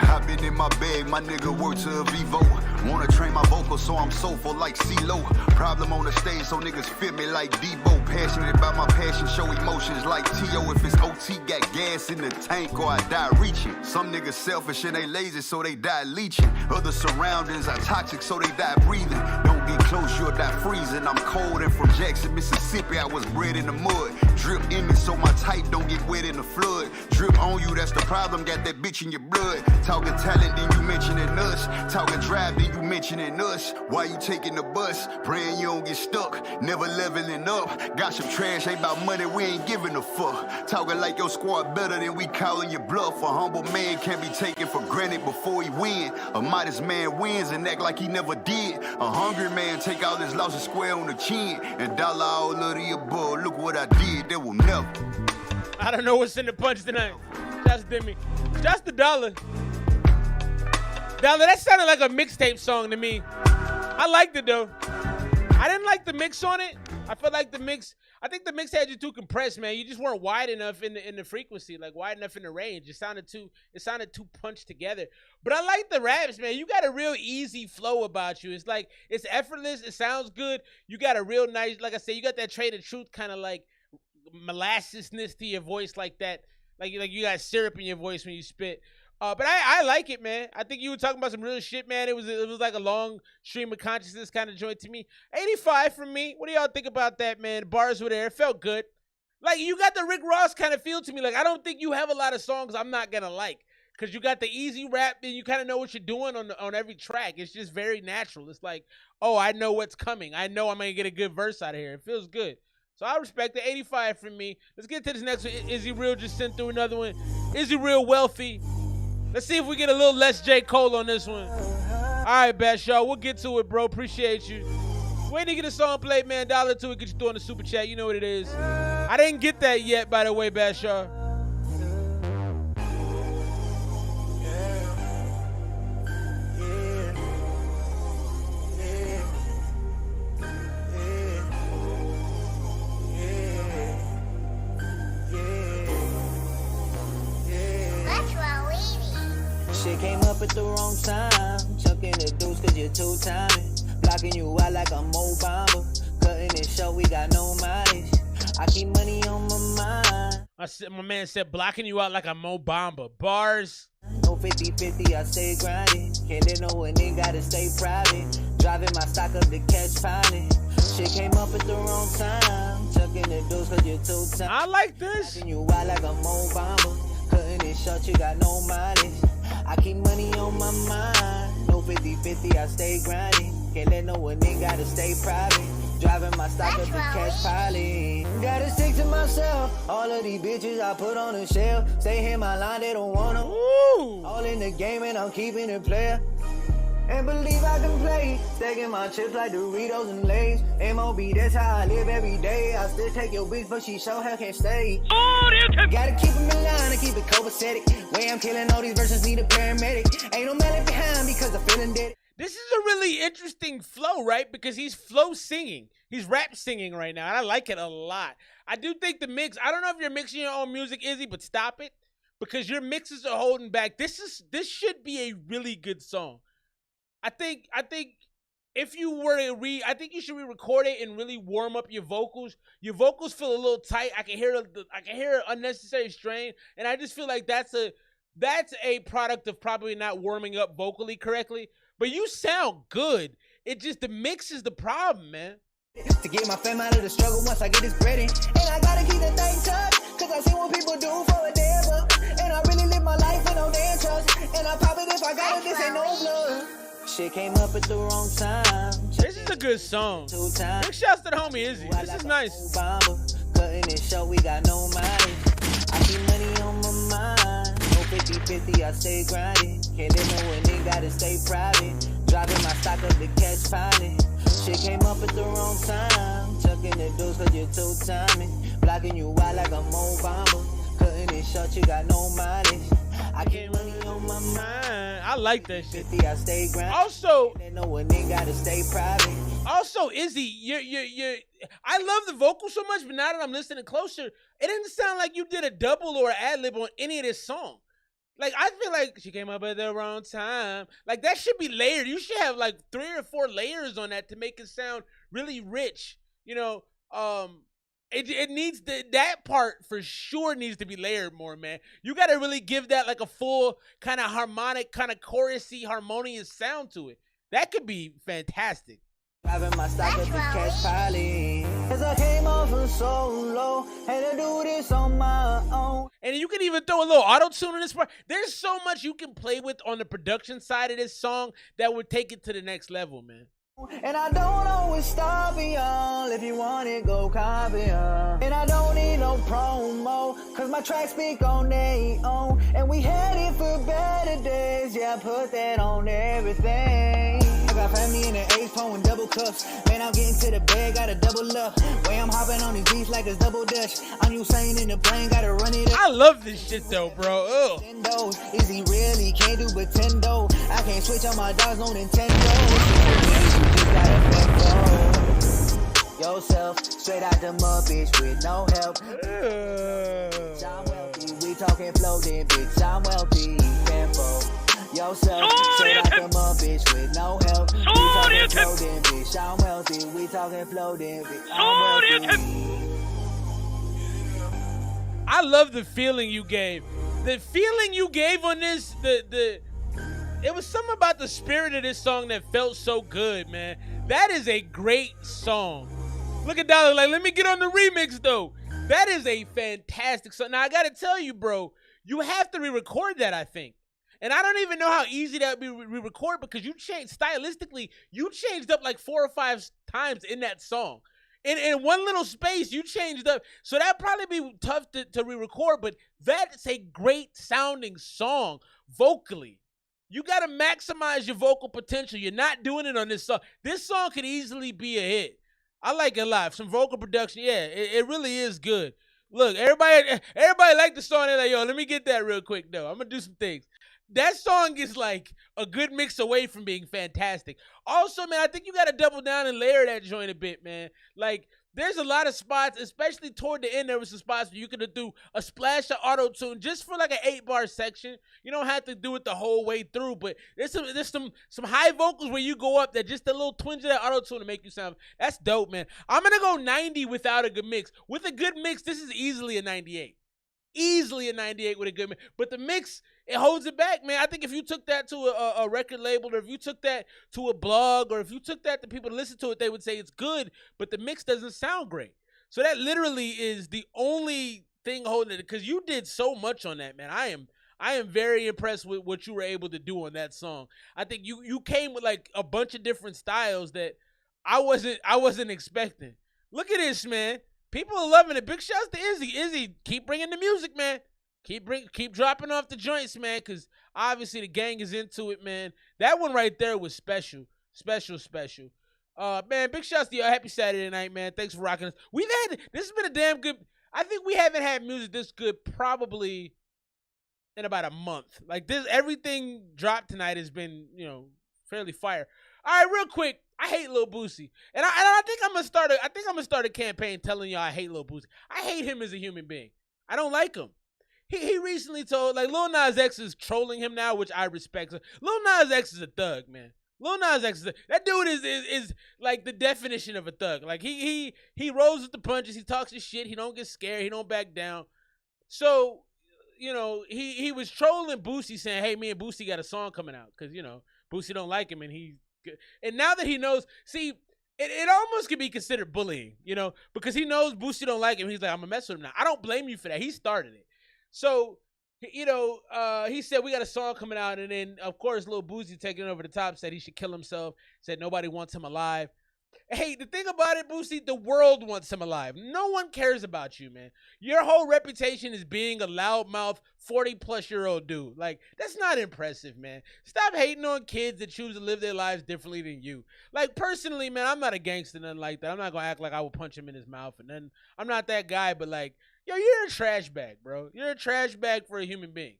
I've been in my bag, my nigga work to a Vivo. Wanna train my vocals so I'm soulful like CeeLo. Problem on the stage so niggas feel me like Debo. Passionate about my passion, show emotions like T.O. If it's OT, got gas in the tank or I die reaching. Some niggas selfish and they lazy so they die leeching. Other surroundings are toxic so they die breathing. Don't get close, you'll die freezing. I'm cold and from Jackson, Mississippi, I was bred in the mud. Drip in me so my type don't get wet in the flood. Drip on you, that's the problem, got that bitch in your blood. Talking talent, then you mentioning us. Talking drive, then you mentioning us. Why you taking the bus? Praying you don't get stuck. Never leveling up. Got some trash, ain't about money, we ain't giving a fuck. Talking like your squad better than we calling your bluff. A humble man can't be taken for granted before he win. A modest man wins and act like he never did. A hungry man take all his losses square on the chin. And dollar all of the above, look what I did, that will never. I don't know what's in the punch tonight. Just Demi. Just the dollar. Dollar, that sounded like a mixtape song to me. I liked it though. I didn't like the mix on it. I felt like the mix had you too compressed, man. You just weren't wide enough in the frequency, like wide enough in the range. It sounded too punched together. But I like the raps, man. You got a real easy flow about you. It's like it's effortless. It sounds good. You got a real nice, like I said, you got that trait of truth kind of like molassesness to your voice, like that. Like you got syrup in your voice when you spit. But I like it, man. I think you were talking about some real shit, man. It was like a long stream of consciousness kind of joint to me. 85 from me. What do y'all think about that, man? Bars were there. It felt good. Like, you got the Rick Ross kind of feel to me. Like, I don't think you have a lot of songs I'm not going to like. Because you got the easy rap, and you kind of know what you're doing on every track. It's just very natural. It's like, oh, I know what's coming. I know I'm going to get a good verse out of here. It feels good. So I respect the 85 from me. Let's get to this next one. Izzy Real just sent through another one. Izzy Real Wealthy. Let's see if we get a little less J. Cole on this one. All right, Bash, y'all. We'll get to it, bro. Appreciate you. Wait to get a song played, man. $1 to it. Get you through on the super chat. You know what it is. I didn't get that yet, by the way, Bash, y'all. Shit came up at the wrong time. Chucking the deuce cause you're too timing. Blocking you out like a Mo Bamba. Cutting it short, we got no mileage. I keep money on my mind. My man said blocking you out like a Mo Bamba. Bars. No 50-50, I stay grinding. Can't let no one in, gotta stay private. Driving my stock up to catch pilot. Shit came up at the wrong time. Chucking the deuce cause you're too timing. I like this. Blocking you out like a Mo Bamba. Cutting it short, you got no mileage. I keep money on my mind. No 50-50, I stay grinding. Can't let no one in, gotta stay private. Driving my stock up to catch pilot. Gotta stick to myself. All of these bitches I put on the shelf. Stay in my line, they don't want them. All in the game and I'm keeping it player. And believe I can play, stacking my chips like Doritos and Lay's. MOB, that's how I live every day. I still take your bitch, but she sure hell can't stay. Gotta keep them in line and keep it copacetic. Way I'm killing all these versions, need a paramedic. Ain't no melon behind because I'm feeling dead. This is a really interesting flow, right? Because he's flow singing. He's rap singing right now, and I like it a lot. I do think the mix, I don't know if you're mixing your own music, Izzy, but stop it. Because your mixes are holding back. This should be a really good song. I think if you were to I think you should re-record it and really warm up your vocals. Your vocals feel a little tight. I can hear an unnecessary strain, and I just feel like that's a product of probably not warming up vocally correctly. But you sound good. It just the mix is the problem, man. To get my fam out of the struggle once I get this bread in. And I gotta keep the thing touch, cause I see what people do for a damn buck. And I really live my life with no damn trust. And I pop it if I got it, this ain't no blood. Shit came up at the wrong time. This is a good song. Big shouts to the homie Izzy. This is nice. Cutting it short, we got no mileage. I keep money on my mind. No 50-50, I stay grinding. Can't live no one, they gotta stay private. Driving my stock up to catch pilot. Shit came up at the wrong time. Chucking the doors cause you're too timing. Blocking you out like a Obama. Cutting it short, you got no mileage. I keep money on my mind. I like that shit. 50, I stay grinding. Also, no one, they gotta stay private. Also, Izzy, you're I love the vocals so much, but now that I'm listening closer, it didn't sound like you did a double or an ad-lib on any of this song. Like, I feel like she came up at the wrong time. Like, that should be layered. You should have, like, 3 or 4 layers on that to make it sound really rich. You know, it needs that part for sure needs to be layered more, man. You got to really give that, like, a full kind of harmonic, kind of chorusy, harmonious sound to it. That could be fantastic. Driving my stock up to catch pilot. Cause I came off from so low. Had to do this on my own. And you can even throw a little auto-tune in this part. There's so much you can play with on the production side of this song that would take it to the next level, man. And I don't always stop y'all. If you want it, go copy y'all. And I don't need no promo, cause my tracks speak on their own. And we headed for better days. Yeah, put that on everything. I got family in the A's pouring double cups. Man, I'm getting to the bed, gotta double up. Way I'm hopping on these beats like it's double dutch. I'm Usain in the plane, gotta run it up. I love this shit though, bro. Ugh. Is he really? Can't do pretendo. I can't switch on my dogs on Nintendo. Yourself, straight out the mud, bitch, with no help. I'm wealthy, we talking floating, bitch. I'm wealthy, tempo. Yourself, straight out the mud, bitch, with no help. We talking floating, bitch. I'm wealthy, we talking floating, bitch. I'm wealthy. I love the feeling you gave. The feeling you gave on this, it was something about the spirit of this song that felt so good, man. That is a great song. Look at Dollar like, let me get on the remix, though. That is a fantastic song. Now, I got to tell you, bro, you have to re-record that, I think. And I don't even know how easy that would be re-record because you changed, stylistically, you changed up like 4 or 5 times in that song. In one little space, you changed up. So that'd probably be tough to re-record, but that's a great sounding song vocally. You got to maximize your vocal potential. You're not doing it on this song. This song could easily be a hit. I like it a lot. Some vocal production, yeah, it really is good. Look, everybody like the song. They're like, yo, let me get that real quick, though. I'm going to do some things. That song is like a good mix away from being fantastic. Also, man, I think you got to double down and layer that joint a bit, man. Like, there's a lot of spots, especially toward the end, there was some spots where you could have do a splash of auto-tune just for like an 8-bar section. You don't have to do it the whole way through, but there's some high vocals where you go up that just a little twinge of that auto-tune to make you sound. That's dope, man. I'm going to go 90 without a good mix. With a good mix, this is easily a 98. Easily a 98 with a good mix. But the mix, it holds it back, man. I think if you took that to a record label, or if you took that to a blog, or if you took that to people to listen to it, they would say it's good, but the mix doesn't sound great. So that literally is the only thing holding it, because you did so much on that, man. I am very impressed with what you were able to do on that song. I think you came with like a bunch of different styles that I wasn't expecting. Look at this, man. People are loving it. Big shouts to Izzy. Izzy, keep bringing the music, man. Keep dropping off the joints, man, because obviously the gang is into it, man. That one right there was special. Man, big shouts to y'all. Happy Saturday night, man. Thanks for rocking us. This has been a damn good, I think we haven't had music this good probably in about a month. Like this, everything dropped tonight has been, fairly fire. All right, real quick. I hate Lil Boosie, and I think I'm gonna start a campaign telling y'all I hate Lil Boosie. I hate him as a human being. I don't like him. He recently told, like, Lil Nas X is trolling him now, which I respect. Lil Nas X is a thug, man. Lil Nas X that dude is like the definition of a thug. Like he rolls with the punches. He talks his shit. He don't get scared. He don't back down. So, he was trolling Boosie, saying, "Hey, me and Boosie got a song coming out," because Boosie don't like him, and now that he knows, see, it almost could be considered bullying, because he knows Boosie don't like him. He's like, "I'm gonna mess with him now." I don't blame you for that. He started it. So, he said, "We got a song coming out," and then, of course, Lil Boosie taking it over the top said he should kill himself, said nobody wants him alive. Hey, the thing about it, Boosie, the world wants him alive. No one cares about you, man. Your whole reputation is being a loudmouth 40-plus-year-old dude. Like, that's not impressive, man. Stop hating on kids that choose to live their lives differently than you. Like, personally, man, I'm not a gangster, nothing like that. I'm not going to act like I will punch him in his mouth, and then I'm not that guy, but, like, yo, you're a trash bag, bro. You're a trash bag for a human being.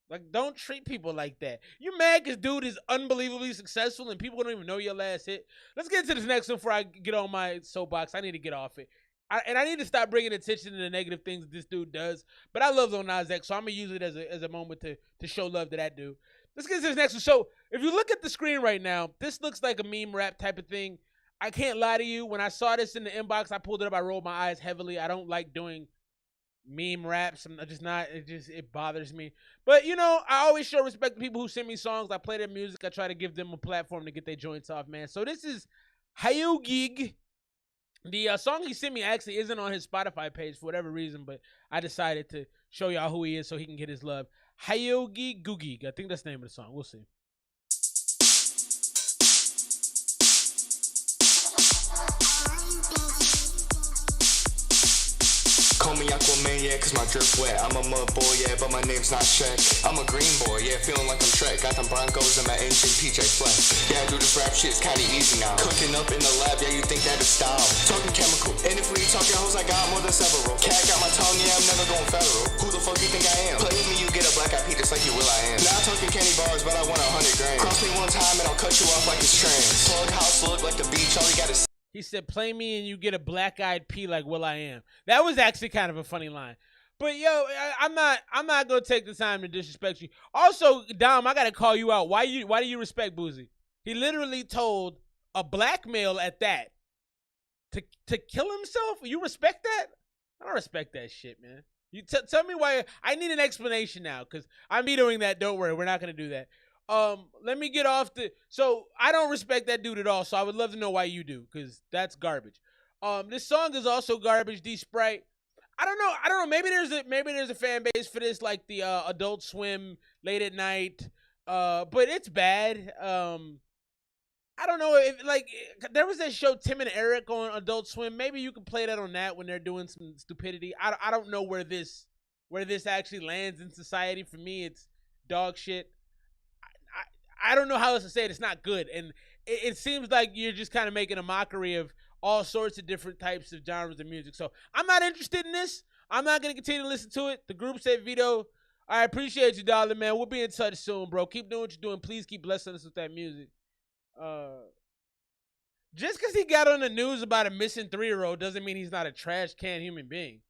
Like, don't treat people like that. You mad because dude is unbelievably successful and people don't even know your last hit? Let's get into this next one before I get on my soapbox. I need to get off it. I need to stop bringing attention to the negative things that this dude does. But I love Lil Nas X, so I'm going to use it as a moment to show love to that dude. Let's get into this next one. So, if you look at the screen right now, this looks like a meme rap type of thing. I can't lie to you. When I saw this in the inbox, I pulled it up. I rolled my eyes heavily. I don't like doing meme raps. I'm just not, it bothers me. But, I always show respect to people who send me songs. I play their music. I try to give them a platform to get their joints off, man. So this is Hayugig. The song he sent me actually isn't on his Spotify page for whatever reason, but I decided to show y'all who he is so he can get his love. Hayugig Googig. I think that's the name of the song. We'll see. Call me Aquaman, yeah, cause my drip wet. I'm a mud boy, yeah, but my name's not Shrek. I'm a green boy, yeah, feeling like I'm Trek. Got them Broncos in my engine, PJ Flex. Yeah, I do this rap shit, it's kinda easy now. Cooking up in the lab, yeah, you think that is style. Talking chemical, and if we talking hoes, I got more than several. Cat got my tongue, yeah, I'm never going federal. Who the fuck you think I am? Play with me, you get a black eyed pea just like you will I am. Not talking candy bars, but I want 100 grand. Cross me one time and I'll cut you off like it's trans. Plug house look like the beach, all you gotta see. He said, "Play me and you get a black-eyed pea like Will I Am." That was actually kind of a funny line. But yo, I'm not gonna take the time to disrespect you. Also, Dom, I gotta call you out. Why do you respect Boosie? He literally told a black male at that to kill himself. You respect that? I don't respect that shit, man. You tell me why. I need an explanation now, because I'm vetoing that. Don't worry, we're not gonna do that. Let me get off so I don't respect that dude at all, so I would love to know why you do, because that's garbage. This song is also garbage, D Sprite. I don't know, maybe there's a fan base for this, like the Adult Swim Late at Night, but it's bad. I don't know if, like, there was that show Tim and Eric on Adult Swim. Maybe you can play that on that when they're doing some stupidity. I don't know where this actually lands in society. For me, it's dog shit. I don't know how else to say it. It's not good. And it seems like you're just kind of making a mockery of all sorts of different types of genres of music. So I'm not interested in this. I'm not going to continue to listen to it. The group said veto. I appreciate you, darling, man. We'll be in touch soon, bro. Keep doing what you're doing. Please keep blessing us with that music. Just because he got on the news about a missing 3-year-old doesn't mean he's not a trash can human being.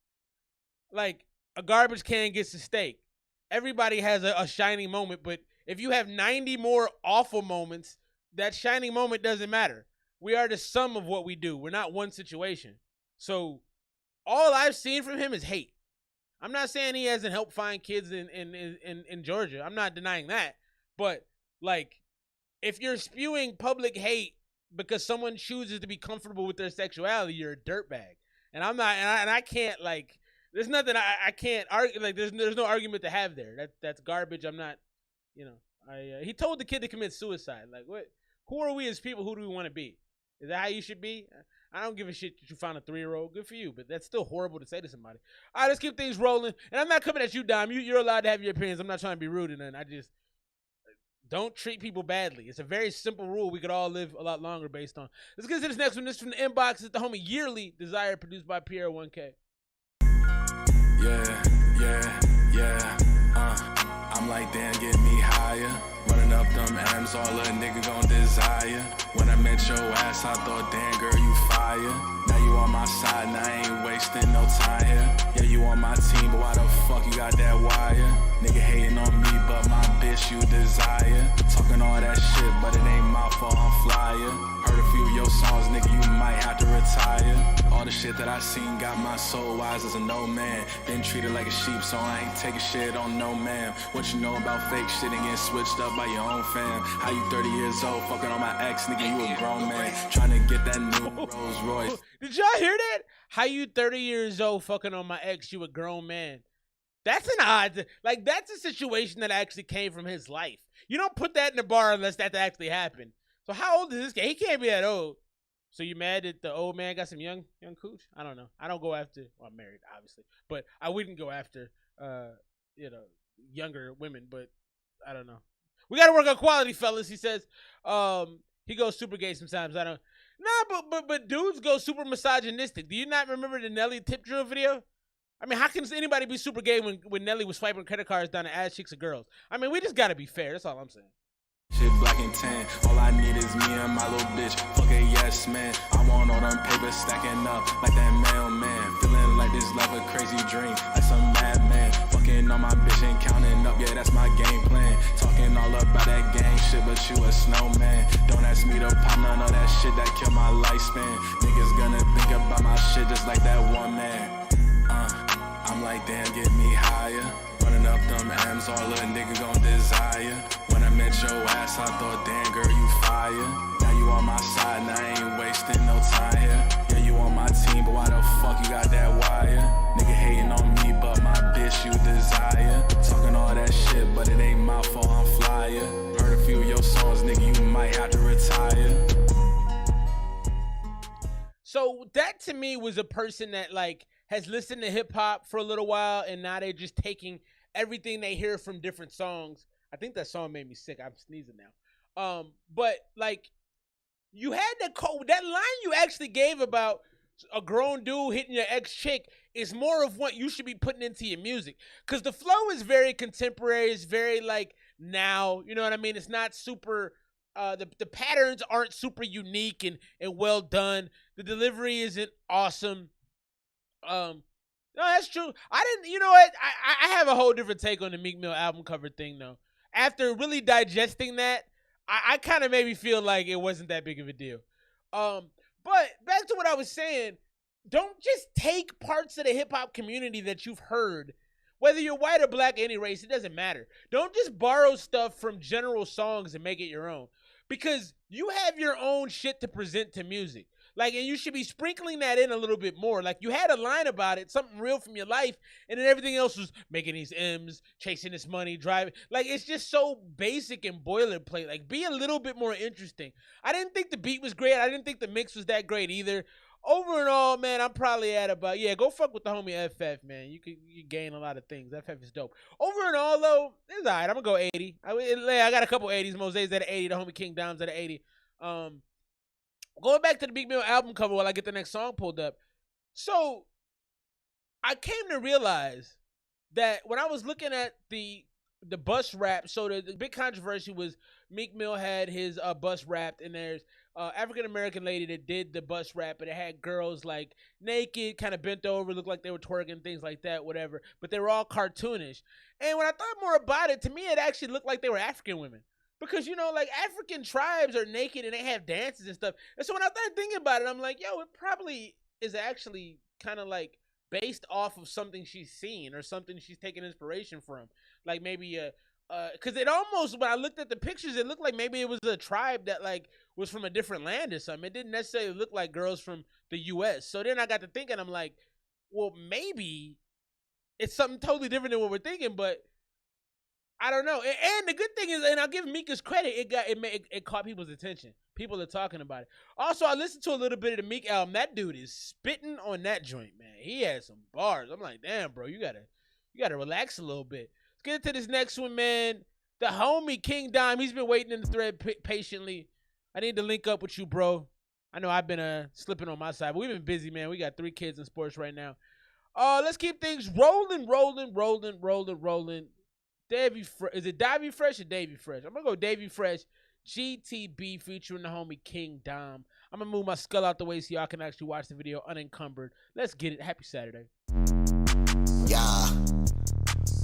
Like, a garbage can gets a steak. Everybody has a shining moment, but if you have 90 more awful moments, that shining moment doesn't matter. We are the sum of what we do. We're not one situation. So all I've seen from him is hate. I'm not saying he hasn't helped find kids in Georgia. I'm not denying that. But, like, if you're spewing public hate because someone chooses to be comfortable with their sexuality, you're a dirtbag. And I'm not, and I can't, like, there's nothing I can't argue. Like, there's no argument to have there. That's garbage. I'm not, he told the kid to commit suicide. Like, what? Who are we as people? Who do we want to be? Is that how you should be? I don't give a shit that you found a 3-year-old. Good for you, but that's still horrible to say to somebody. All right, let's keep things rolling. And I'm not coming at you, Dom. You're allowed to have your opinions. I'm not trying to be rude and nothing. I just don't treat people badly. It's a very simple rule we could all live a lot longer based on. Let's get to this next one. This is from the inbox. It's the homie Yearly Desire, produced by Pierre 1K. Yeah. I'm like, damn, get me higher. Running up them M's, all a nigga gon' desire. When I met your ass, I thought, damn, girl, you fire. Now you on my side, and I ain't wasting no time here. Yeah, you on my team, but why the fuck you got that wire? Nigga hating on me, but my bitch you desire. Talking all that shit, but it ain't my fault, I'm flyer. Heard a few of your songs, nigga, you might have to retire. All the shit that I seen got my soul wise as a no man. Been treated like a sheep, so I ain't taking shit on no man. What you know about fake shit and getting switched up by your own fam? How you 30 years old, fucking on my ex, nigga, you a grown man. Trying to get that new Rolls Royce. Did y'all hear that? How you 30 years old fucking on my ex, you a grown man. That's an odd, like, that's a situation that actually came from his life. You don't put that in the bar unless that actually happened. So how old is this guy? He can't be that old. So you mad that the old man got some young cooch? I don't know. I don't go after, well, I'm married, obviously, but I wouldn't go after, younger women, but I don't know. We got to work on quality, fellas, he says. He goes super gay sometimes. I don't, but dudes go super misogynistic. Do you not remember the Nelly tip drill video? I mean, how can anybody be super gay when Nelly was swiping credit cards down the ass cheeks of girls? I mean, we just got to be fair. That's all I'm saying. Shit black and tan, all I need is me and my little bitch. Fuck a yes man, I want all them papers stacking up like that mailman. Feeling like this life a crazy dream, like some madman. Fucking on my bitch and counting up, yeah, that's my game plan. Talking all about that gang shit, but you a snowman. Don't ask me to pop none of that shit that kill my lifespan. Niggas gonna think about my shit just like that one man. I'm like, damn, get me higher. Running up them M's, all a nigga gon' desire. When I met your ass, I thought, damn, girl, you fire. Now you on my side, and I ain't wasting no time here. Yeah, you on my team, but why the fuck you got that wire? Nigga hating on me, but my bitch you desire. Talking all that shit, but it ain't my fault, I'm flyer. Heard a few of your songs, nigga, you might have to retire. So that to me was a person that like has listened to hip hop for a little while, and now they're just taking everything they hear from different songs. I think that song made me sick. I'm sneezing now. But like, you had that line you actually gave about a grown dude hitting your ex chick is more of what you should be putting into your music, because the flow is very contemporary. It's very like now, you know what I mean? It's not super. The patterns aren't super unique and well done. The delivery isn't awesome. No, that's true. I didn't, you know what? I have a whole different take on the Meek Mill album cover thing, though. After really digesting that, I kind of made me feel like it wasn't that big of a deal. But back to what I was saying, don't just take parts of the hip-hop community that you've heard, whether you're white or black, any race, it doesn't matter. Don't just borrow stuff from general songs and make it your own, because you have your own shit to present to music. Like, and you should be sprinkling that in a little bit more. Like, you had a line about it, something real from your life, and then everything else was making these M's, chasing this money, driving. Like, it's just so basic and boilerplate. Like, be a little bit more interesting. I didn't think the beat was great. I didn't think the mix was that great either. Over and all, man, I'm probably at about, yeah, go fuck with the homie FF, man. You gain a lot of things. FF is dope. Over and all, though, it's all right. I'm going to go 80. I got a couple 80s. Mose's at an 80. The homie King Dom's at an 80. Going back to the Meek Mill album cover while I get the next song pulled up. So, I came to realize that when I was looking at the bus rap, so the big controversy was Meek Mill had his bus rapped, and there's African-American lady that did the bus rap, and it had girls like naked, kind of bent over, looked like they were twerking, things like that, whatever. But they were all cartoonish. And when I thought more about it, to me it actually looked like they were African women. Because, you know, like, African tribes are naked and they have dances and stuff. And so when I started thinking about it, I'm like, yo, it probably is actually kind of like based off of something she's seen or something she's taking inspiration from. Like maybe because it almost, when I looked at the pictures, it looked like maybe it was a tribe that like was from a different land or something. It didn't necessarily look like girls from the U.S. So then I got to thinking, I'm like, well, maybe it's something totally different than what we're thinking, but I don't know. And the good thing is, and I'll give Meek his credit, it caught people's attention. People are talking about it. Also, I listened to a little bit of the Meek album. That dude is spitting on that joint, man. He has some bars. I'm like, damn, bro, you gotta relax a little bit. Let's get into this next one, man. The homie King Dime, he's been waiting in the thread patiently. I need to link up with you, bro. I know I've been slipping on my side, but we've been busy, man. We got 3 kids in sports right now. Let's keep things rolling. Is it Davy Fresh or Davy Fresh? I'm gonna go Davy Fresh. GTB featuring the homie King Dom. I'm gonna move my skull out the way so y'all can actually watch the video unencumbered. Let's get it. Happy Saturday. Yeah.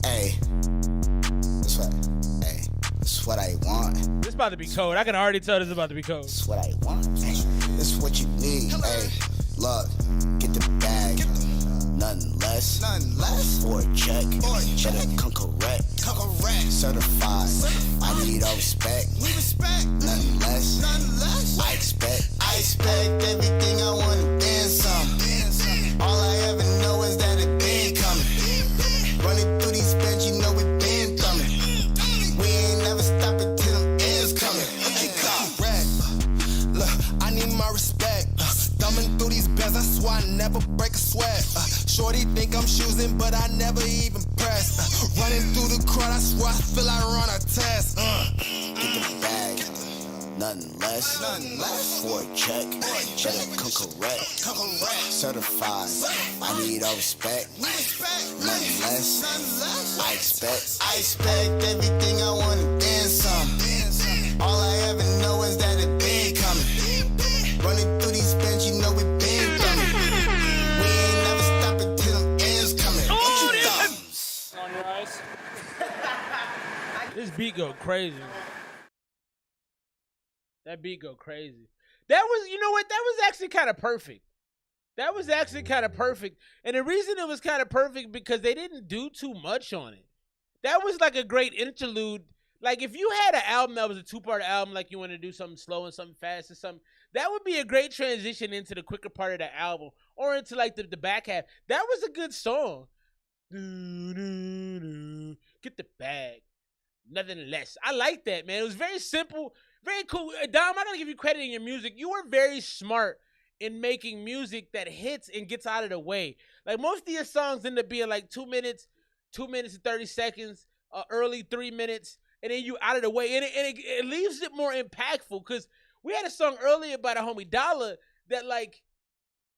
Hey. That's what I want. This is about to be cold. I can already tell this is about to be cold. That's what I want. This what you need. Hey, look, get the bag. Nothing less. For a check. Cheddar come correct. Certified. I need all respect. Nothing less. I expect everything I want and then some. All I ever know is that it been coming. Running through these beds, you know it been coming. We ain't never stopping till them ends coming. Look, I need my respect. Thumbing through these beds, I swear I never break a sweat. Shorty think I'm choosing, but I never even press. Running through the crowd, I swear I feel I run a test. Get the bag, nothing less. For a check, cheddar come correct. Certified, I need all respect. Nothing less. I expect everything I want and then some. All I ever know is that it been coming. Running through these beds, you know it been coming. We ain't never stopping till them ends coming. What you thought? On your eyes. This beat go crazy. That beat go crazy. That was, you know what? That was actually kind of perfect. And the reason it was kind of perfect because they didn't do too much on it. That was like a great interlude. Like if you had an album that was a 2-part album, like you want to do something slow and something fast or something, that would be a great transition into the quicker part of the album or into like the back half. That was a good song. Get the bag. Nothing less. I like that, man. It was very simple, very cool. Dom, I gotta give you credit in your music. You were very smart in making music that hits and gets out of the way. Like most of your songs end up being like 2 minutes and 30 seconds, early 3 minutes, and then you out of the way. And it leaves it more impactful because we had a song earlier by the homie Dollar that like,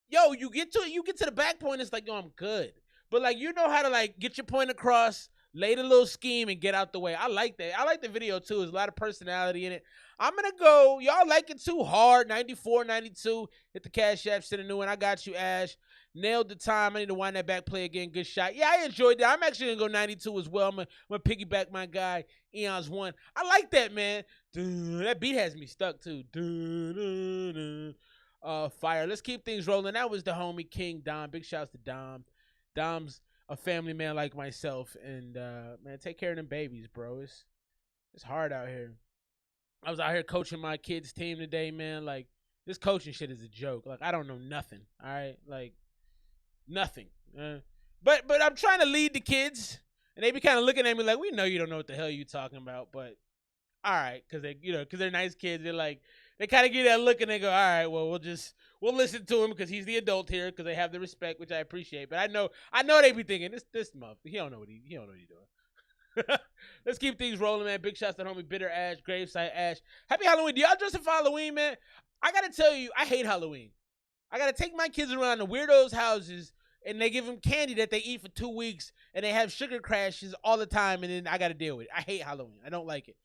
yo, you get to the back point, it's like, yo, I'm good. But like you know how to like get your point across, lay the little scheme and get out the way. I like that. I like the video too. There's a lot of personality in it. I'm going to go, y'all like it too hard, 94, 92. Hit the Cash App, send a new one. I got you, Ash. Nailed the time. I need to wind that back, play again. Good shot. Yeah, I enjoyed that. I'm actually going to go 92 as well. I'm going to piggyback my guy, Eon's one. I like that, man. That beat has me stuck too. Fire. Let's keep things rolling. That was the homie King Dom. Big shouts to Dom. Dom's a family man like myself. And, man, take care of them babies, bro. It's hard out here. I was out here coaching my kids' team today, man. Like, this coaching shit is a joke. Like, I don't know nothing, all right? Like, nothing. But I'm trying to lead the kids, and they be kind of looking at me like, we know you don't know what the hell you talking about, but all right, because they're nice kids. They're like, they kind of give that look, and they go, all right, well, we'll listen to him because he's the adult here because they have the respect, which I appreciate. But I know they be thinking, this month, he don't know what he's doing. Let's keep things rolling, man. Big shouts to homie Bitter Ash, Graveside Ash. Happy Halloween. Do y'all dress up for Halloween, man? I gotta tell you, I hate Halloween. I gotta take my kids around the weirdos' houses and they give them candy that they eat for 2 weeks and they have sugar crashes all the time and then I gotta deal with it. I hate Halloween. I don't like it.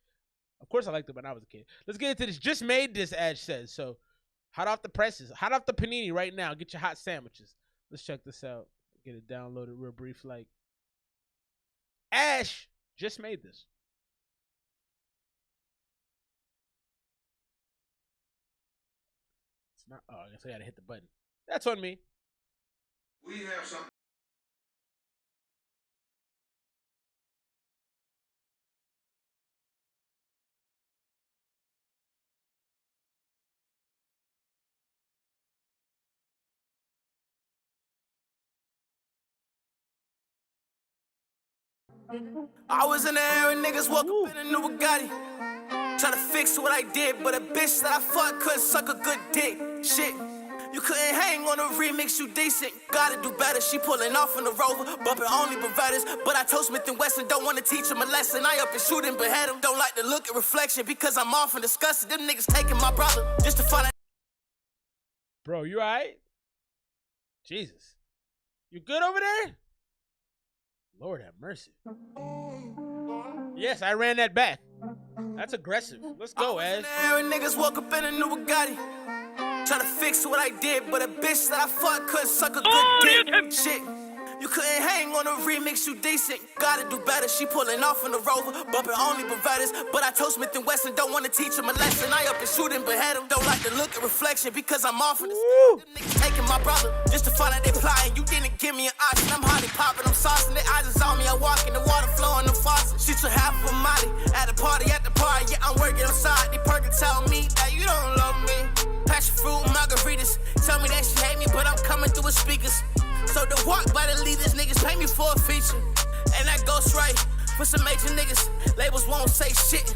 Of course I liked it when I was a kid. Let's get into this. Just made this, Ash says. So hot off the presses. Hot off the panini right now. Get your hot sandwiches. Let's check this out. Get it downloaded real brief like. Ash just made this. It's not. Oh, I guess I gotta hit the button. That's on me. We have something. I was in the air and niggas woke up in a new Bugatti. Try to fix what I did, but a bitch that I fucked couldn't suck a good dick. Shit. You couldn't hang on a remix, you decent. Gotta do better, she pulling off in the Rover, bumping only Bervettas. But I told Smith & Wesson, don't wanna teach him a lesson. I up and shoot him, behead him. Don't like to look at reflection because I'm off and disgusted. Them niggas taking my brother just to find out. Bro, you alright? Jesus. You good over there? Lord have mercy. Yes, I ran that back. That's aggressive. Let's go, Ash. Niggas woke up in a new Bugatti. Try to fix what I did, but a bitch that I fucked couldn't suck a good dick. Shit. You couldn't hang on a remix, you decent. Gotta do better, she pulling off in the Rover, bumping only Bervettas. But I told Smith & Wesson, don't wanna teach him a lesson. I up and shoot him, behead him. Don't like to look at reflection because I'm off in the Them niggas taking my brother just to find out they plotting. You didn't give me an option. I'm hotly popping, I'm saucing. Their eyes is on me, I walk in the water flowing, the faucet. She took half of a molly at the party, yeah, I'm working outside. They perkin' tell me that you don't love me. Passion fruit, margaritas. Tell me that she hate me, but I'm coming through with speakers. So the walk by the leaders, niggas pay me for a feature. And that goes right for some major niggas. Labels won't say shit.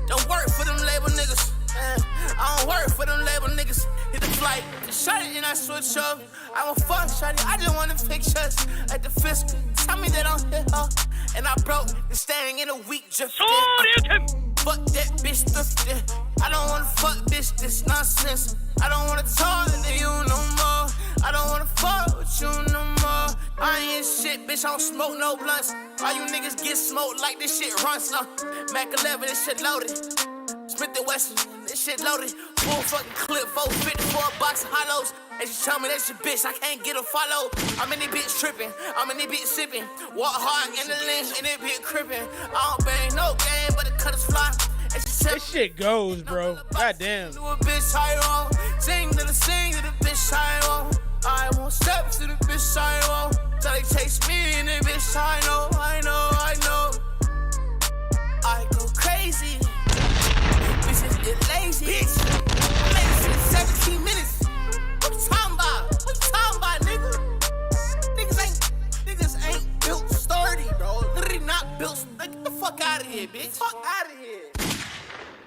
Don't work for them label niggas. I don't work for them label niggas. Hit the flight, just shut it and I switch up. I won't fuck, shut it. I just want the pictures at the fiscal. Tell me they don't hit her. And I broke and staying in a week just fuck that bitch thrifty. I don't wanna fuck bitch, this nonsense. I don't wanna talk to you no more. I don't wanna fuck with you no more. I ain't shit, bitch, I don't smoke no blunts. All you niggas get smoked like this shit runs. Mac 11, this shit loaded. Smith & Wesson, this shit loaded. Full fucking clip, 450 for a box of hollows. And she tell me that's your bitch, I can't get a follow. I'm in this bitch tripping, I'm in this bitch sipping. Walk hard in the lens, in this bitch crippin'. I don't bang no game, but the cutters fly. This shit goes, bro. God damn. Do a bitch I want. Sing to the bitch I want. I won't step to the bitch I want. Till they taste me in the bitch I know. I go crazy. Bitches get lazy. Bitch, I'm lazy in 17 minutes. What you talking about, nigga? Niggas ain't built sturdy, bro. Literally not built. Get the fuck out of here, bitch. Fuck out of here.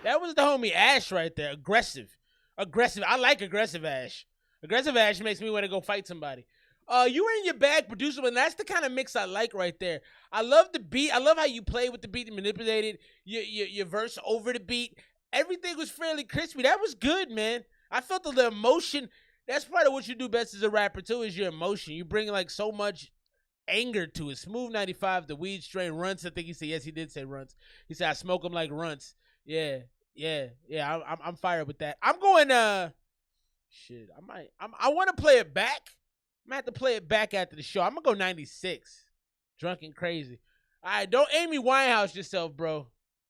That was the homie Ash right there. Aggressive. I like aggressive Ash. Aggressive Ash makes me want to go fight somebody. You were in your bag, producer, and that's the kind of mix I like right there. I love the beat. I love how you play with the beat and manipulate it. Your verse over the beat. Everything was fairly crispy. That was good, man. I felt the emotion. That's part of what you do best as a rapper, too, is your emotion. You bring, like, so much anger to it. Smooth 95, the weed strain, runts. I think he said, yes, he did say runts. He said, I smoke them like runts. Yeah. I'm fired with that. I'm going, shit, I want to play it back. I'm going to have to play it back after the show. I'm going to go 96. Drunk and crazy. All right, don't Amy Winehouse yourself, bro.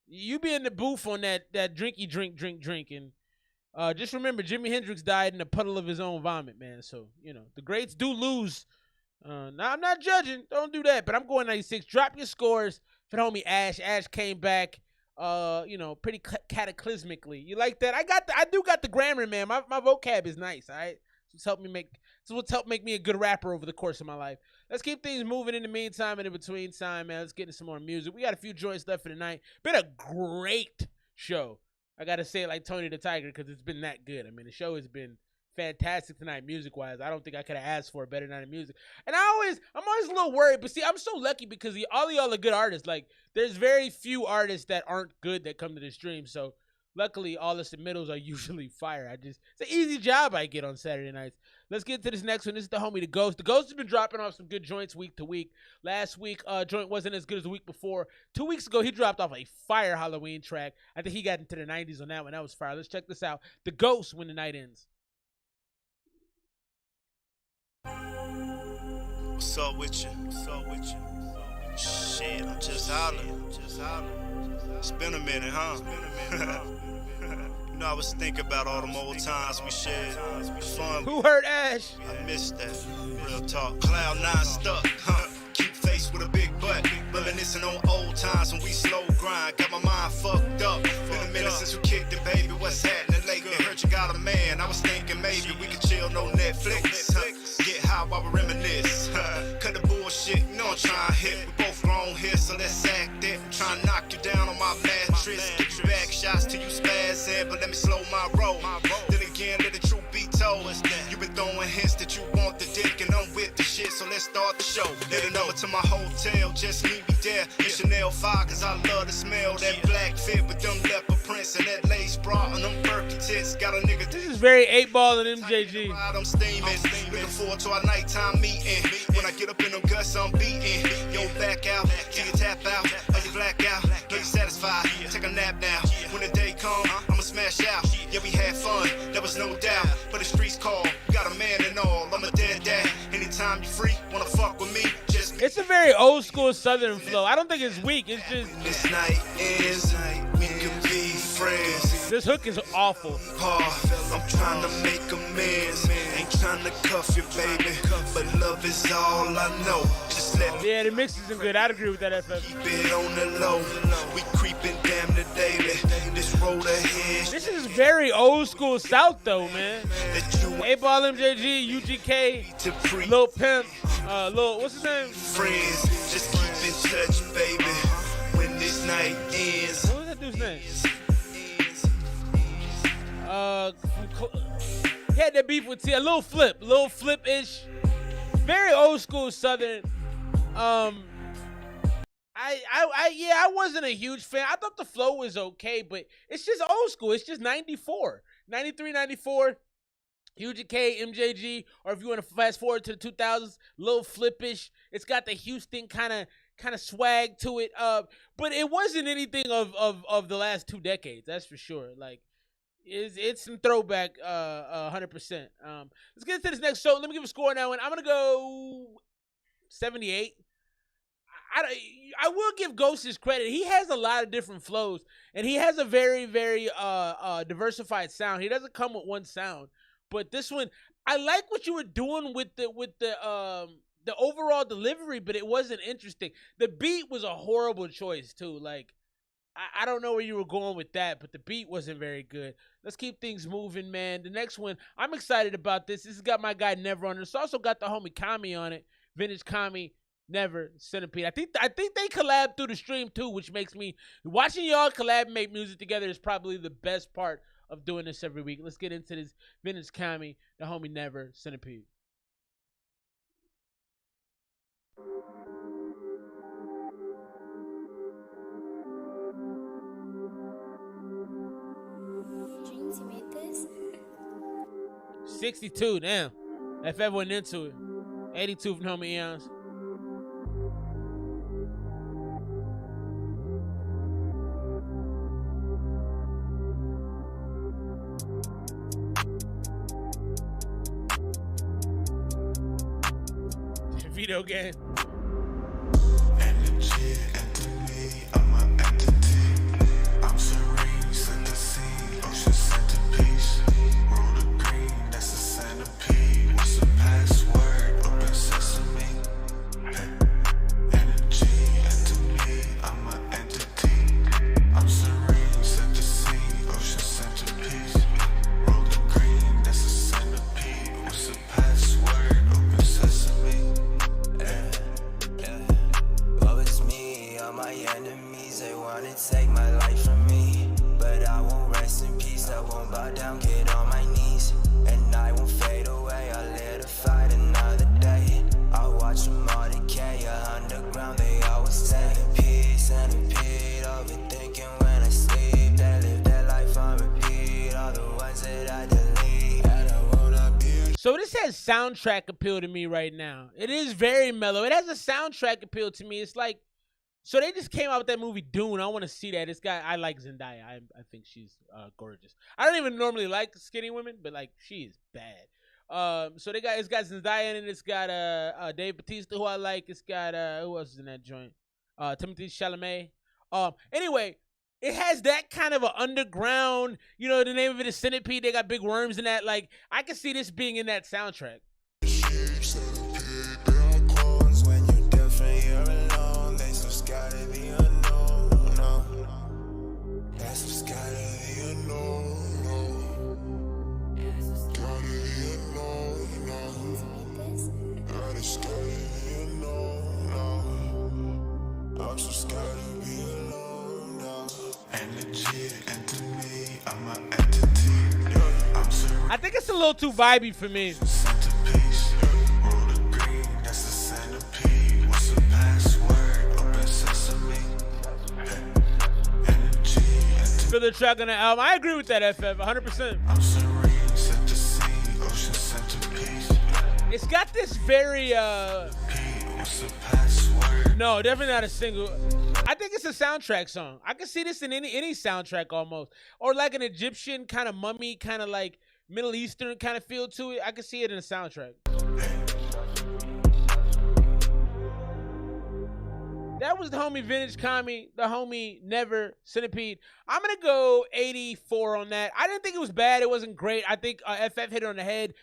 You be in the booth on that drinky drink. And just remember, Jimi Hendrix died in a puddle of his own vomit, man. So, the greats do lose. Now, I'm not judging. Don't do that. But I'm going 96. Drop your scores for the homie Ash. Ash came back, pretty cataclysmically. You like that? I do got the grammar, man. My vocab is nice, all right? It's what's helped make me a good rapper over the course of my life. Let's keep things moving in the meantime and in between time, man. Let's get into some more music. We got a few joints left for the night. Been a great show. I got to say it like Tony the Tiger because it's been that good. I mean, the show has been fantastic tonight music-wise. I don't think I could have asked for a better night of music. And I'm always a little worried, but see, I'm so lucky because all of y'all are good artists. Like, there's very few artists that aren't good that come to the stream, so luckily all the submittals are usually fire. It's an easy job I get on Saturday nights. Let's get to this next one. This is the homie, The Ghost. The Ghost has been dropping off some good joints week to week. Last week, joint wasn't as good as the week before. 2 weeks ago, he dropped off a fire Halloween track. I think he got into the 90s on that one. That was fire. Let's check this out. The Ghost, When the Night Ends. What's up with you? Shit, I'm just hollering. It's been a minute, huh? I was thinking about all them old times we shared. The fun. Who heard Ash? I missed that. Real talk. Cloud 9 stuck, huh? Cute face with a big butt. Reminiscing on old times when we slow grind. Got my mind fucked up. Been a minute since we kicked it, baby. What's happening lately? Heard you got a man. I was thinking maybe we could chill, no Netflix. Get high while we reminisce. Cut the bullshit, I'm trying to hit. We both grown here, so let's act it. I'm trying to knock you down on my mattress. Get you back shots to your my hotel, just meet me there. In Chanel 5, cause I love the smell. That black fit with them leopard prints and that lace bra and them Birkin tits. Got a nigga. This is very 8-Ball and MJG. I'm steaming. Looking forward to our nighttime meeting. When I get up in them guts, I'm beating. Yo, back out, till you tap out, or you black out. Know you satisfied, take a nap now. When the day come, I'ma smash out. Yeah, we had fun, there was no doubt. But the streets call, got a man and all. I'm a dead dad. Anytime you free, wanna fuck with me, just. It's a very old school Southern flow. I don't think it's weak. It's just. This night ends, we could be friends. This hook is awful. I'm trying to make amends. Ain't trying to cuff you, baby. But love is all I know. Just let me. Yeah, the mix isn't good. I'd agree with that, FF. Keep it on the low. We creeping damn the daily. This road ahead. This is very old school South, though, man. 8-Ball, MJG, UGK, Lil Pimp, Lil, what's his name? Friends, just keep in touch, baby. When this night ends. What was that dude's name? He had that beef with T. A Lil Flip-ish. Very old school Southern. I wasn't a huge fan. I thought the flow was okay, but it's just old school. It's just 94, 93, 94. UGK, MJG, or if you want to fast forward to the 2000s, Lil Flip-ish. It's got the Houston kind of swag to it. But it wasn't anything of the last 2 decades. That's for sure. Like, it's some throwback, 100%. Let's get into this next show. Let me give a score on that one. I'm gonna go 78. I will give Ghost his credit. He has a lot of different flows, and he has a very, very diversified sound. He doesn't come with one sound. But this one, I like what you were doing with the overall delivery, but it wasn't interesting. The beat was a horrible choice too. Like, I don't know where you were going with that, but the beat wasn't very good. Let's keep things moving, man. The next one, I'm excited about this. This has got my guy Never on it. It's also got the homie Kami on it. Vintage Kami, Never, Centipede. I think they collab through the stream too, which makes me watching y'all collab make music together is probably the best part of doing this every week. Let's get into this. Vintage Kami, the homie Never, Centipede. Dreams, you made this? 62, damn. FF went into it. 82 from homie Eons. Video game. Energy into me, I'm an entity. I'm serene, set the scene, ocean centerpiece. Roll the green, that's a centipede. What's the password? Open sesame. Energy into me, I'm an entity. I'm serene, set the scene, ocean centerpiece. Roll the green, that's a centipede. What's the password? Open sesame. My enemies, they wanna take my life from me, but I won't rest in peace. I won't bow down, get on my knees, and I won't fade away. I live to fight another day. I watch them all decay. Underground, they always take centipede. Overthinking when I sleep. They live their life on repeat. All the ones that I delete, and I wanna be. So this has soundtrack appeal to me right now. It is very mellow. It has a soundtrack appeal to me. It's like. So they just came out with that movie Dune. I want to see that. I like Zendaya. I think she's gorgeous. I don't even normally like skinny women, but like she is bad. So it's got Zendaya in it. It's got Dave Bautista, who I like. It's got who else is in that joint? Timothée Chalamet. Anyway, it has that kind of an underground. You know, the name of it is Centipede. They got big worms in that. Like I can see this being in that soundtrack. Gotta be unknown, no. That's what's gotta be unknown, no. Gotta be unknown, no. That's gotta be unknown, no. I'm just gotta be alone, no. Energy into me, I'm an entity. I'm serene. I think it's a little too vibey for me. Roll the green, that's a centipede. What's the path? filler track on the album. I agree with that, FF, 100%. It's got this very, no, definitely not a single. I think it's a soundtrack song. I can see this in any soundtrack almost. Or like an Egyptian kind of mummy, kind of like Middle Eastern kind of feel to it. I can see it in a soundtrack. That was the homie Vintage Kami, the homie Never Centipede. I'm going to go 84 on that. I didn't think it was bad. It wasn't great. I think FF hit it on the head.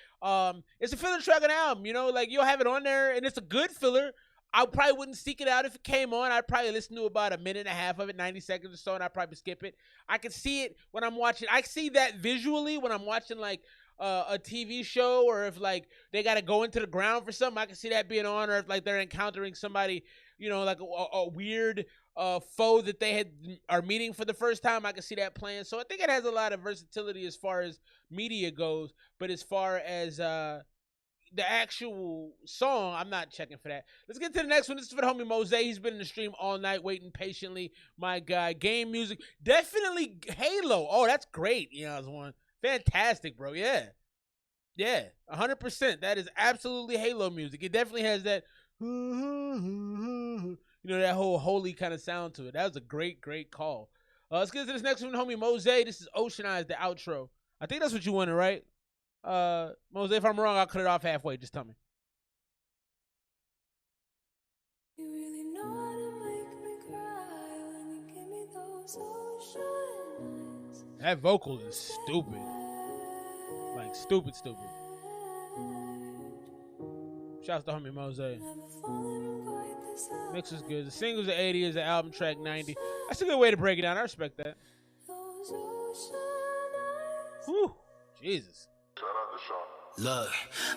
It's a filler track on the album, you know, like you'll have it on there and it's a good filler. I probably wouldn't seek it out if it came on. I'd probably listen to about a minute and a half of it, 90 seconds or so, and I'd probably skip it. I can see it when I'm watching. I see that visually when I'm watching like a TV show, or if like they got to go into the ground for something, I can see that being on, or if like they're encountering somebody, you know, like a weird foe that they are meeting for the first time, I can see that playing. So I think it has a lot of versatility as far as media goes, but as far as the actual song, I'm not checking for that. Let's get to the next one. This is for the homie Mose. He's been in the stream all night waiting patiently. My guy. Game music. Definitely Halo. Oh, that's great. You know, one. Fantastic, bro. Yeah. Yeah. 100%. That is absolutely Halo music. It definitely has that, you know, that whole holy kind of sound to it. That was a great, great call. Let's get to this next one, homie Mose. This is Ocean Eyes, the outro. I think that's what you wanted, right? Mose, if I'm wrong, I'll cut it off halfway. Just tell me. You really know how to make me cry when you give me those ocean eyes. That vocal is stupid. Like, stupid. Shouts to homie Mose. Mix is good. The single's at 80, is the album track 90. That's a good way to break it down. I respect that. Whew. Jesus. Look,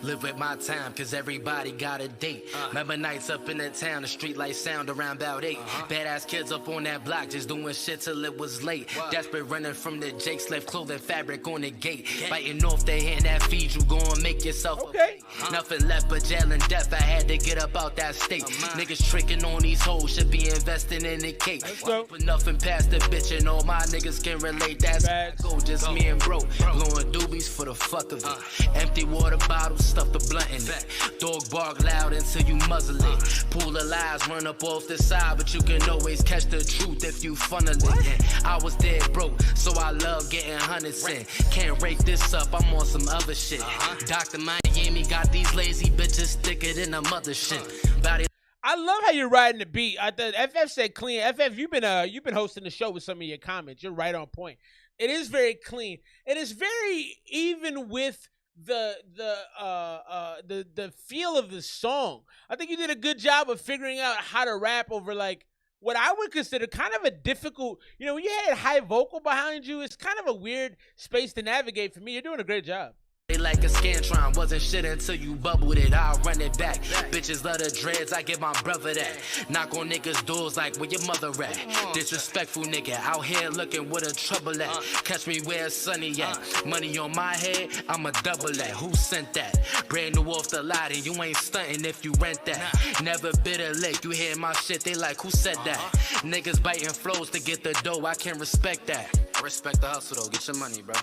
live with my time, cause everybody got a date. Remember nights up in the town, the street lights sound around about 8. Badass kids up on that block, just doing shit till it was late. Desperate running from the Jakes, left clothing fabric on the gate. Biting off their hand that feeds you, go and make yourself okay. Nothing left but jail and death, I had to get up out that state. Niggas tricking on these hoes, should be investing in the cake. But nothing past the bitch, and all my niggas can relate. That's go, just me and bro. Blowing doobies for the fuck of it. Empty water bottles, stuff the blunt in it. Dog bark loud until you muzzle it. Pool of lies run up off the side, but you can always catch the truth if you funnel it. I was dead broke, so I love getting hundreds in. Can't rake this up, I'm on some other shit. Dr. Miami got these lazy bitches thicker than a mothership. I love how you're riding the beat. FF said clean. FF, you've been hosting the show with some of your comments. You're right on point. It is very clean. It is very even with the feel of the song. I think you did a good job of figuring out how to rap over like what I would consider kind of a difficult, you know, when you had high vocal behind you, it's kind of a weird space to navigate for me. You're doing a great job. They like a Scantron, wasn't shit until you bubbled it, I'll run it back. Bitches love the dreads, I give my brother that. Knock on niggas' doors like where your mother at. Disrespectful nigga, out here looking where the trouble at. Catch me where it's sunny at. Money on my head, I'ma double that. Who sent that? Brand new off the lot and you ain't stunting if you rent that. Never bit a lick, you hear my shit, they like who said that? Niggas biting flows to get the dough, I can respect that. I respect the hustle though, get your money, bro.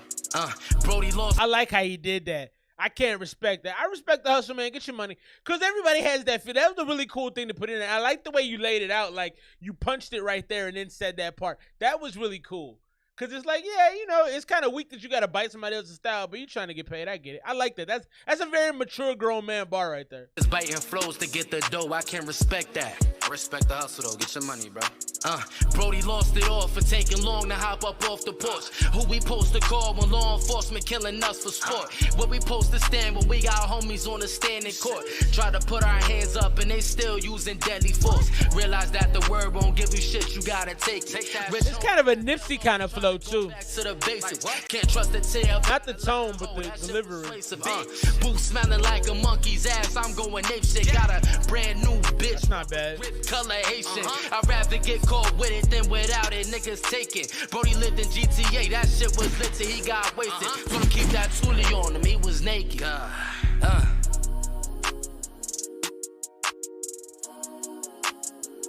Brody lost. I like how he did that. I can't respect that. I respect the hustle, man. Get your money. Because everybody has that feel. That was a really cool thing to put in there. I like the way you laid it out. Like, you punched it right there and then said that part. That was really cool. Because it's like, yeah, you know, it's kind of weak that you got to bite somebody else's style, but you're trying to get paid. I get it. I like that. That's a very mature grown man bar right there. It's biting flows to get the dough. I can respect that. I respect the hustle, though. Get your money, bro. Brody lost it all for taking long to hop up off the porch. Who we supposed to call when law enforcement killing us for sport? Where we supposed to stand when we got homies on the stand in court? Try to put our hands up and they still using deadly force. Realize that the word won't give you shit, you gotta take that. It's kind of a Nipsey kind of flow too. Back to the basics. Can't trust the tail. Not the tone, but the delivery. Boots smelling like a monkey's ass. I'm going ape shit. Got a brand new bitch. That's not bad. Color Haitian. I'd rather get caught with it than without it. Niggas take it. Brody lived in GTA. That shit was lit till he got wasted. So to keep that toolie on him, he was naked.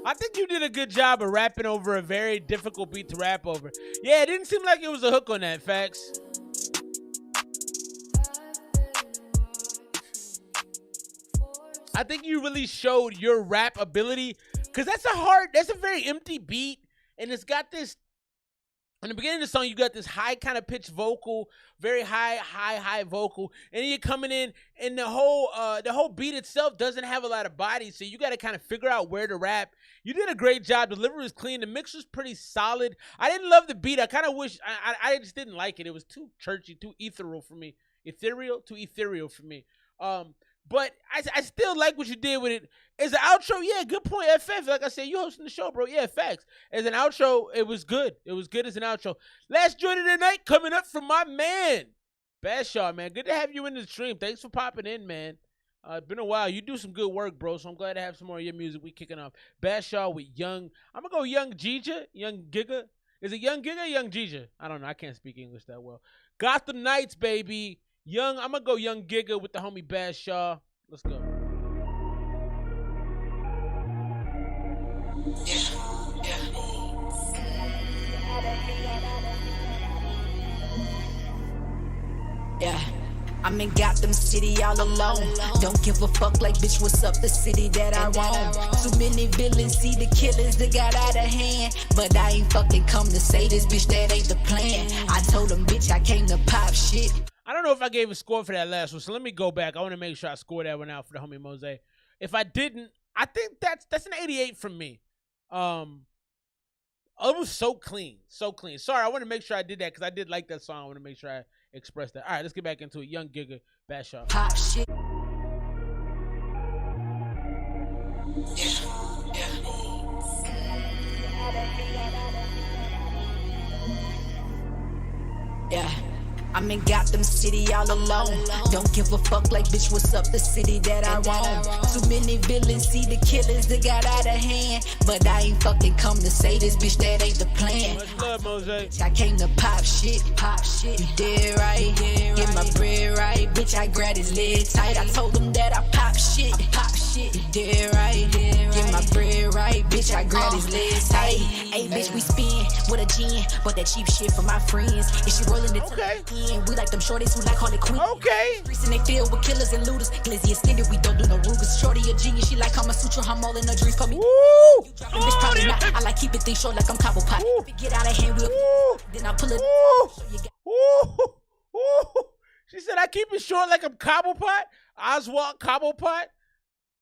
I think you did a good job of rapping over a very difficult beat to rap over. Yeah, it didn't seem like it was a hook on that, facts. I think you really showed your rap ability, because that's a very empty beat, and it's got this, in the beginning of the song, you got this high kind of pitched vocal, very high vocal, and then you're coming in, and the whole beat itself doesn't have a lot of body, so you got to kind of figure out where to rap. You did a great job. The delivery was clean. The mix was pretty solid. I didn't love the beat. I kind of wish, I just didn't like it. It was too churchy, too ethereal for me. But I still like what you did with it. As an outro, yeah, good point, FF. Like I said, you hosting the show, bro. Yeah, facts. As an outro, it was good. It was good as an outro. Last joint of the night coming up from my man, Bashaw, man. Good to have you in the stream. Thanks for popping in, man. It's been a while. You do some good work, bro, so I'm glad to have some more of your music. We kicking off. Bashaw with Young. I'm going to go Young Gija, Young Giga. Is it Young Giga or Young Gija? I don't know. I can't speak English that well. Gotham Knights, baby. I'm going to go Young Giga with the homie Bashaw. Let's go. Yeah. I'm in Gotham City all alone. Don't give a fuck, like, bitch, what's up? The city that I roam. Too many villains, see the killers that got out of hand. But I ain't fucking come to say this, bitch, that ain't the plan. I told them, bitch, I came to pop shit. I don't know if I gave a score for that last one, so let me go back. I want to make sure I score that one out for the homie Mose. If I didn't, I think that's an 88 from me. It was so clean, so clean. Sorry, I want to make sure I did that because I did like that song. I want to make sure I expressed that. All right, let's get back into it. Young Giga, Bashaw. Pop shit. Yeah. I'm in Gotham City all alone. Don't give a fuck, like, bitch, what's up? The city that I roam. Too many villains, see the killers that got out of hand. But I ain't fucking come to say this, bitch, that ain't the plan. Much love, Mose. I came to pop shit. You did right. Get my bread right. Bitch, I grabbed his leg tight. I told him that I pop shit. You did right. Get my bread right. Bitch, I grabbed his leg tight. Hey, bitch, we spin with a gin. But that cheap shit for my friends. If she rolling it, okay. We like them shorties who like Harley Quinn. Okay. Streets and they filled with killers and looters. Glizzy extended, we don't do no Rugas. Shorty a genius, she like Kama Sutra. I'm all in her dreams for me. Woo! Bitch, probably not. I like keep it things short like I'm Cabo Pot. If it get out of hand, then I pull it. She said I keep it short like I'm Cobblepot. Oswald Cobblepot.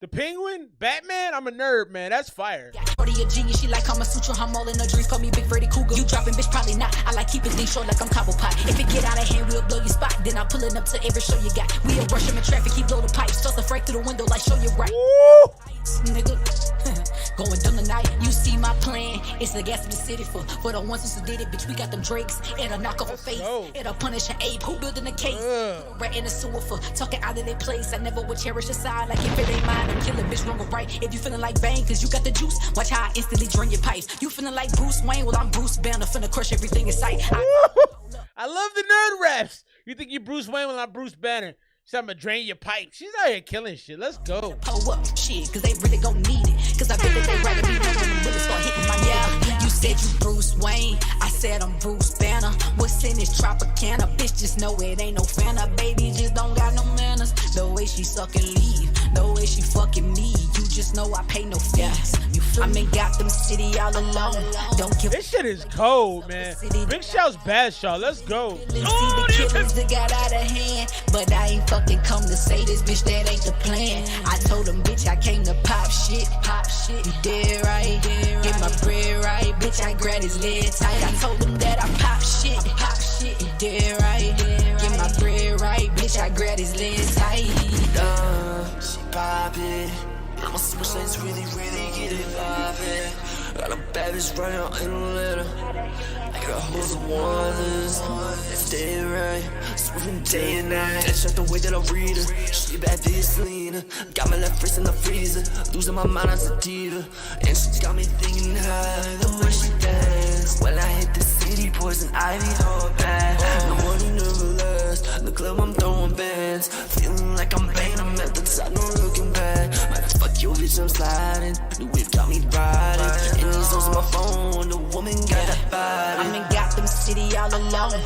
The Penguin? Batman? I'm a nerd, man. That's fire. Shorty a genius, she like Kama Sutra. I'm all in her dreams, call me Big Freddy Cougar. You dropping, bitch, probably not. I like keeping things short like I'm Cabo Pot. If it get out of hand, we'll blow your spot. Then I'm pulling up to every show you got. We a rush in traffic, keep blow the pipes. Toss the freight through the window like show you right. Woo! Nigga, going down the night. You see my plan. It's the gas in the city for the ones who did it, bitch. We got them Drakes. It'll knock off a face. It'll punish an ape. Who building a case? Right in the sewer for talking out of their place. I never would cherish a side like if it ain't mine. I'm killing bitch wrong or right. If you feeling like Bang, cause you got the juice. Watch how I instantly drain your pipes. You feeling like Bruce Wayne? Well, I'm Bruce Banner. Finna crush everything in sight. I love the nerd raps. You think you Bruce Wayne? Well, I'm Bruce Banner. She's I'm gonna drain your pipe. She's out here killing shit. Let's go. Pull up shit, cause they really gon' need it. Cause I feel that they rather be done when the bullets start hitting my neck. You said you Bruce Wayne, I said I'm Bruce Banner. What's in this Tropicana? Bitch, just know it ain't no Fanta. Baby just don't got no manners. The way she suck and leave, the way she fucking me. You just know I pay no fees. You feel I'm in Gotham City all alone. Don't give this shit is cold, man. Big shouts, Bashaw. Let's go. See the killers that got out of hand, but I ain't fucking come to say this, bitch, that ain't the plan. I told them, bitch, I came to pop shit. You did right. Get my bread right. Bitch, I grabbed his leg tight. I told them that I pop shit. You did right. Get my bread right. Bitch, I grabbed his leg tight. She pop it. I'ma switch lanes, really get it poppin'. Got a bad bitch right on Atlanta. I got hoes of ones. It's day right. Swimming day and night. That's just the way that I read her. She bad bitch Selena. Got my left wrist in the freezer. Losing my mind as a diva. And she got me thinking high. The way she dance. When I hit the city, poison ivy, hold back. No money never lasts. The club I'm throwing bands. Feeling like I'm Bane. I'm at the top, no looking back. My fuck Yo, bitch, I'm sliding. The whip got me riding. And these hoes on my phone. The woman got that body. I'm in Gotham City all alone.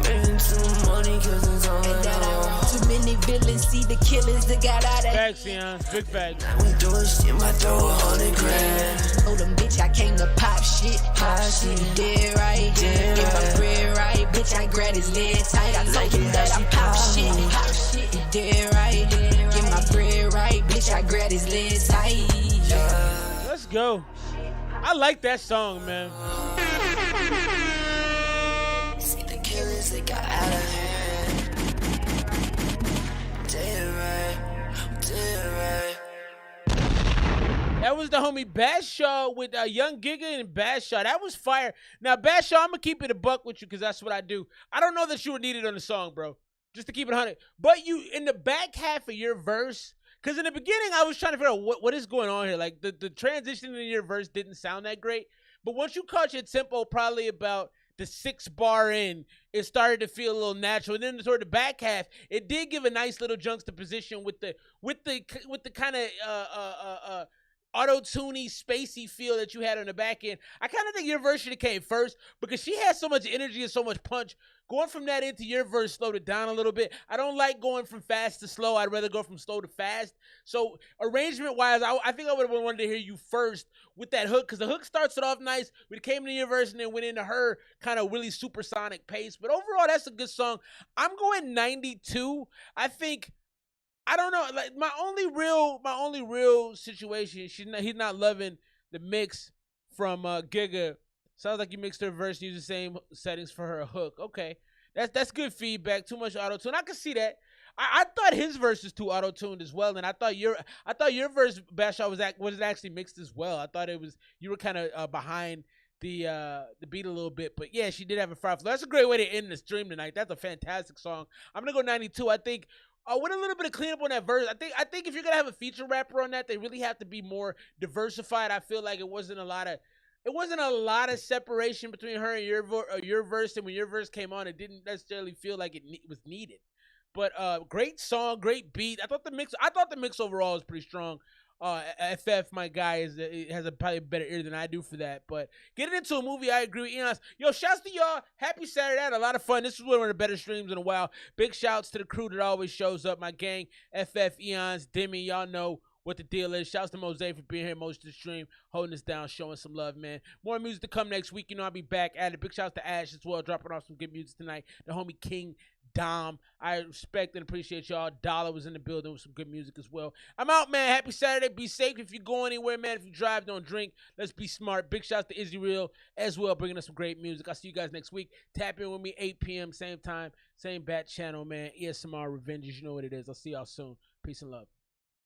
Making too money cause it's all alone. Too many villains, see the killers that got out of Facts, Sion. Big facts. We doing shit, might throw 100 grand. Told them, bitch, I came to pop shit. Pop shit. Dead right. Dead Get my right. bread right. Bitch, I grab his leg tight. I told him that I pop shit. Pop shit. Dead right. Get my bread right. Bitch, I grab his leg tight. Let's go. I like that song, man. See the killers that got out of hand. Dead right. Dead right. That was the homie Badshaw with Young Giga and Badshaw. That was fire. Now, Badshaw, I'm going to keep it a buck with you because that's what I do. I don't know that you were needed on the song, bro. Just to keep it 100. But you, in the back half of your verse, because in the beginning, I was trying to figure out what is going on here. Like, the transition in your verse didn't sound that great. But once you caught your tempo, probably about the 6th bar in, it started to feel a little natural. And then toward the back half, it did give a nice little juxtaposition with the kind of auto-tuney, spacey feel that you had on the back end. I kind of think your verse should have came first because she had so much energy and so much punch. Going from that into your verse slowed it down a little bit. I don't like going from fast to slow. I'd rather go from slow to fast. So arrangement-wise, I think I would have wanted to hear you first with that hook because the hook starts it off nice. We came to your verse and then went into her kind of really supersonic pace. But overall, that's a good song. I'm going 92. I think, I don't know, like my only real situation, he's not loving the mix from Giga. Sounds like you mixed her verse and used the same settings for her hook. Okay, that's good feedback. Too much auto tune. I can see that. I thought his verse was too auto tuned as well, and I thought your verse, Bashaw, was actually mixed as well. I thought you were kind of behind the beat a little bit, but yeah, she did have a fire flow. That's a great way to end the stream tonight. That's a fantastic song. I'm gonna go 92. I think. With a little bit of cleanup on that verse, I think if you're gonna have a feature rapper on that, they really have to be more diversified. I feel like it wasn't a lot of separation between her and your verse, and when your verse came on, it didn't necessarily feel like it was needed. But great song, great beat. I thought the mix overall is pretty strong. FF, my guy, has probably a better ear than I do for that. But getting into a movie, I agree with Enos. Yo, shouts to y'all. Happy Saturday. I had a lot of fun. This was one of the better streams in a while. Big shouts to the crew that always shows up. My gang, FF, Eons, Demi. Y'all know what the deal is. Shouts to Mosaic for being here most of the stream, holding us down, showing some love, man. More music to come next week. You know, I'll be back at it. Big shouts to Ash as well, dropping off some good music tonight. The homie King Dom. I respect and appreciate y'all. Dollar was in the building with some good music as well. I'm out, man. Happy Saturday. Be safe if you go anywhere, man. If you drive, don't drink. Let's be smart. Big shouts to Izzy Real as well, bringing us some great music. I'll see you guys next week. Tap in with me 8 p.m. same time, same bat channel, man. ESMR Revenges. You know what it is. I'll see y'all soon. Peace and love.